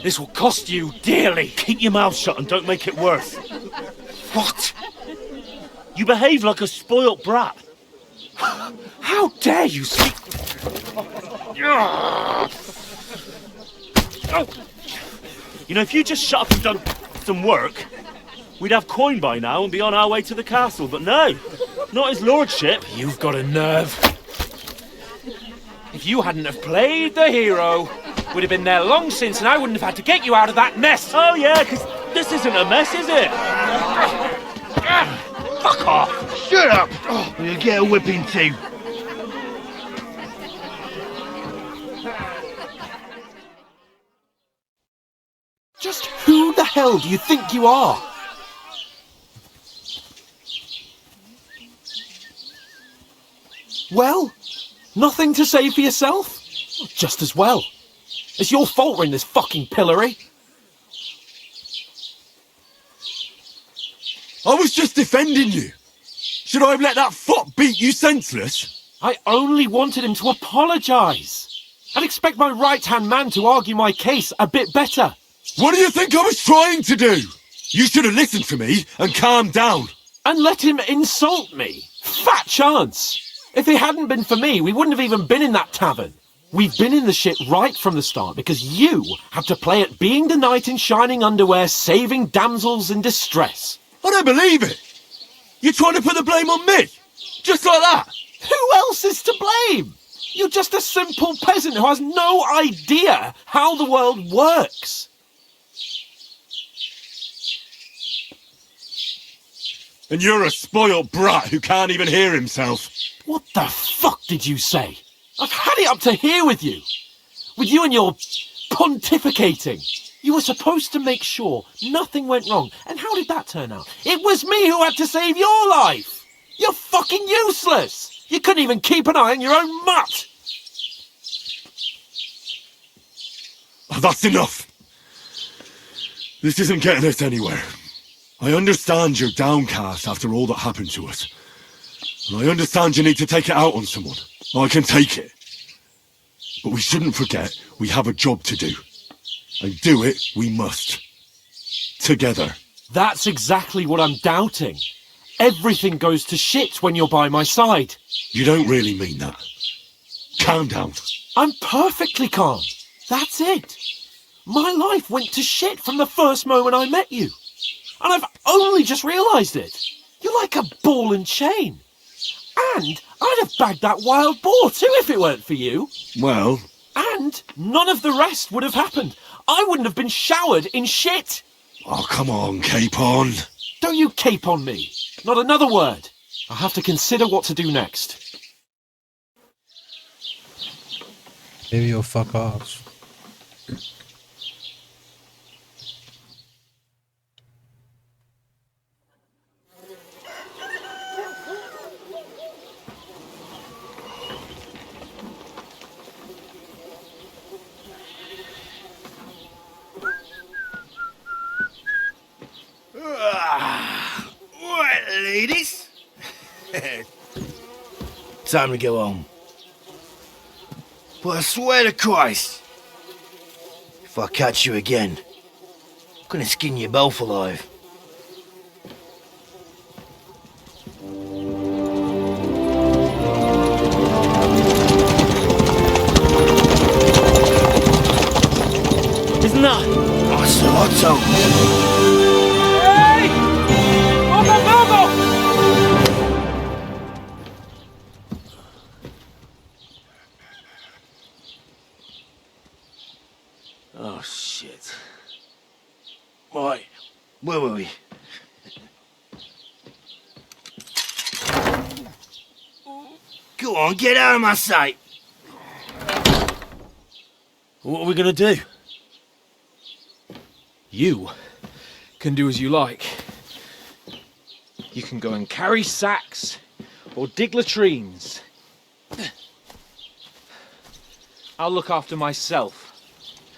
This will cost you dearly. Keep your mouth shut and don't make it worse. What? You behave like a spoilt brat. How dare you speak... You know, if you just shut up and done some work, we'd have coin by now and be on our way to the castle, but no, not his lordship. You've got a nerve. If you hadn't have played the hero, we'd have been there long since and I wouldn't have had to get you out of that mess. Oh yeah, because this isn't a mess, is it? Fuck off! Shut up! You'll get a whipping too. Just who the hell do you think you are? Well, nothing to say for yourself? Just as well. It's your fault we're in this fucking pillory. I was just defending you. Should I have let that fop beat you senseless? I only wanted him to apologise. I'd expect my right-hand man to argue my case a bit better. What do you think I was trying to do? You should have listened to me and calmed down. And let him insult me? Fat chance! If it hadn't been for me, we wouldn't have even been in that tavern. We've been in the shit right from the start because you had to play at being the knight in shining underwear saving damsels in distress. I don't believe it. You're trying to put the blame on me? Just like that? Who else is to blame? You're just a simple peasant who has no idea how the world works. And you're a spoiled brat who can't even hear himself. What the fuck did you say? I've had it up to here with you. With you and your pontificating. You were supposed to make sure nothing went wrong. And how did that turn out? It was me who had to save your life. You're fucking useless. You couldn't even keep an eye on your own mutt. Oh, that's enough. This isn't getting us anywhere. I understand you're downcast after all that happened to us. And I understand you need to take it out on someone. I can take it. But we shouldn't forget we have a job to do. And do it we must. Together. That's exactly what I'm doubting. Everything goes to shit when you're by my side. You don't really mean that. Calm down. I'm perfectly calm. That's it. My life went to shit from the first moment I met you. And I've only just realised it. You're like a ball and chain. And I'd have bagged that wild boar too if it weren't for you. Well... And none of the rest would have happened. I wouldn't have been showered in shit. Oh, come on, Capon. Don't you cape on me. Not another word. I'll have to consider what to do next. Maybe you'll fuck off. Right, ladies. Time to go home. But I swear to Christ, if I catch you again, I'm gonna skin you both alive. Isn't that? I saw Hey! Oh, shit. Right, where were we? Go on, get out of my sight. What are we gonna do? You can do as you like. You can go and carry sacks or dig latrines. I'll look after myself.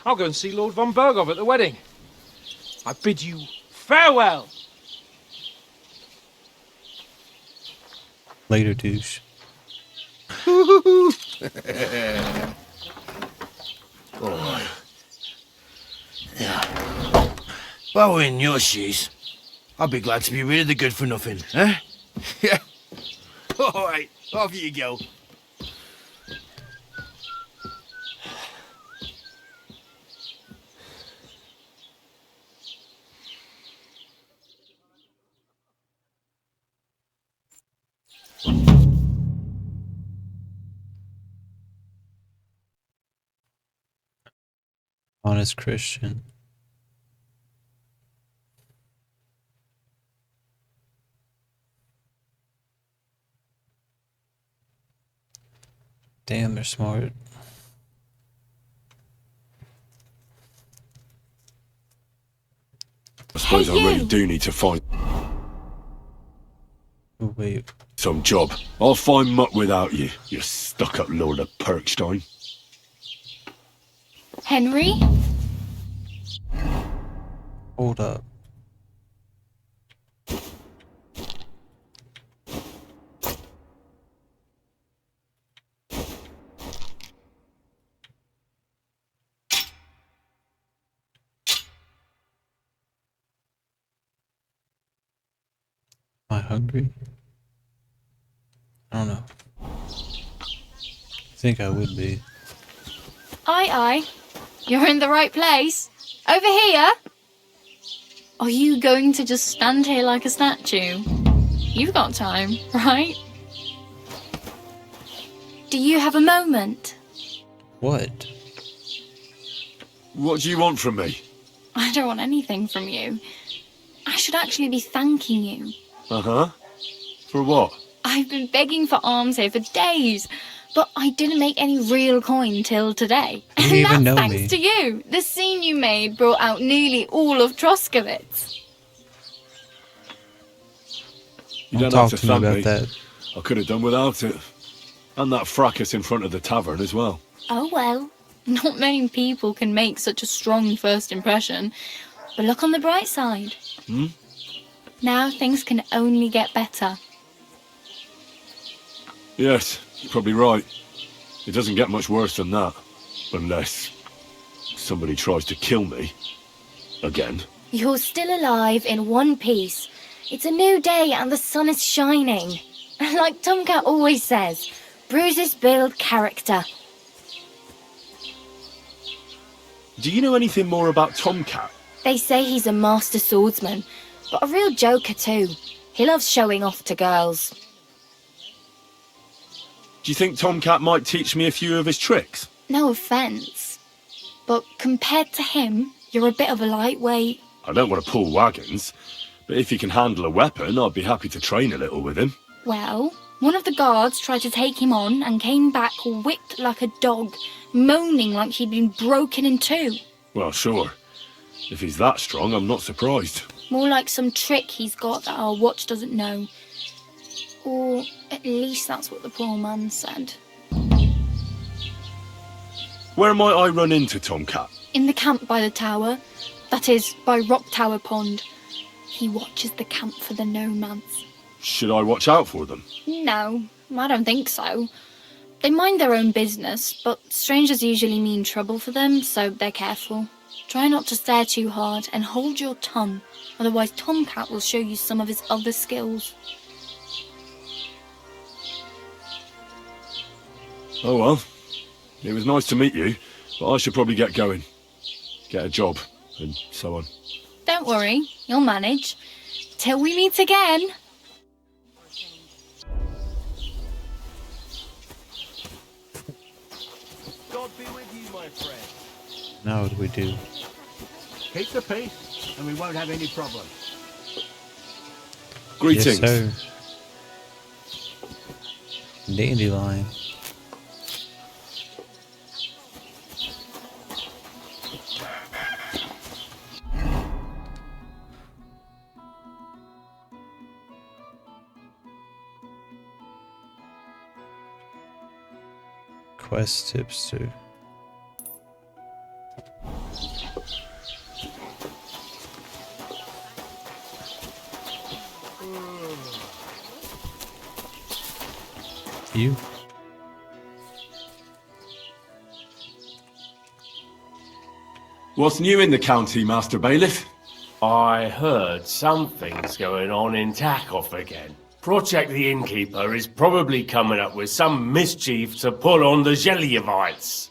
I'll go and see Lord von Berghoff at the wedding. I bid you farewell. Later, douche. Oh. Yeah. If I were in your shoes, I'd be glad to be rid of the good for nothing, eh? Yeah. All right, off you go. Honest Christian. Damn, they're smart. I suppose I really do need to find... Oh, wait. some job. I'll find muck without you, you stuck-up Lord of Perkstein. Henry? Hold up. Am I hungry? I don't know. I think I would be. Aye. You're in the right place. Over here? Are you going to just stand here like a statue? You've got time, right? Do you have a moment? What? What do you want from me? I don't want anything from you. I should actually be thanking you. Uh-huh. For what? I've been begging for alms here for days, but I didn't make any real coin till today. You And even that's know thanks me. to you. The scene you made brought out nearly all of Troskowitz. You Don't don't have talk to to me thank about me. that. I could have done without it. And that fracas in front of the tavern as well. Oh well, not many people can make such a strong first impression. But look on the bright side. Hmm? Now things can only get better. Yes, you're probably right. It doesn't get much worse than that. Unless somebody tries to kill me. Again. You're still alive in one piece. It's a new day and the sun is shining. Like Tomcat always says, bruises build character. Do you know anything more about Tomcat? They say he's a master swordsman, but a real joker too. He loves showing off to girls. Do you think Tomcat might teach me a few of his tricks? No offence, but compared to him, you're a bit of a lightweight. I don't want to pull wagons, but if he can handle a weapon, I'd be happy to train a little with him. Well, one of the guards tried to take him on and came back whipped like a dog, moaning like he'd been broken in two. Well, sure. If he's that strong, I'm not surprised. More like some trick he's got that our watch doesn't know. Or at least that's what the poor man said. Where might I run into Tomcat? In the camp by the tower, that is, by Rock Tower Pond. He watches the camp for the nomads. Should I watch out for them? No, I don't think so. They mind their own business, but strangers usually mean trouble for them, so they're careful. Try not to stare too hard and hold your tongue, otherwise Tomcat will show you some of his other skills. Oh well. It was nice to meet you, but I should probably get going. Get a job, and so on. Don't worry, you'll manage. Till we meet again. God be with you, my friend. Now what do we do? Keep the peace, and we won't have any problems. Greetings. Yes, sir. Dandelion. Quest tips too. You? What's new in the county, Master Bailiff? I heard something's going on in Takoff again. Project the Innkeeper is probably coming up with some mischief to pull on the Zelievites.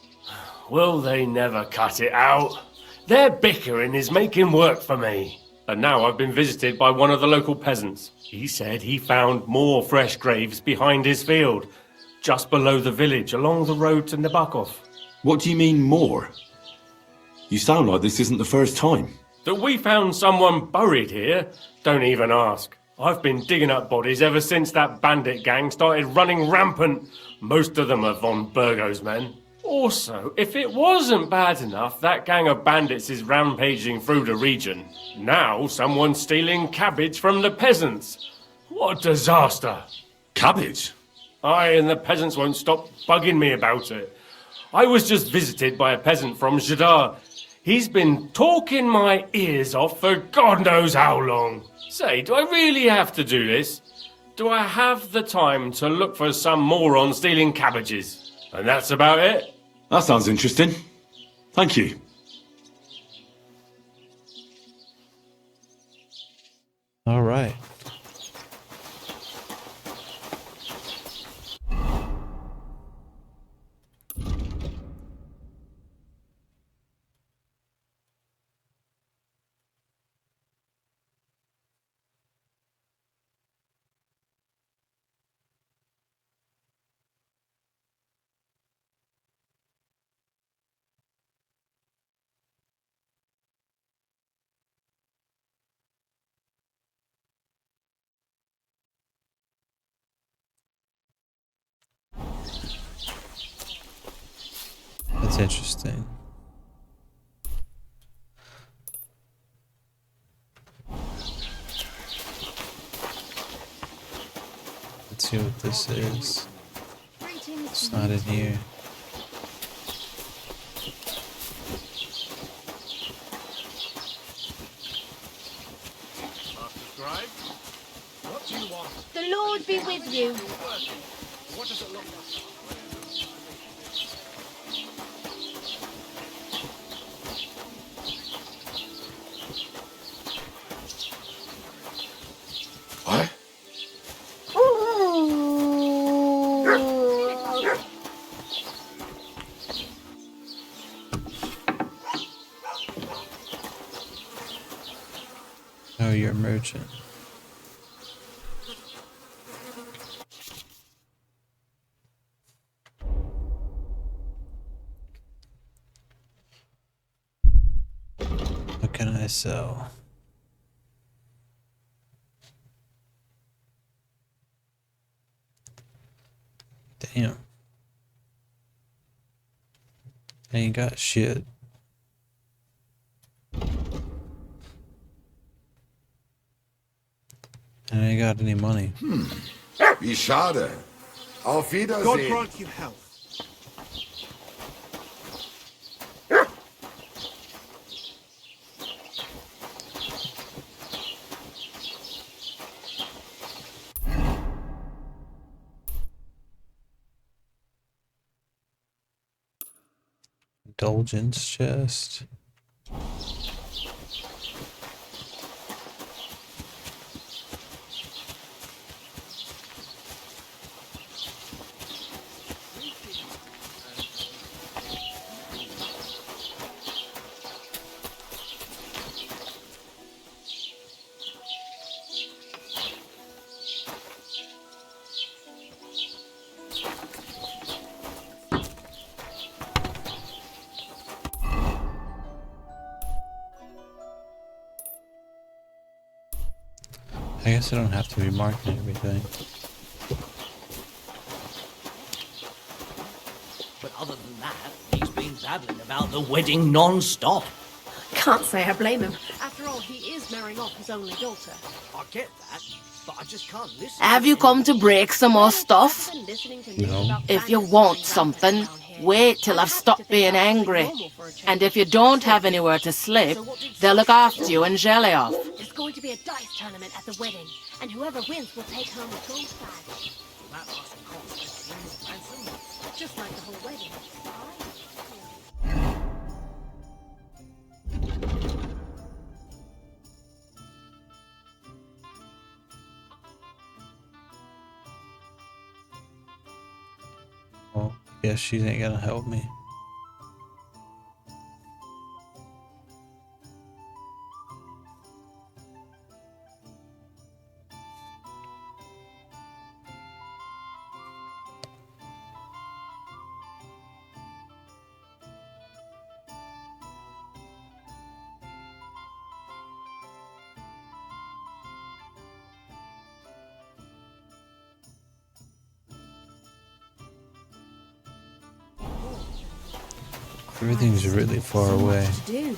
Will they never cut it out? Their bickering is making work for me. And now I've been visited by one of the local peasants. He said he found more fresh graves behind his field, just below the village, along the road to Nabokov. What do you mean, more? You sound like this isn't the first time. That we found someone buried here? Don't even ask. I've been digging up bodies ever since that bandit gang started running rampant. Most of them are von Burgo's men. Also, if it wasn't bad enough that gang of bandits is rampaging through the region, now someone's stealing cabbage from the peasants. What a disaster. Cabbage? Aye, and the peasants won't stop bugging me about it. I was just visited by a peasant from Jadar. He's been talking my ears off for God knows how long. Say, do I really have to do this? Do I have the time to look for some moron stealing cabbages? And that's about it. That sounds interesting. Thank you. All right. That's interesting. Let's see what this is. It's not in here. What do you want? The Lord be with you. What does it look like? What? Oh, you're a merchant. What can I sell? Damn. I ain't got shit. I ain't got any money. Wie schade. Auf God Wiedersehen. grant you health. Indulgence chest. I guess I don't have to be marking everything. But other than that, he's been babbling about the wedding non-stop. Can't say I blame him. After all, he is marrying off his only daughter. I get that, but I just can't listen. Have you come to break some more stuff? No. If you want something, wait till I've stopped being angry. And if you don't have anywhere to sleep, they'll look after you and jelly off. There's going to be a dice tournament at the wedding, and whoever wins will take home a gold badge. That must cost extremely handsome. Just like the whole wedding. Well, guess she ain't gonna help me. Everything's really far away. Do.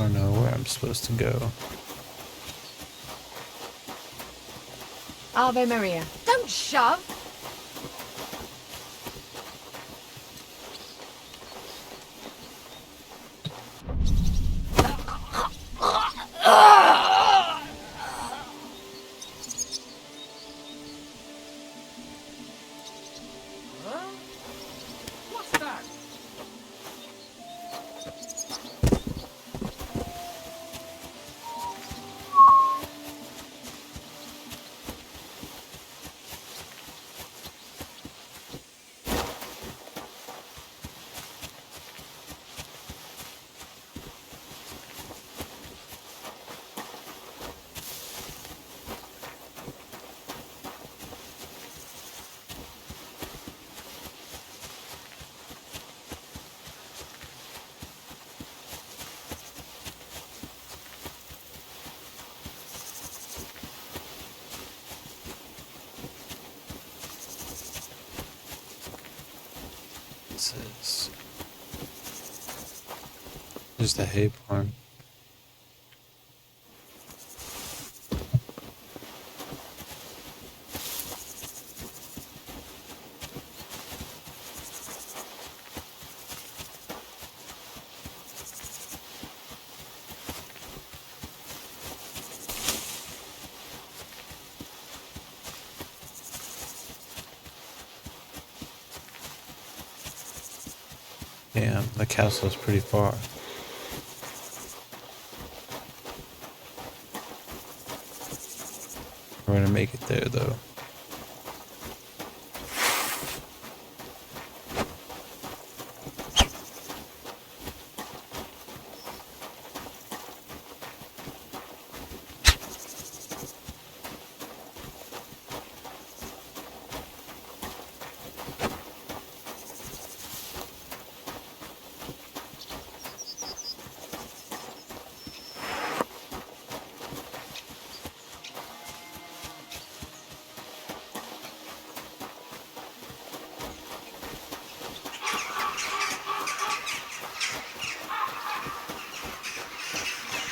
don't know where I'm supposed to go. Ave Maria. Don't shove. What's that? This is just a hay barn. Damn, the castle's pretty far. We're gonna make it there though.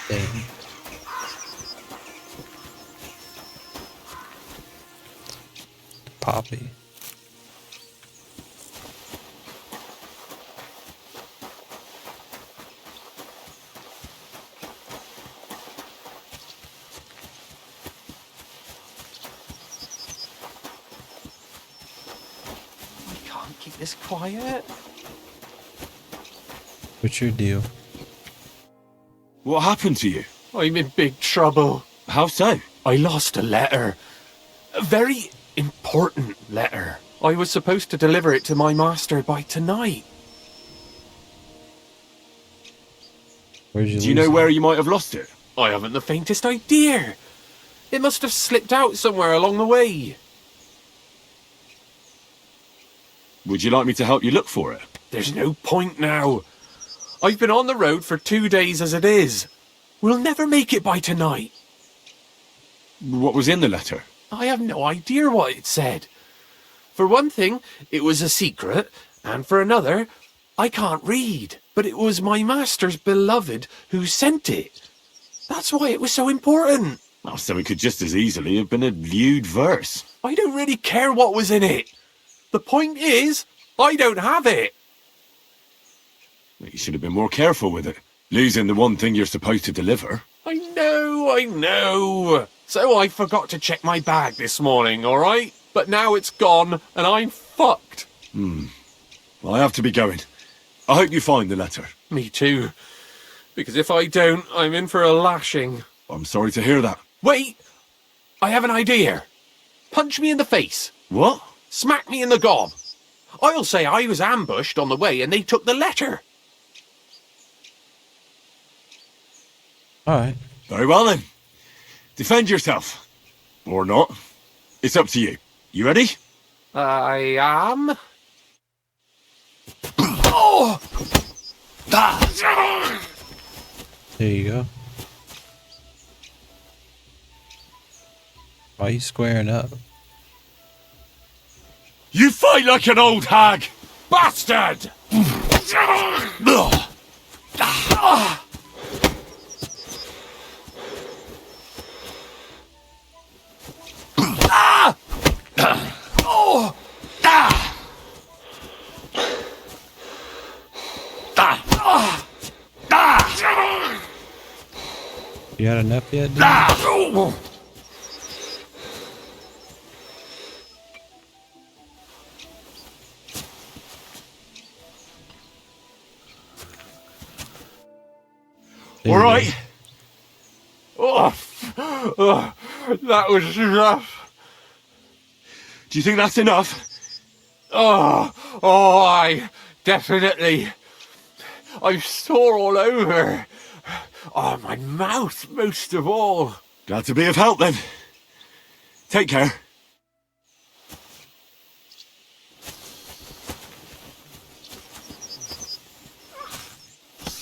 Damn. Poppy. I can't keep this quiet. What's your deal? What happened to you? I'm in big trouble. How so? I lost a letter. A very important letter. I was supposed to deliver it to my master by tonight. Where'd you Do you know lose where you might have lost it? I haven't the faintest idea. It must have slipped out somewhere along the way. Would you like me to help you look for it? There's no point now. I've been on the road for 2 days as it is. We'll never make it by tonight. What was in the letter? I have no idea what it said. For one thing, it was a secret, and for another, I can't read. But it was my master's beloved who sent it. That's why it was so important. Oh, so it could just as easily have been a lewd verse. I don't really care what was in it. The point is, I don't have it. You should have been more careful with it. Losing the one thing you're supposed to deliver. I know. So I forgot to check my bag this morning, all right? But now it's gone, and I'm fucked. I have to be going. I hope you find the letter. Me too. Because if I don't, I'm in for a lashing. I'm sorry to hear that. Wait! I have an idea. Punch me in the face. What? Smack me in the gob. I'll say I was ambushed on the way and they took the letter. Alright. Very well then. Defend yourself. Or not. It's up to you. You ready? I am. Oh! There you go. Why are you squaring up? You fight like an old hag! Bastard! You had enough yet, dude? All right. That was rough. Do you think that's enough? I definitely. I'm sore all over. Oh, my mouth most of all. Glad to be of help then. Take care.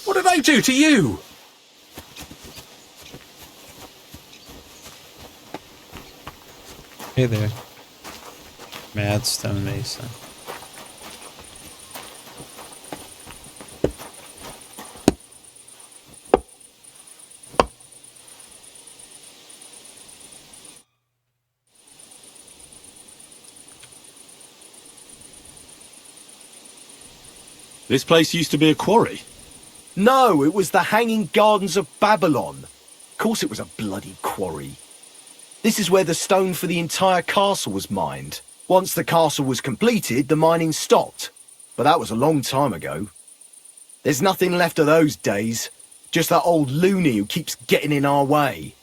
What did I do to you? Hey there. Mad Stonemason. This place used to be a quarry. No, it was the Hanging Gardens of Babylon. Of course it was a bloody quarry. This is where the stone for the entire castle was mined. Once the castle was completed, the mining stopped. But that was a long time ago. There's nothing left of those days. Just that old loony who keeps getting in our way.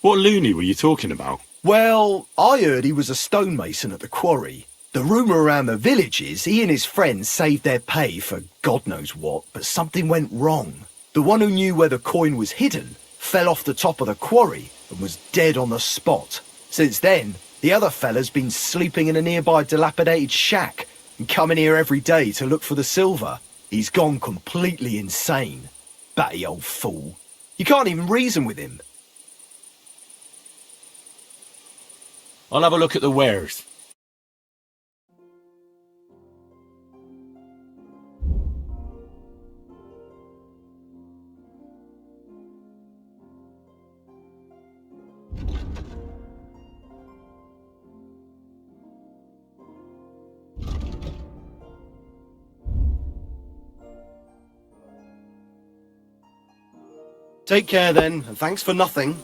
What loony were you talking about? Well, I heard he was a stonemason at the quarry. The rumour around the village is he and his friends saved their pay for God knows what, but something went wrong. The one who knew where the coin was hidden fell off the top of the quarry and was dead on the spot. Since then, the other fella's been sleeping in a nearby dilapidated shack and coming here every day to look for the silver. He's gone completely insane. Batty old fool. You can't even reason with him. I'll have a look at the wares. Take care then, and thanks for nothing.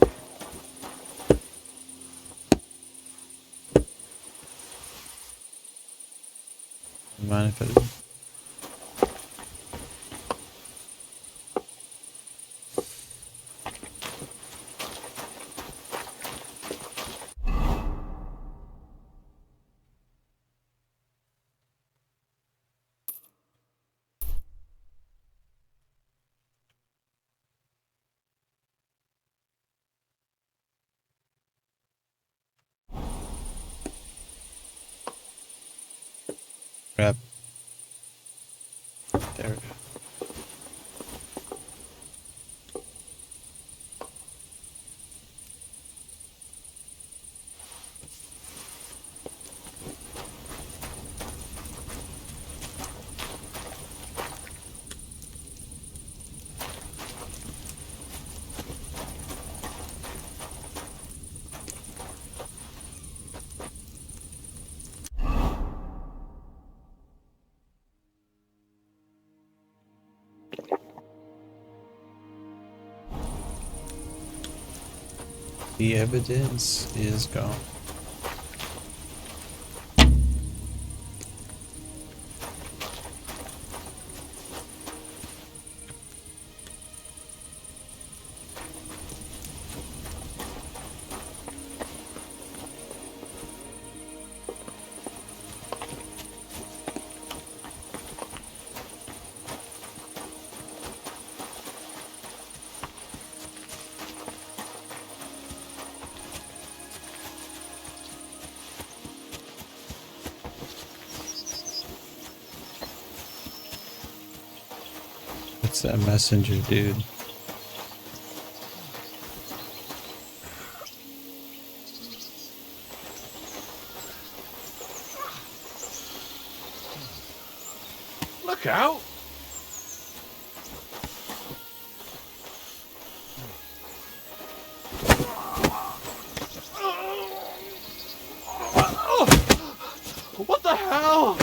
Mind if I... Crap. There we go. The evidence is gone. It's that messenger dude. Look out! What the hell?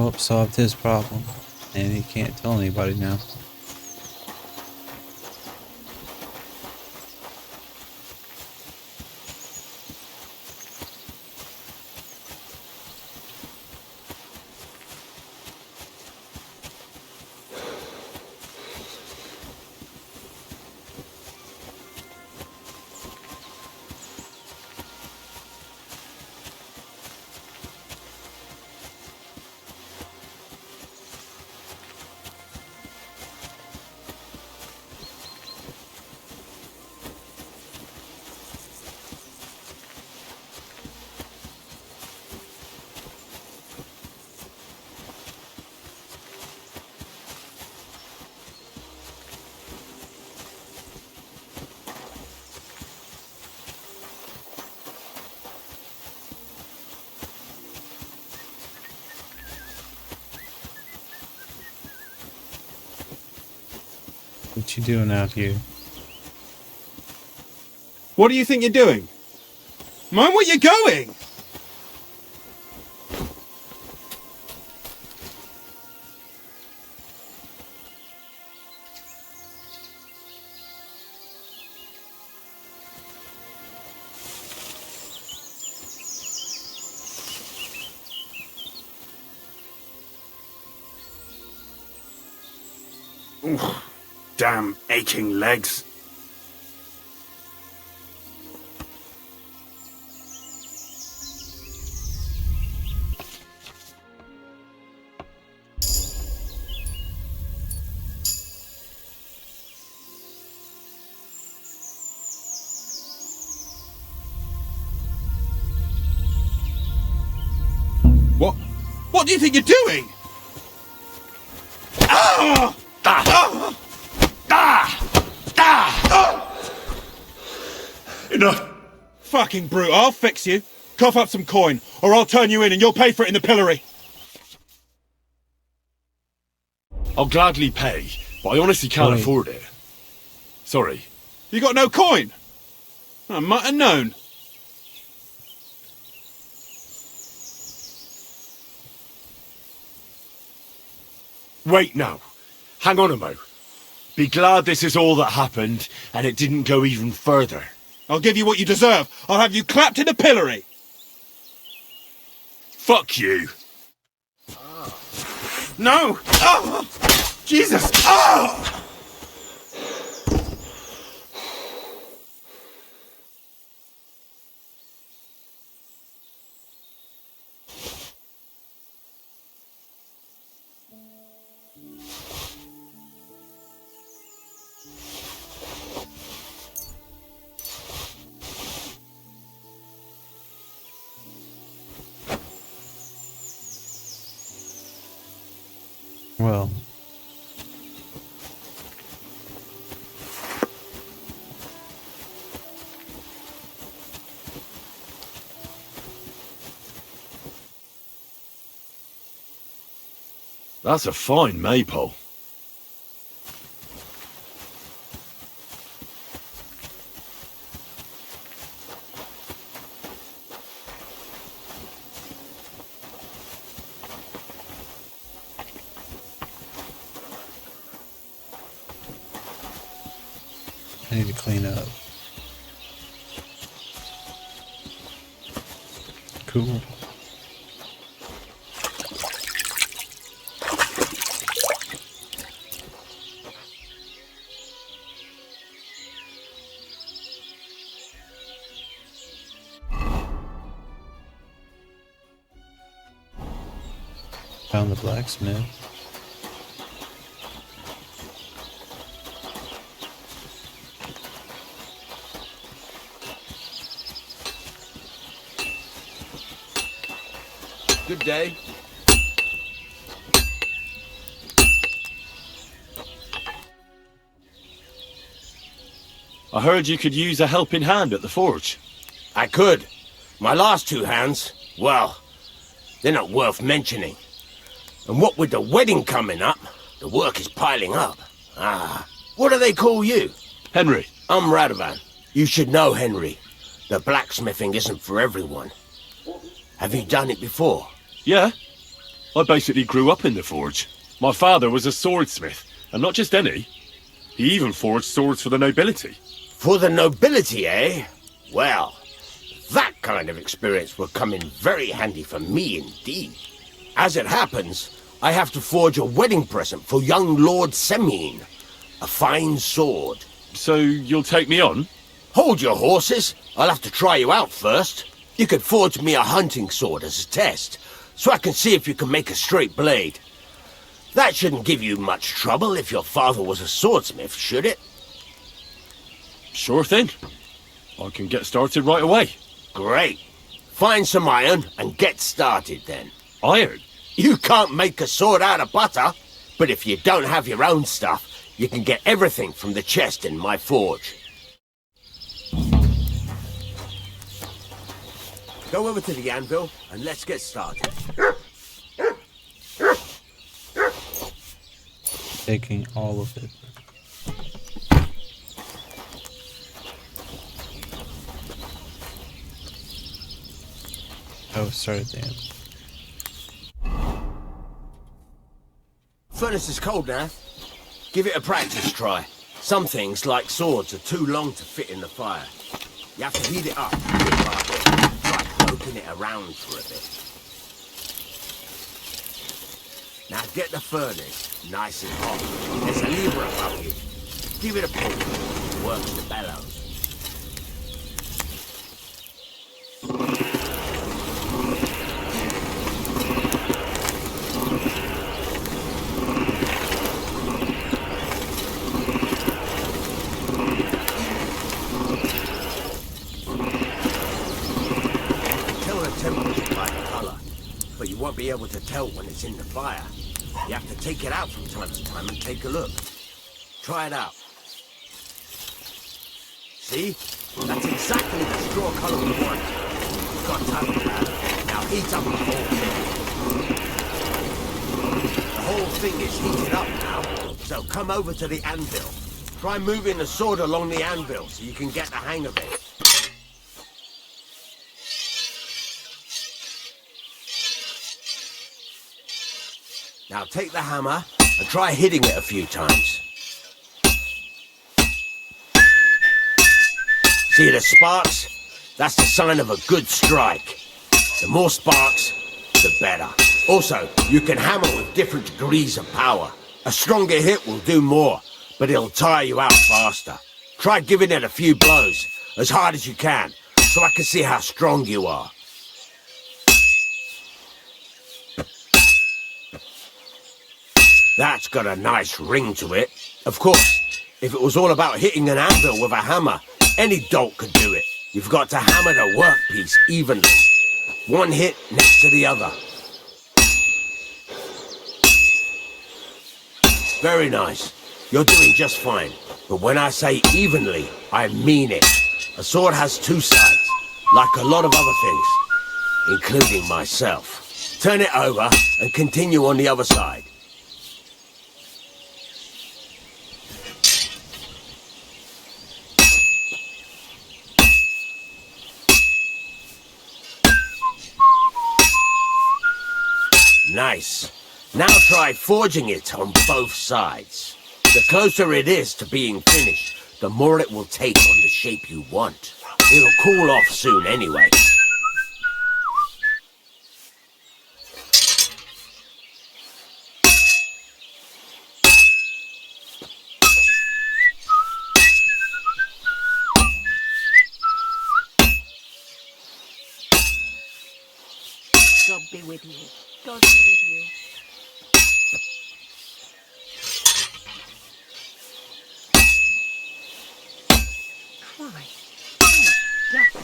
Oh, solved his problem. And he can't tell anybody now. What you doing out here? What do you think you're doing? Mind where you're going! Oof, damn aching legs. What do you think you're doing? Ah! Ah! Enough! Fucking brute, I'll fix you. Cough up some coin, or I'll turn you in and you'll pay for it in the pillory. I'll gladly pay, but I honestly can't afford it. Sorry. You got no coin? I might have known. Wait now. Hang on a mo. Be glad this is all that happened, and it didn't go even further. I'll give you what you deserve. I'll have you clapped in the pillory. Fuck you. No! Oh! Jesus! Oh! Well. That's a fine maypole. I need to clean up. Cool. Found the blacksmith. Good day. I heard you could use a helping hand at the forge. I could. My last two hands, well, they're not worth mentioning. And what with the wedding coming up, the work is piling up. Ah, what do they call you? Henry. I'm Radovan. You should know, Henry. The blacksmithing isn't for everyone. Have you done it before? Yeah. I basically grew up in the forge. My father was a swordsmith, and not just any. He even forged swords for the nobility. For the nobility, eh? Well, that kind of experience will come in very handy for me indeed. As it happens, I have to forge a wedding present for young Lord Semine. A fine sword. So you'll take me on? Hold your horses. I'll have to try you out first. You could forge me a hunting sword as a test, so I can see if you can make a straight blade. That shouldn't give you much trouble if your father was a swordsmith, should it? Sure thing. I can get started right away. Great. Find some iron and get started then. Iron? You can't make a sword out of butter, but if you don't have your own stuff, you can get everything from the chest in my forge. Go over to the anvil and let's get started. Taking all of it. Oh, sorry, Dan. Furnace is cold now. Give it a practice try. Some things, like swords, are too long to fit in the fire. You have to heat it up bit by bit. Try poking it around for a bit. Now get the furnace nice and hot. There's a lever above you. Give it a pull. It works the bellows. But you won't be able to tell when it's in the fire. You have to take it out from time to time and take a look. Try it out. See? That's exactly the straw colour we want. You've got time for that. Now heat up the whole thing. The whole thing is heated up now, so come over to the anvil. Try moving the sword along the anvil so you can get the hang of it. Now take the hammer and try hitting it a few times. See the sparks? That's the sign of a good strike. The more sparks, the better. Also, you can hammer with different degrees of power. A stronger hit will do more, but it'll tire you out faster. Try giving it a few blows, as hard as you can, so I can see how strong you are. That's got a nice ring to it. Of course, if it was all about hitting an anvil with a hammer, any dolt could do it. You've got to hammer the workpiece evenly. One hit next to the other. Very nice. You're doing just fine. But when I say evenly, I mean it. A sword has two sides, like a lot of other things, including myself. Turn it over and continue on the other side. Nice. Now try forging it on both sides. The closer it is to being finished, the more it will take on the shape you want. It'll cool off soon anyway. God be with you. God be with you. Christ. Oh my God.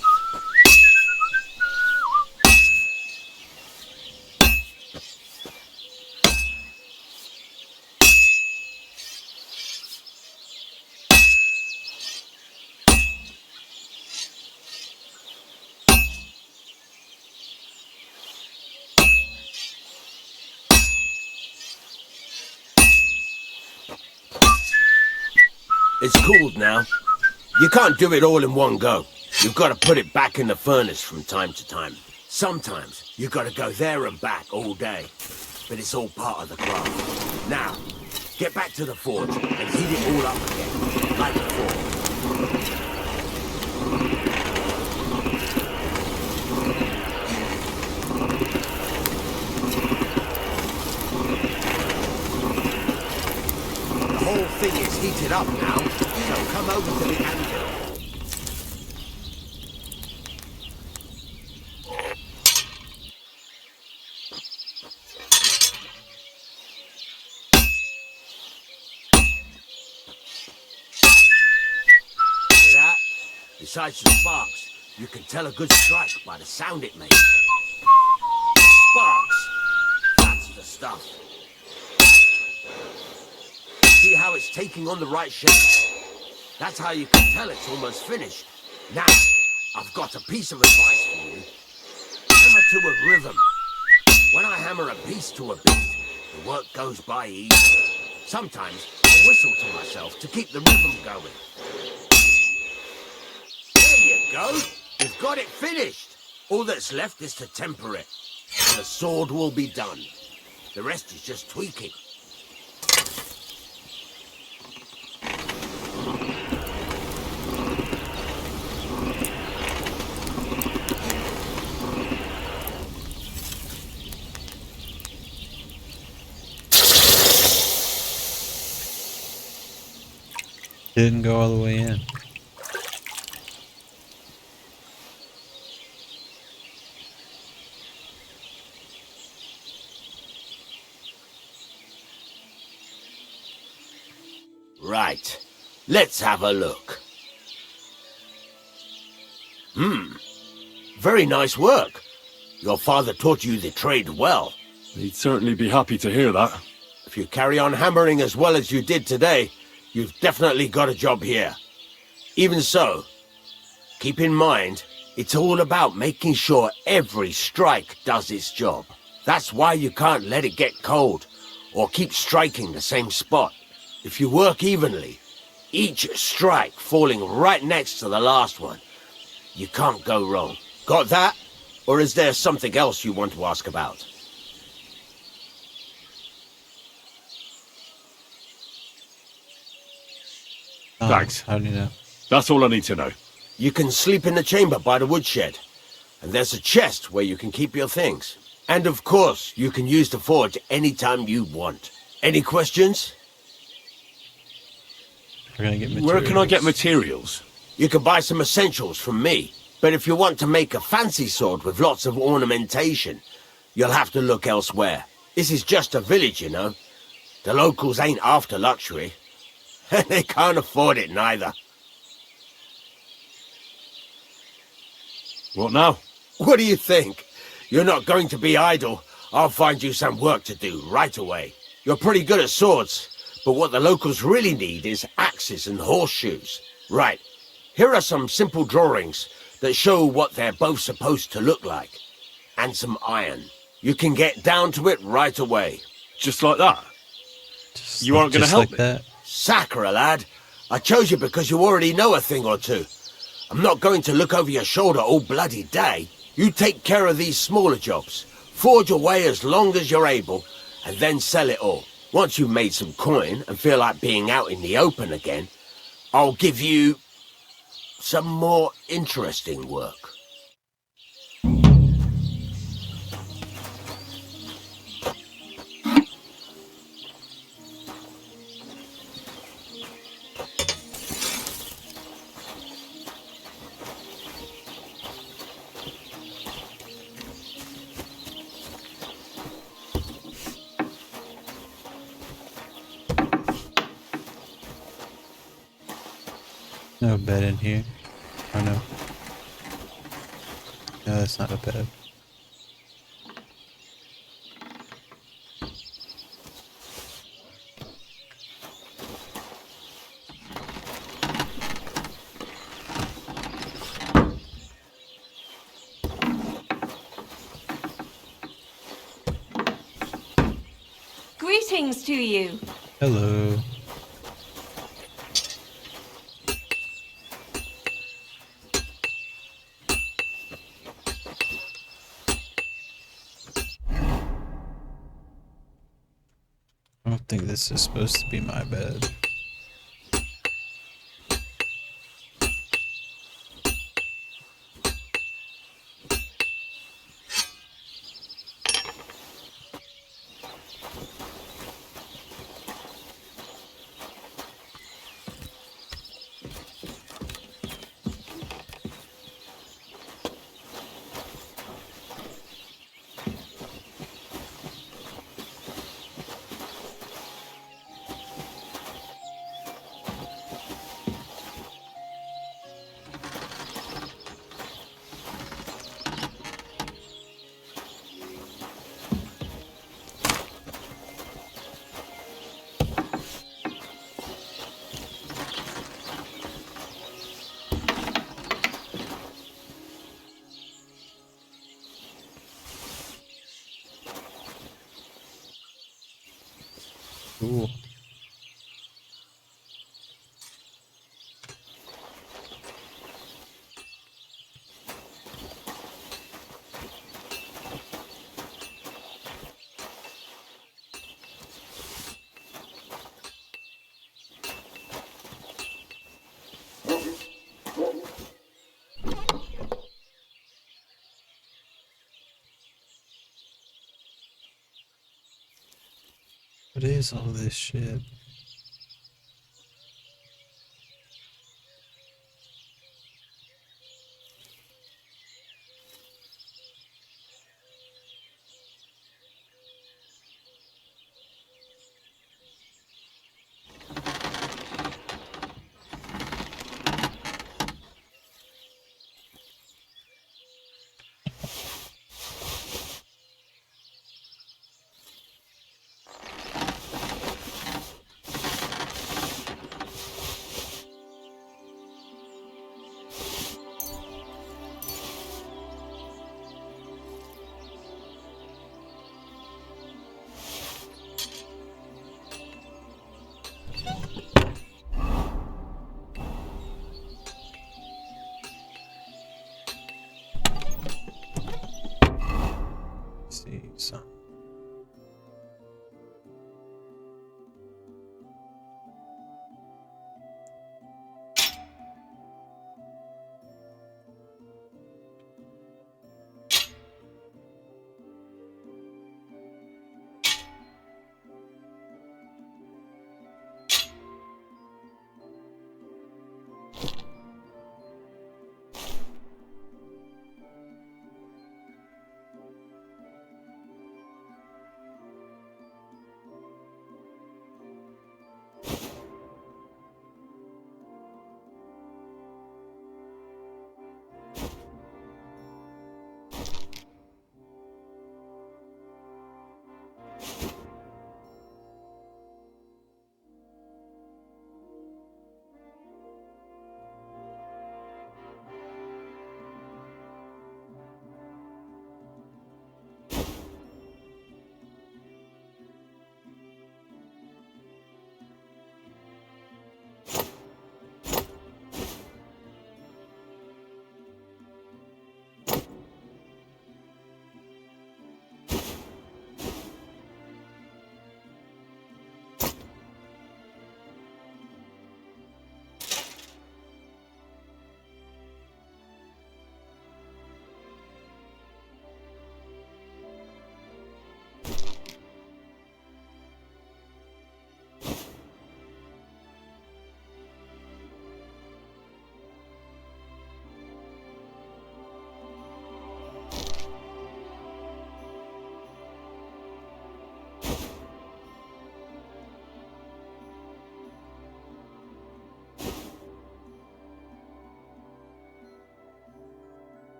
It's cooled now. You can't do it all in one go. You've got to put it back in the furnace from time to time. Sometimes you've got to go there and back all day. but it's all part of the craft. Now, get back to the forge and heat it all up again, like before. The whole thing is heated up now, so come over to the anvil. Besides the sparks, you can tell a good strike by the sound it makes. Sparks! That's the stuff. See how it's taking on the right shape? That's how you can tell it's almost finished. Now, I've got a piece of advice for you. Hammer to a rhythm. When I hammer a piece to a beat, the work goes by easy. Sometimes I whistle to myself to keep the rhythm going. Go. You've got it finished. All that's left is to temper it. And the sword will be done. The rest is just tweaking. Didn't go all the way in. Right. Let's have a look. Very nice work. Your father taught you the trade well. He'd certainly be happy to hear that. If you carry on hammering as well as you did today, you've definitely got a job here. Even so, keep in mind, it's all about making sure every strike does its job. That's why you can't let it get cold, or keep striking the same spot. If you work evenly, each strike falling right next to the last one, you can't go wrong. Got that? Or is there something else you want to ask about? Thanks. How do you know? That's all I need to know. You can sleep in the chamber by the woodshed. And there's a chest where you can keep your things. And of course, you can use the forge anytime you want. Any questions? We're gonna get materials. Where can I get materials? You can buy some essentials from me. But if you want to make a fancy sword with lots of ornamentation, you'll have to look elsewhere. This is just a village, you know. The locals ain't after luxury. And they can't afford it neither. What now? What do you think? You're not going to be idle. I'll find you some work to do right away. You're pretty good at swords, but what the locals really need is axes and horseshoes. Right, here are some simple drawings that show what they're both supposed to look like. And some iron. You can get down to it right away. Just like that? You aren't going to help me? That? Sakura, lad. I chose you because you already know a thing or two. I'm not going to look over your shoulder all bloody day. You take care of these smaller jobs. Forge away as long as you're able, and then sell it all. Once you've made some coin and feel like being out in the open again, I'll give you some more interesting work. No bed in here. Oh no. No, that's not a bed. Greetings to you. Hello. think this is supposed to be my bed. Cool. What is all this shit? See some.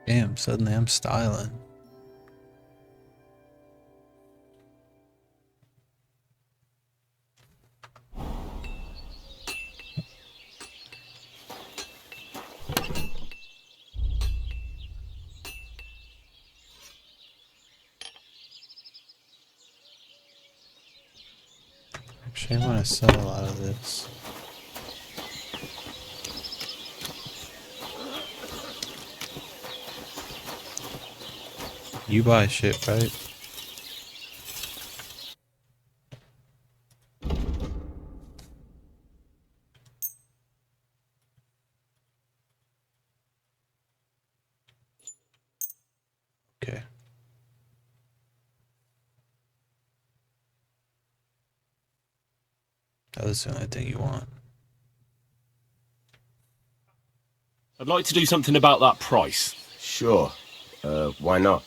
Damn, suddenly I'm styling. Actually, I want to sell a lot of this. You buy shit, right? That was the only thing you want. I'd like to do something about that price. Sure. Why not?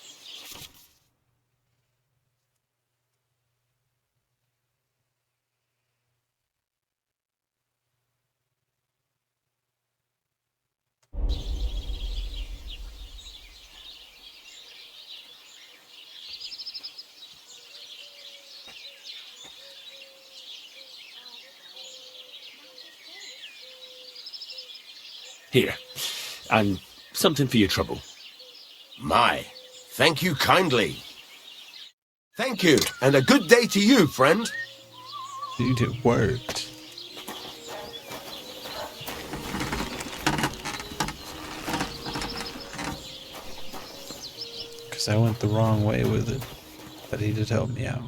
Here. And something for your trouble. My, thank you kindly. Thank you, and a good day to you, friend. Dude, it worked. Because I went the wrong way with it, but he did help me out.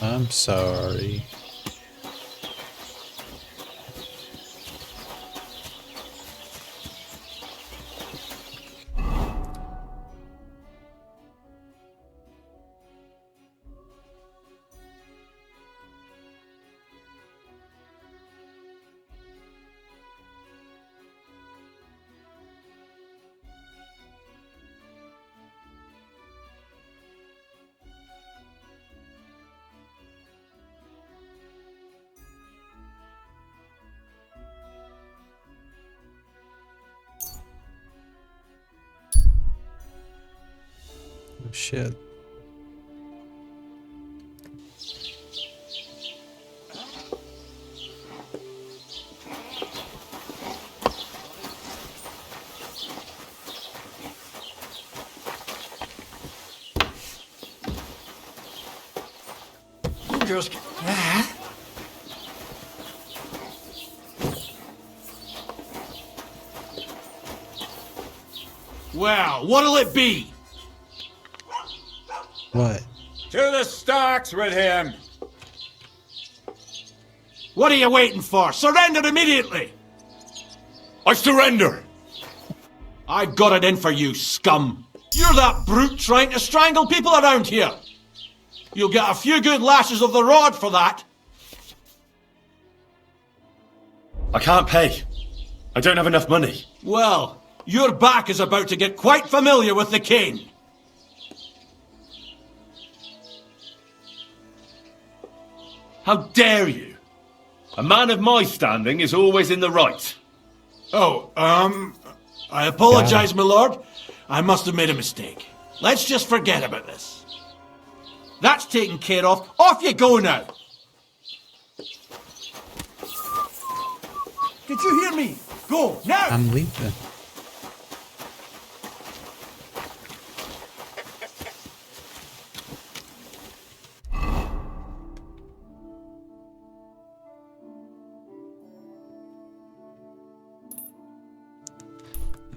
I'm sorry. Oh, shit. Just... Well, what'll it be? What? To the stocks with him! What are you waiting for? Surrender immediately! I surrender! I've got it in for you, scum! You're that brute trying to strangle people around here! You'll get a few good lashes of the rod for that! I can't pay. I don't have enough money. Well, your back is about to get quite familiar with the cane. How dare you? A man of my standing is always in the right. Oh, I apologize, my lord. I must have made a mistake. Let's just forget about this. That's taken care of. Off you go now. Did you hear me? Go, now! I'm leaving.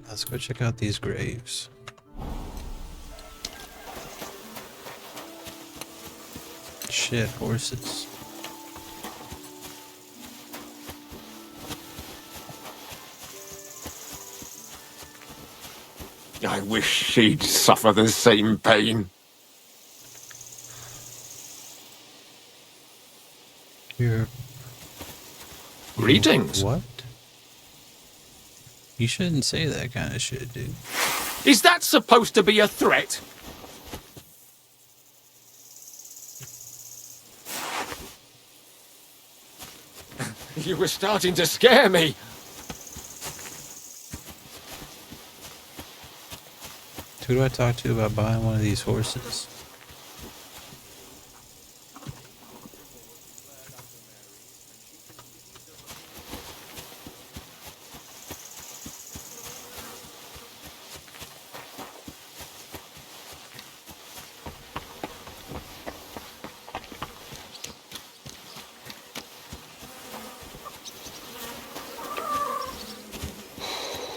Let's go check out these graves. Shit, horses. I wish she'd suffer the same pain. You're... Greetings. What? You shouldn't say that kind of shit, dude. Is that supposed to be a threat? You were starting to scare me. Who do I talk to about buying one of these horses?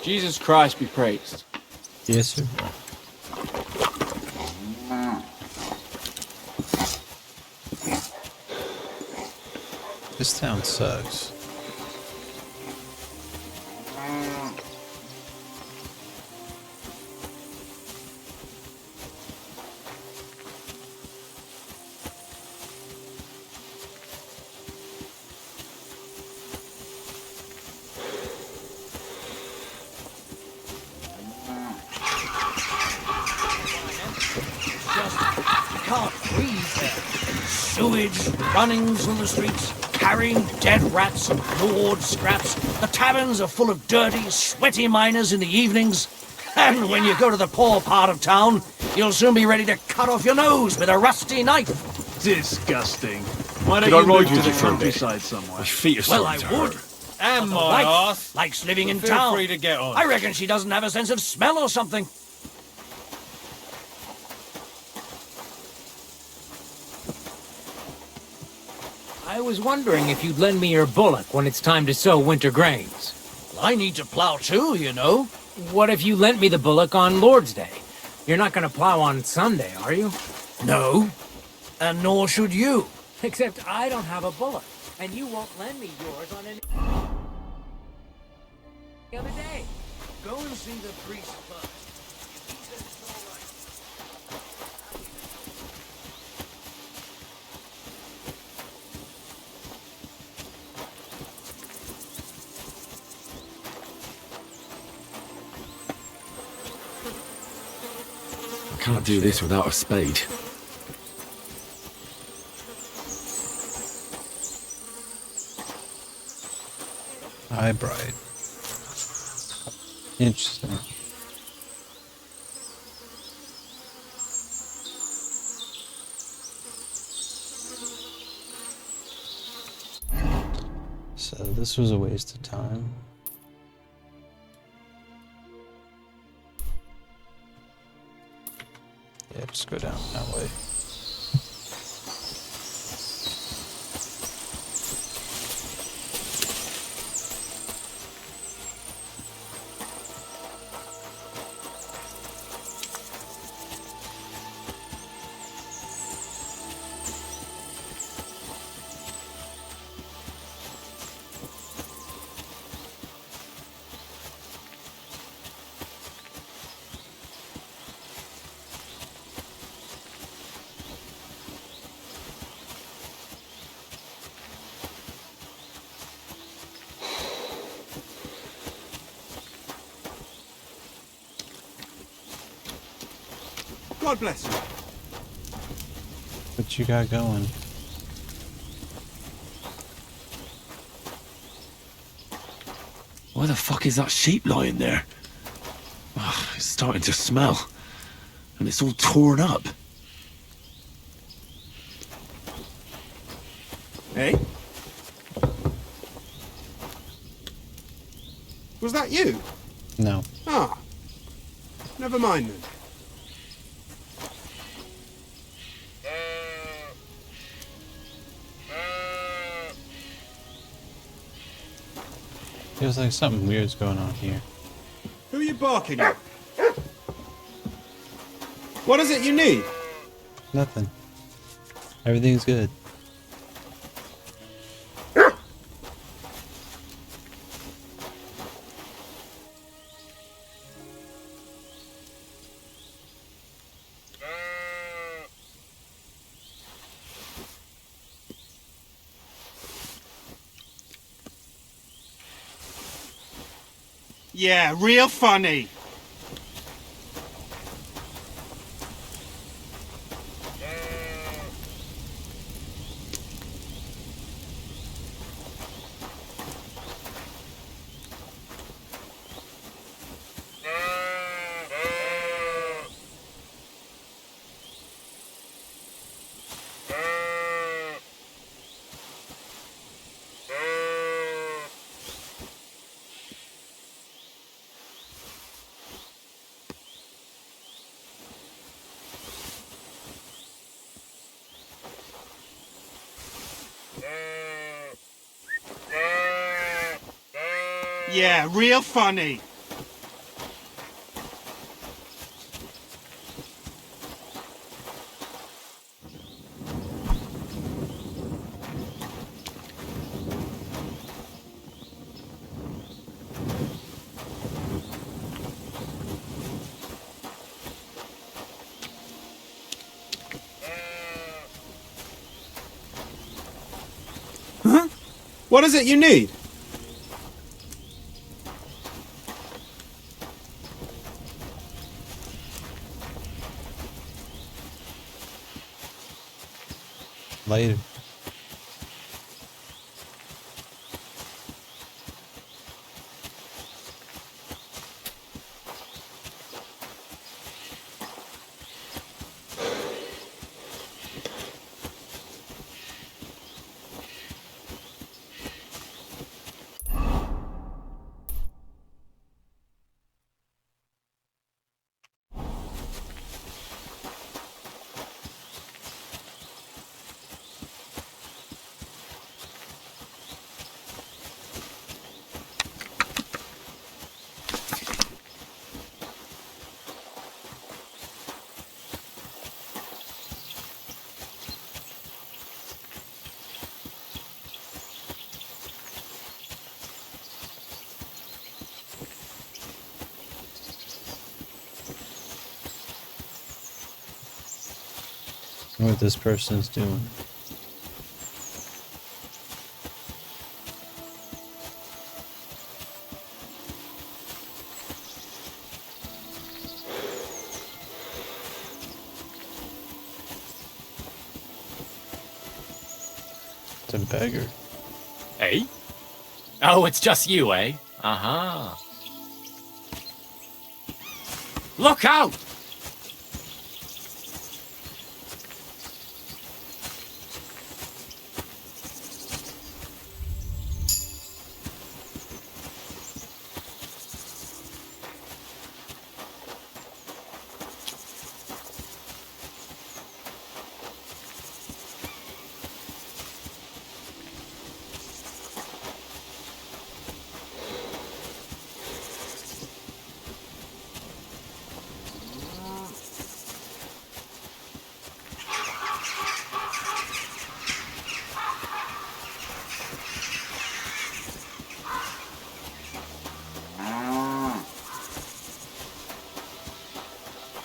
Jesus Christ be praised. Yes, sir. This town sucks. Can't breathe there. Sewage, runnings on the streets, carrying dead rats and gnawed scraps. The taverns are full of dirty, sweaty miners in the evenings. And when you go to the poor part of town, you'll soon be ready to cut off your nose with a rusty knife. Disgusting. Why don't Could I you move ride to with the you for a bit? countryside somewhere? My feet are Well, I starting to would. hurt. And my wife arse. likes living in Feel town. free to get on. I reckon she doesn't have a sense of smell or something. I was wondering if you'd lend me your bullock when it's time to sow winter grains. I need to plow too, you know. What if you lent me the bullock on Lord's Day? You're not going to plow on Sunday, are you? No. And nor should you. Except I don't have a bullock, and you won't lend me yours on any other day. Go and see the priest first. I can't do this without a spade. Hi, Bride. Interesting. So this was a waste of time. Yeah, just go down that way. God bless you. What you got going? Why the fuck is that sheep lying there? Oh, it's starting to smell. And it's all torn up. Hey? Was that you? No. Ah. Never mind then. Feels like something weird's going on here. Who are you barking at? What is it you need? Nothing. Everything's good. Yeah, real funny. Yeah, real funny. Huh? What is it you need? Later. What this person's doing. It's a beggar. Hey? Oh, it's just you, eh? Uh-huh. Look out!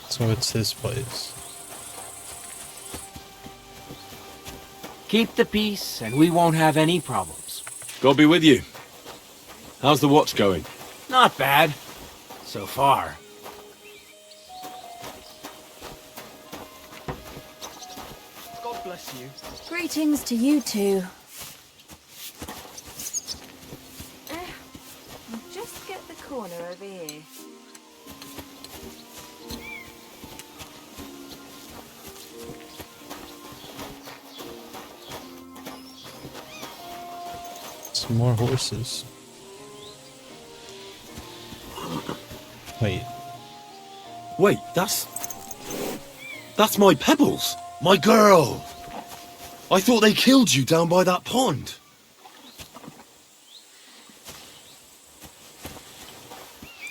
So it's his place. Keep the peace, and we won't have any problems. God be with you. How's the watch going? Not bad. So far. God bless you. Greetings to you two. I'll just get the corner over here. Some more horses. Wait. Wait, that's my Pebbles. My girl. I thought they killed you down by that pond.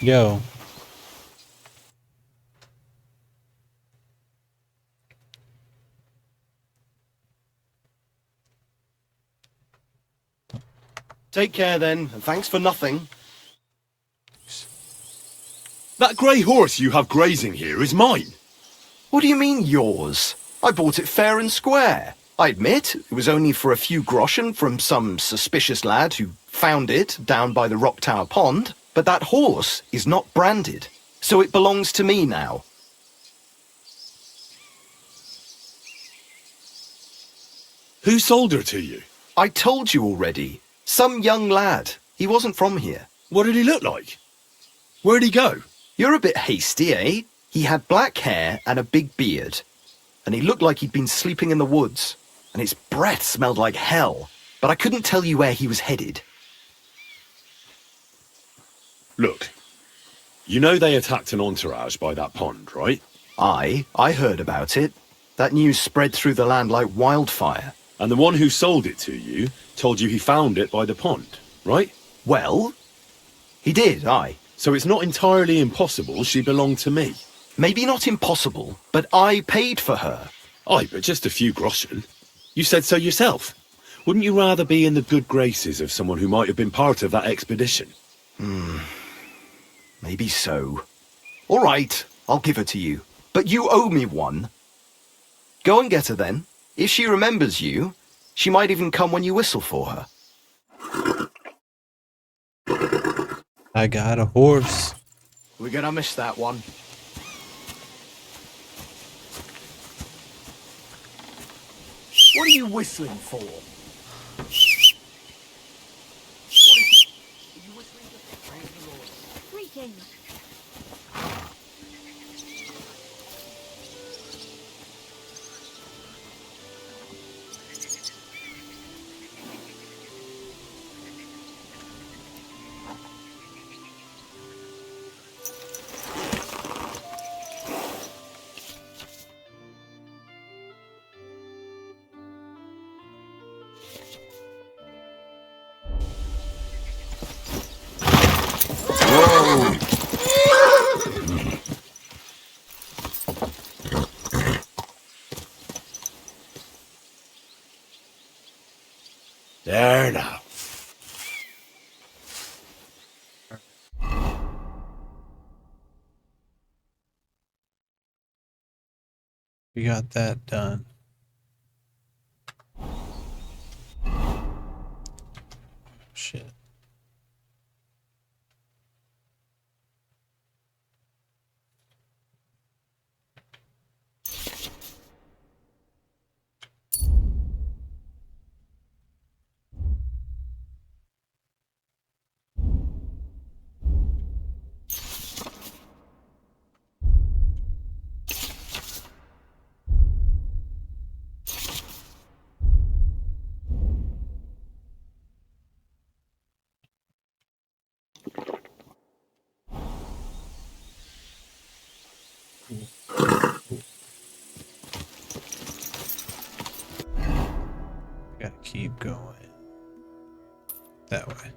Yo. Take care then, and thanks for nothing. That grey horse you have grazing here is mine. What do you mean, yours? I bought it fair and square. I admit, it was only for a few groschen from some suspicious lad who found it down by the Rock Tower Pond, but that horse is not branded, so it belongs to me now. Who sold her to you? I told you already. Some young lad. He wasn't from here. What did he look like? Where'd he go? You're a bit hasty, eh? He had black hair and a big beard. And he looked like he'd been sleeping in the woods. And his breath smelled like hell. But I couldn't tell you where he was headed. Look, you know they attacked an entourage by that pond, right? I heard about it. That news spread through the land like wildfire. And the one who sold it to you told you he found it by the pond, right? Well, He did, aye. So it's not entirely impossible she belonged to me. Maybe not impossible, but I paid for her. Aye, but just a few groschen. You said so yourself. Wouldn't you rather be in the good graces of someone who might have been part of that expedition? Maybe so. All right, I'll give her to you. But you owe me one. Go and get her then. If she remembers you, she might even come when you whistle for her. I got a horse. We're gonna miss that one. What are you whistling for? Greetings. There now. We got that done. Shit. Gotta keep going. That way.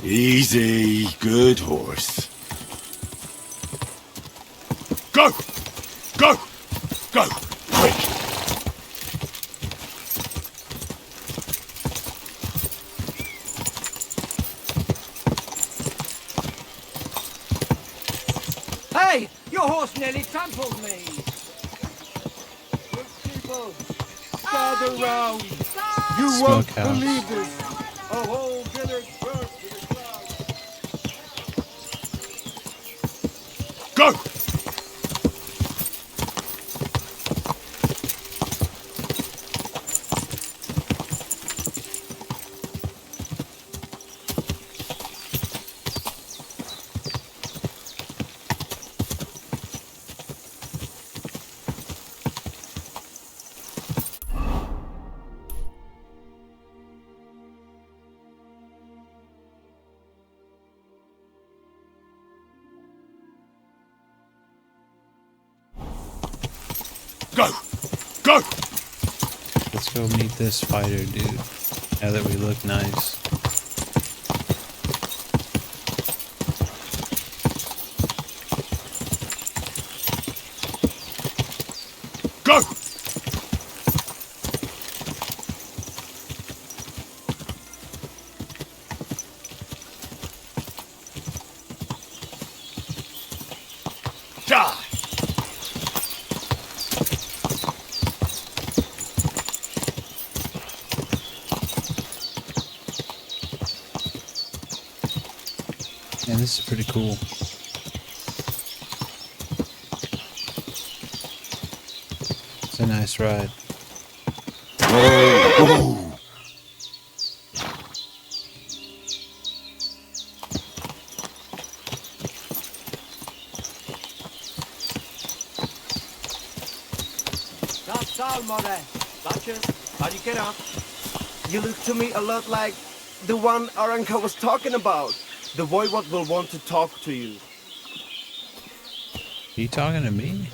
Easy, good horse. Go! Go! Go! Quick! Hey! Your horse nearly trampled me! People, gather round. You won't Smokehouse. believe this. A whole village burst to the clouds. Go! Go! Go! Let's go meet this fighter dude. Now that we look nice. Go! Die! Man, this is pretty cool. It's a nice ride. Whoa! That's all, Mother. Duchess, how do you get up? You look to me a lot like the one Aranka was talking about. The voivod will want to talk to you. Are you talking to me? Hey,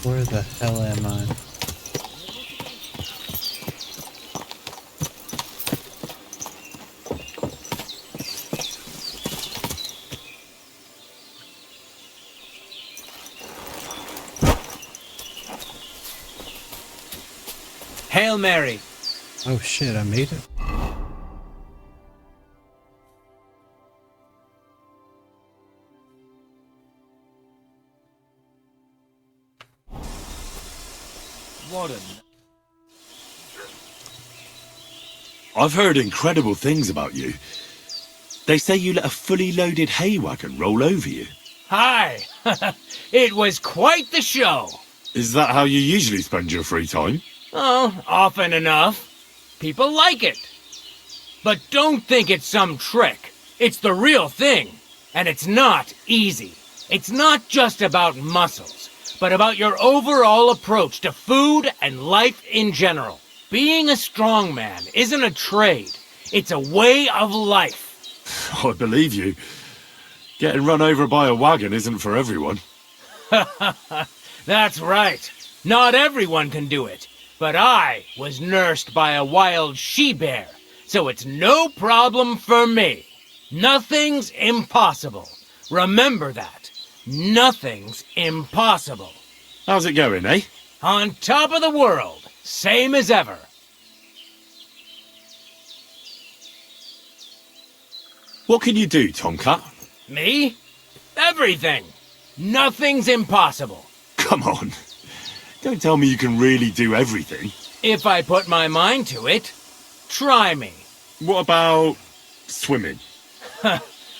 Where the hell am I? Hail Mary. Oh shit, I made it. What an... I've heard incredible things about you. They say you let a fully loaded hay wagon roll over you. Hi. It was quite the show. Is that how you usually spend your free time? Oh, often enough. People like it. But don't think it's some trick. It's the real thing. And it's not easy. It's not just about muscles, but about your overall approach to food and life in general. Being a strongman isn't a trade. It's a way of life. I believe you. Getting run over by a wagon isn't for everyone. That's right. Not everyone can do it. But I was nursed by a wild she-bear, so it's no problem for me. Nothing's impossible. Remember that. Nothing's impossible. How's it going, eh? On top of the world, same as ever. What can you do, Tomcat? Me? Everything. Nothing's impossible. Come on. Don't tell me you can really do everything. If I put my mind to it, try me. What about swimming?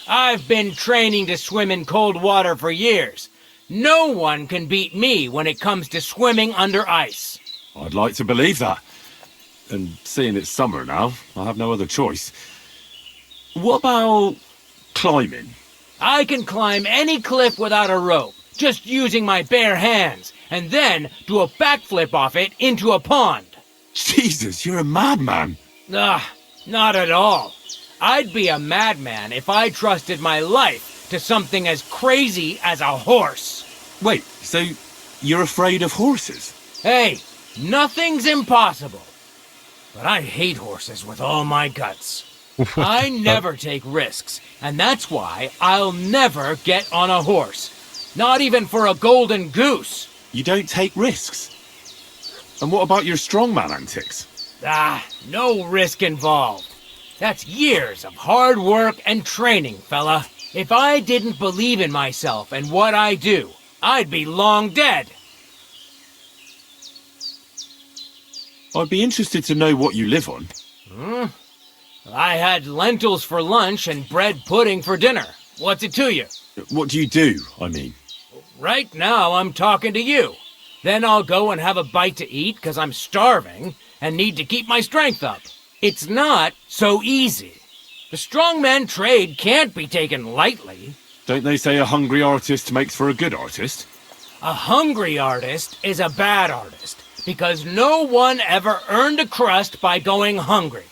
I've been training to swim in cold water for years. No one can beat me when it comes to swimming under ice. I'd like to believe that. And seeing it's summer now, I have no other choice. What about climbing? I can climb any cliff without a rope, just using my bare hands, and then do a backflip off it into a pond. Jesus, you're a madman. Not at all. I'd be a madman if I trusted my life to something as crazy as a horse. Wait, so you're afraid of horses? Hey, nothing's impossible. But I hate horses with all my guts. I never take risks, and that's why I'll never get on a horse. Not even for a golden goose. You don't take risks? And what about your strongman antics? No risk involved. That's years of hard work and training, fella. If I didn't believe in myself and what I do, I'd be long dead. I'd be interested to know what you live on. I had lentils for lunch and bread pudding for dinner. What's it to you? What do you do, I mean? Right now, I'm talking to you. Then I'll go and have a bite to eat because I'm starving and need to keep my strength up. It's not so easy. The strongman trade can't be taken lightly. Don't they say a hungry artist makes for a good artist? A hungry artist is a bad artist because no one ever earned a crust by going hungry.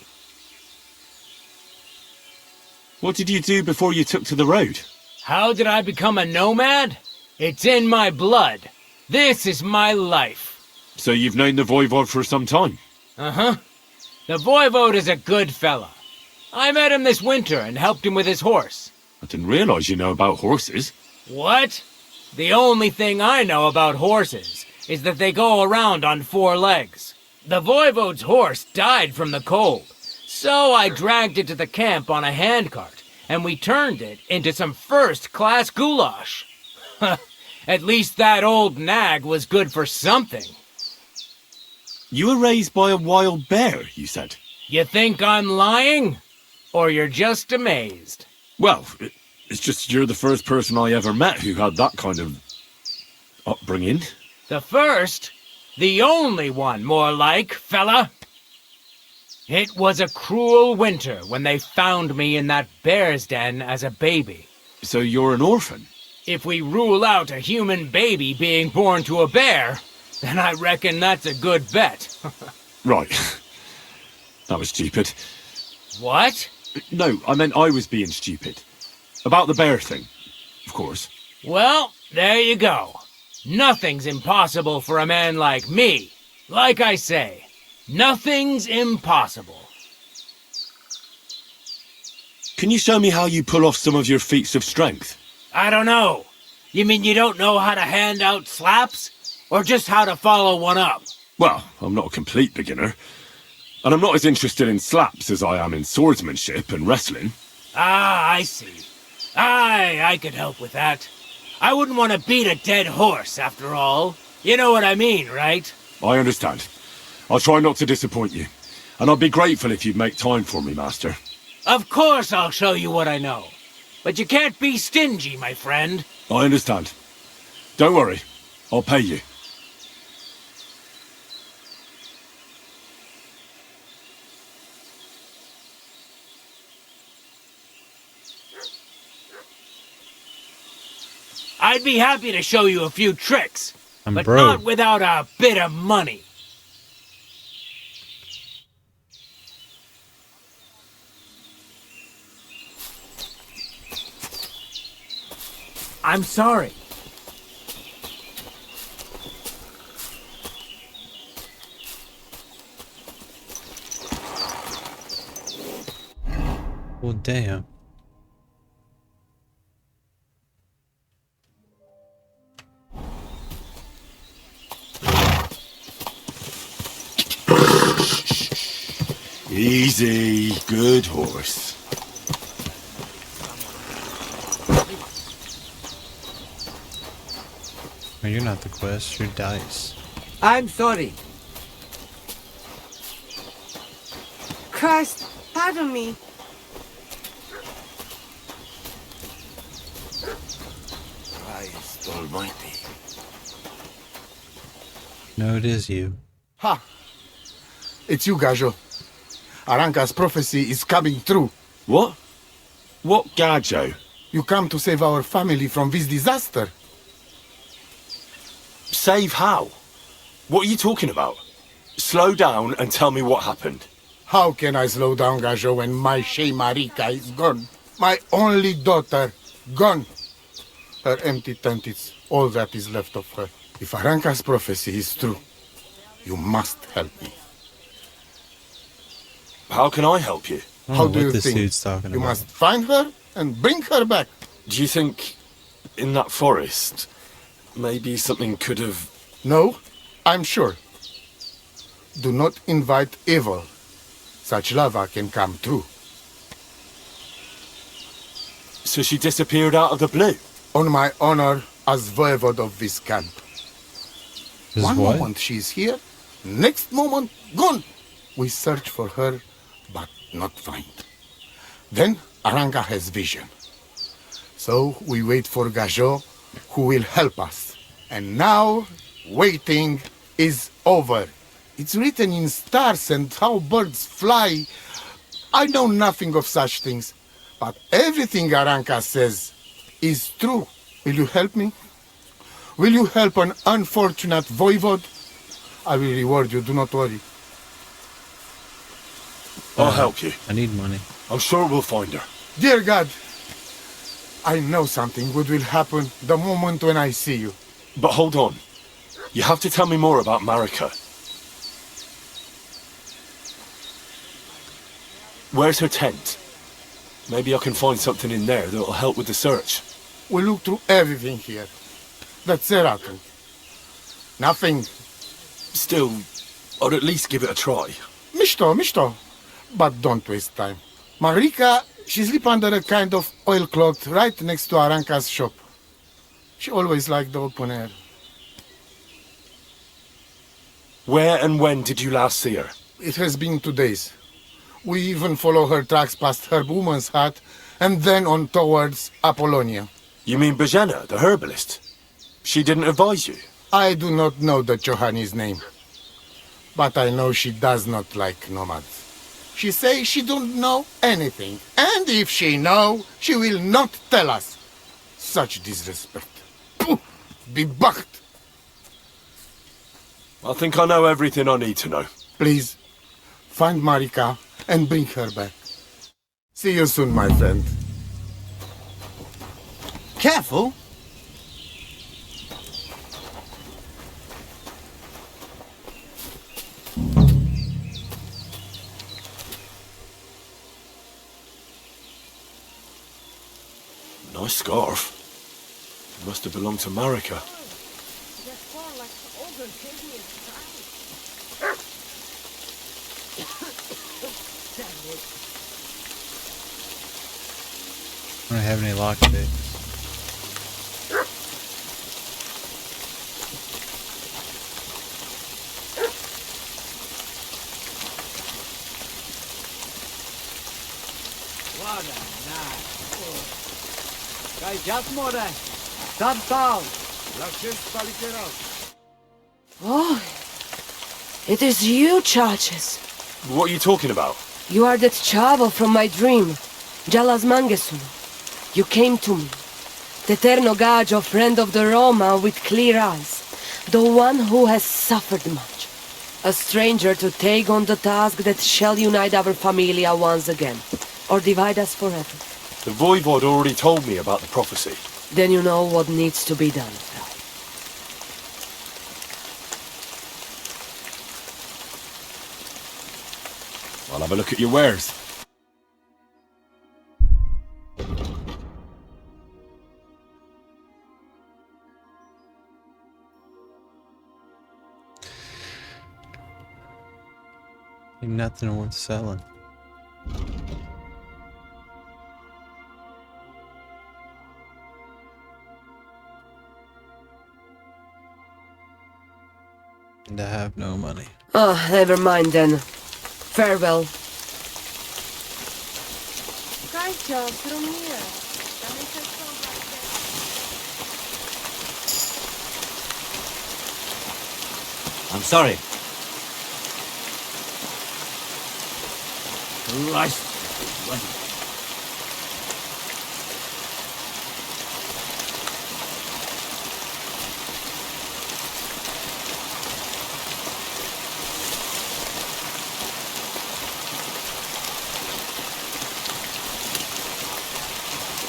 What did you do before you took to the road? How did I become a nomad? It's in my blood. This is my life. So you've known the Voivod for some time? Uh-huh. The Voivod is a good fella. I met him this winter and helped him with his horse. I didn't realize you know about horses. What? The only thing I know about horses is that they go around on 4 legs. The Voivod's horse died from the cold, so I dragged it to the camp on a handcart, and we turned it into some first-class goulash. At least that old nag was good for something. You were raised by a wild bear, you said. You think I'm lying? Or you're just amazed? Well, it's just you're the first person I ever met who had that kind of upbringing. The first? The only one, more like, fella. It was a cruel winter when they found me in that bear's den as a baby. So you're an orphan? If we rule out a human baby being born to a bear, then I reckon that's a good bet. Right. That was stupid. What? No, I meant I was being stupid. About the bear thing, of course. Well, there you go. Nothing's impossible for a man like me. Like I say, nothing's impossible. Can you show me how you pull off some of your feats of strength? I don't know. You mean you don't know how to hand out slaps? Or just how to follow one up? Well, I'm not a complete beginner. And I'm not as interested in slaps as I am in swordsmanship and wrestling. Ah, I see. I could help with that. I wouldn't want to beat a dead horse, after all. You know what I mean, right? I understand. I'll try not to disappoint you. And I'd be grateful if you'd make time for me, Master. Of course I'll show you what I know. But you can't be stingy, my friend. I understand. Don't worry. I'll pay you. I'd be happy to show you a few tricks, but broke. not without a bit of money. I'm sorry. Well, damn. Easy, good horse. No, you're not the quest, you're Dice. I'm sorry. Christ, pardon me. Christ almighty. No, it is you. Ha! It's you, Gajo. Aranka's prophecy is coming true. What? What Gajo? You come to save our family from this disaster. Save how? What are you talking about? Slow down and tell me what happened. How can I slow down, Gajo, when my Shea Marika is gone? My only daughter, gone. Her empty tent is all that is left of her. If Aranka's prophecy is true, you must help me. How can I help you? How do you think? You must find her and bring her back. Do you think in that forest, maybe something could have... No, I'm sure. Do not invite evil. Such lava can come true. So she disappeared out of the blue? On my honor as voivode of this camp. One moment she's here, next moment gone. We search for her, but not find. Then Aranka has vision. So we wait for Gajo, who will help us. And now, waiting is over. It's written in stars and how birds fly. I know nothing of such things, but everything Aranka says is true. Will you help me? Will you help an unfortunate voivode? I will reward you, do not worry. I'll help you. I need money. I'm sure we'll find her. Dear God, I know something good will happen the moment when I see you. But hold on. You have to tell me more about Marika. Where's her tent? Maybe I can find something in there that'll help with the search. We look through everything here. That's Zeratu. Nothing. Still, I'd at least give it a try. Mishto. But don't waste time. Marika, she sleeps under a kind of oilcloth right next to Aranka's shop. She always liked the open air. Where and when did you last see her? It has been 2 days. We even follow her tracks past her woman's hut and then on towards Apollonia. You mean Bajana, the herbalist? She didn't advise you? I do not know the Johani's name. But I know she does not like nomads. She says she don't know anything. And if she know, she will not tell us. Such disrespect. Pooh! Be bucked! I think I know everything I need to know. Please, find Marika and bring her back. See you soon, my friend. Careful. Nice scarf. It must have belonged to Marika. I don't have any lockpicks. Oh, it is you, Jackass. What are you talking about? You are that chavo from my dream, Jalas Mangesun. You came to me, the Ternogaj, friend of the Roma with clear eyes, the one who has suffered much. A stranger to take on the task that shall unite our familia once again, or divide us forever. The Voivod already told me about the prophecy. Then you know what needs to be done. I'll have a look at your wares. Ain't nothing worth selling. And I have no money. Ah, never mind then. Farewell. I'm sorry. Christ.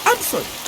Answer!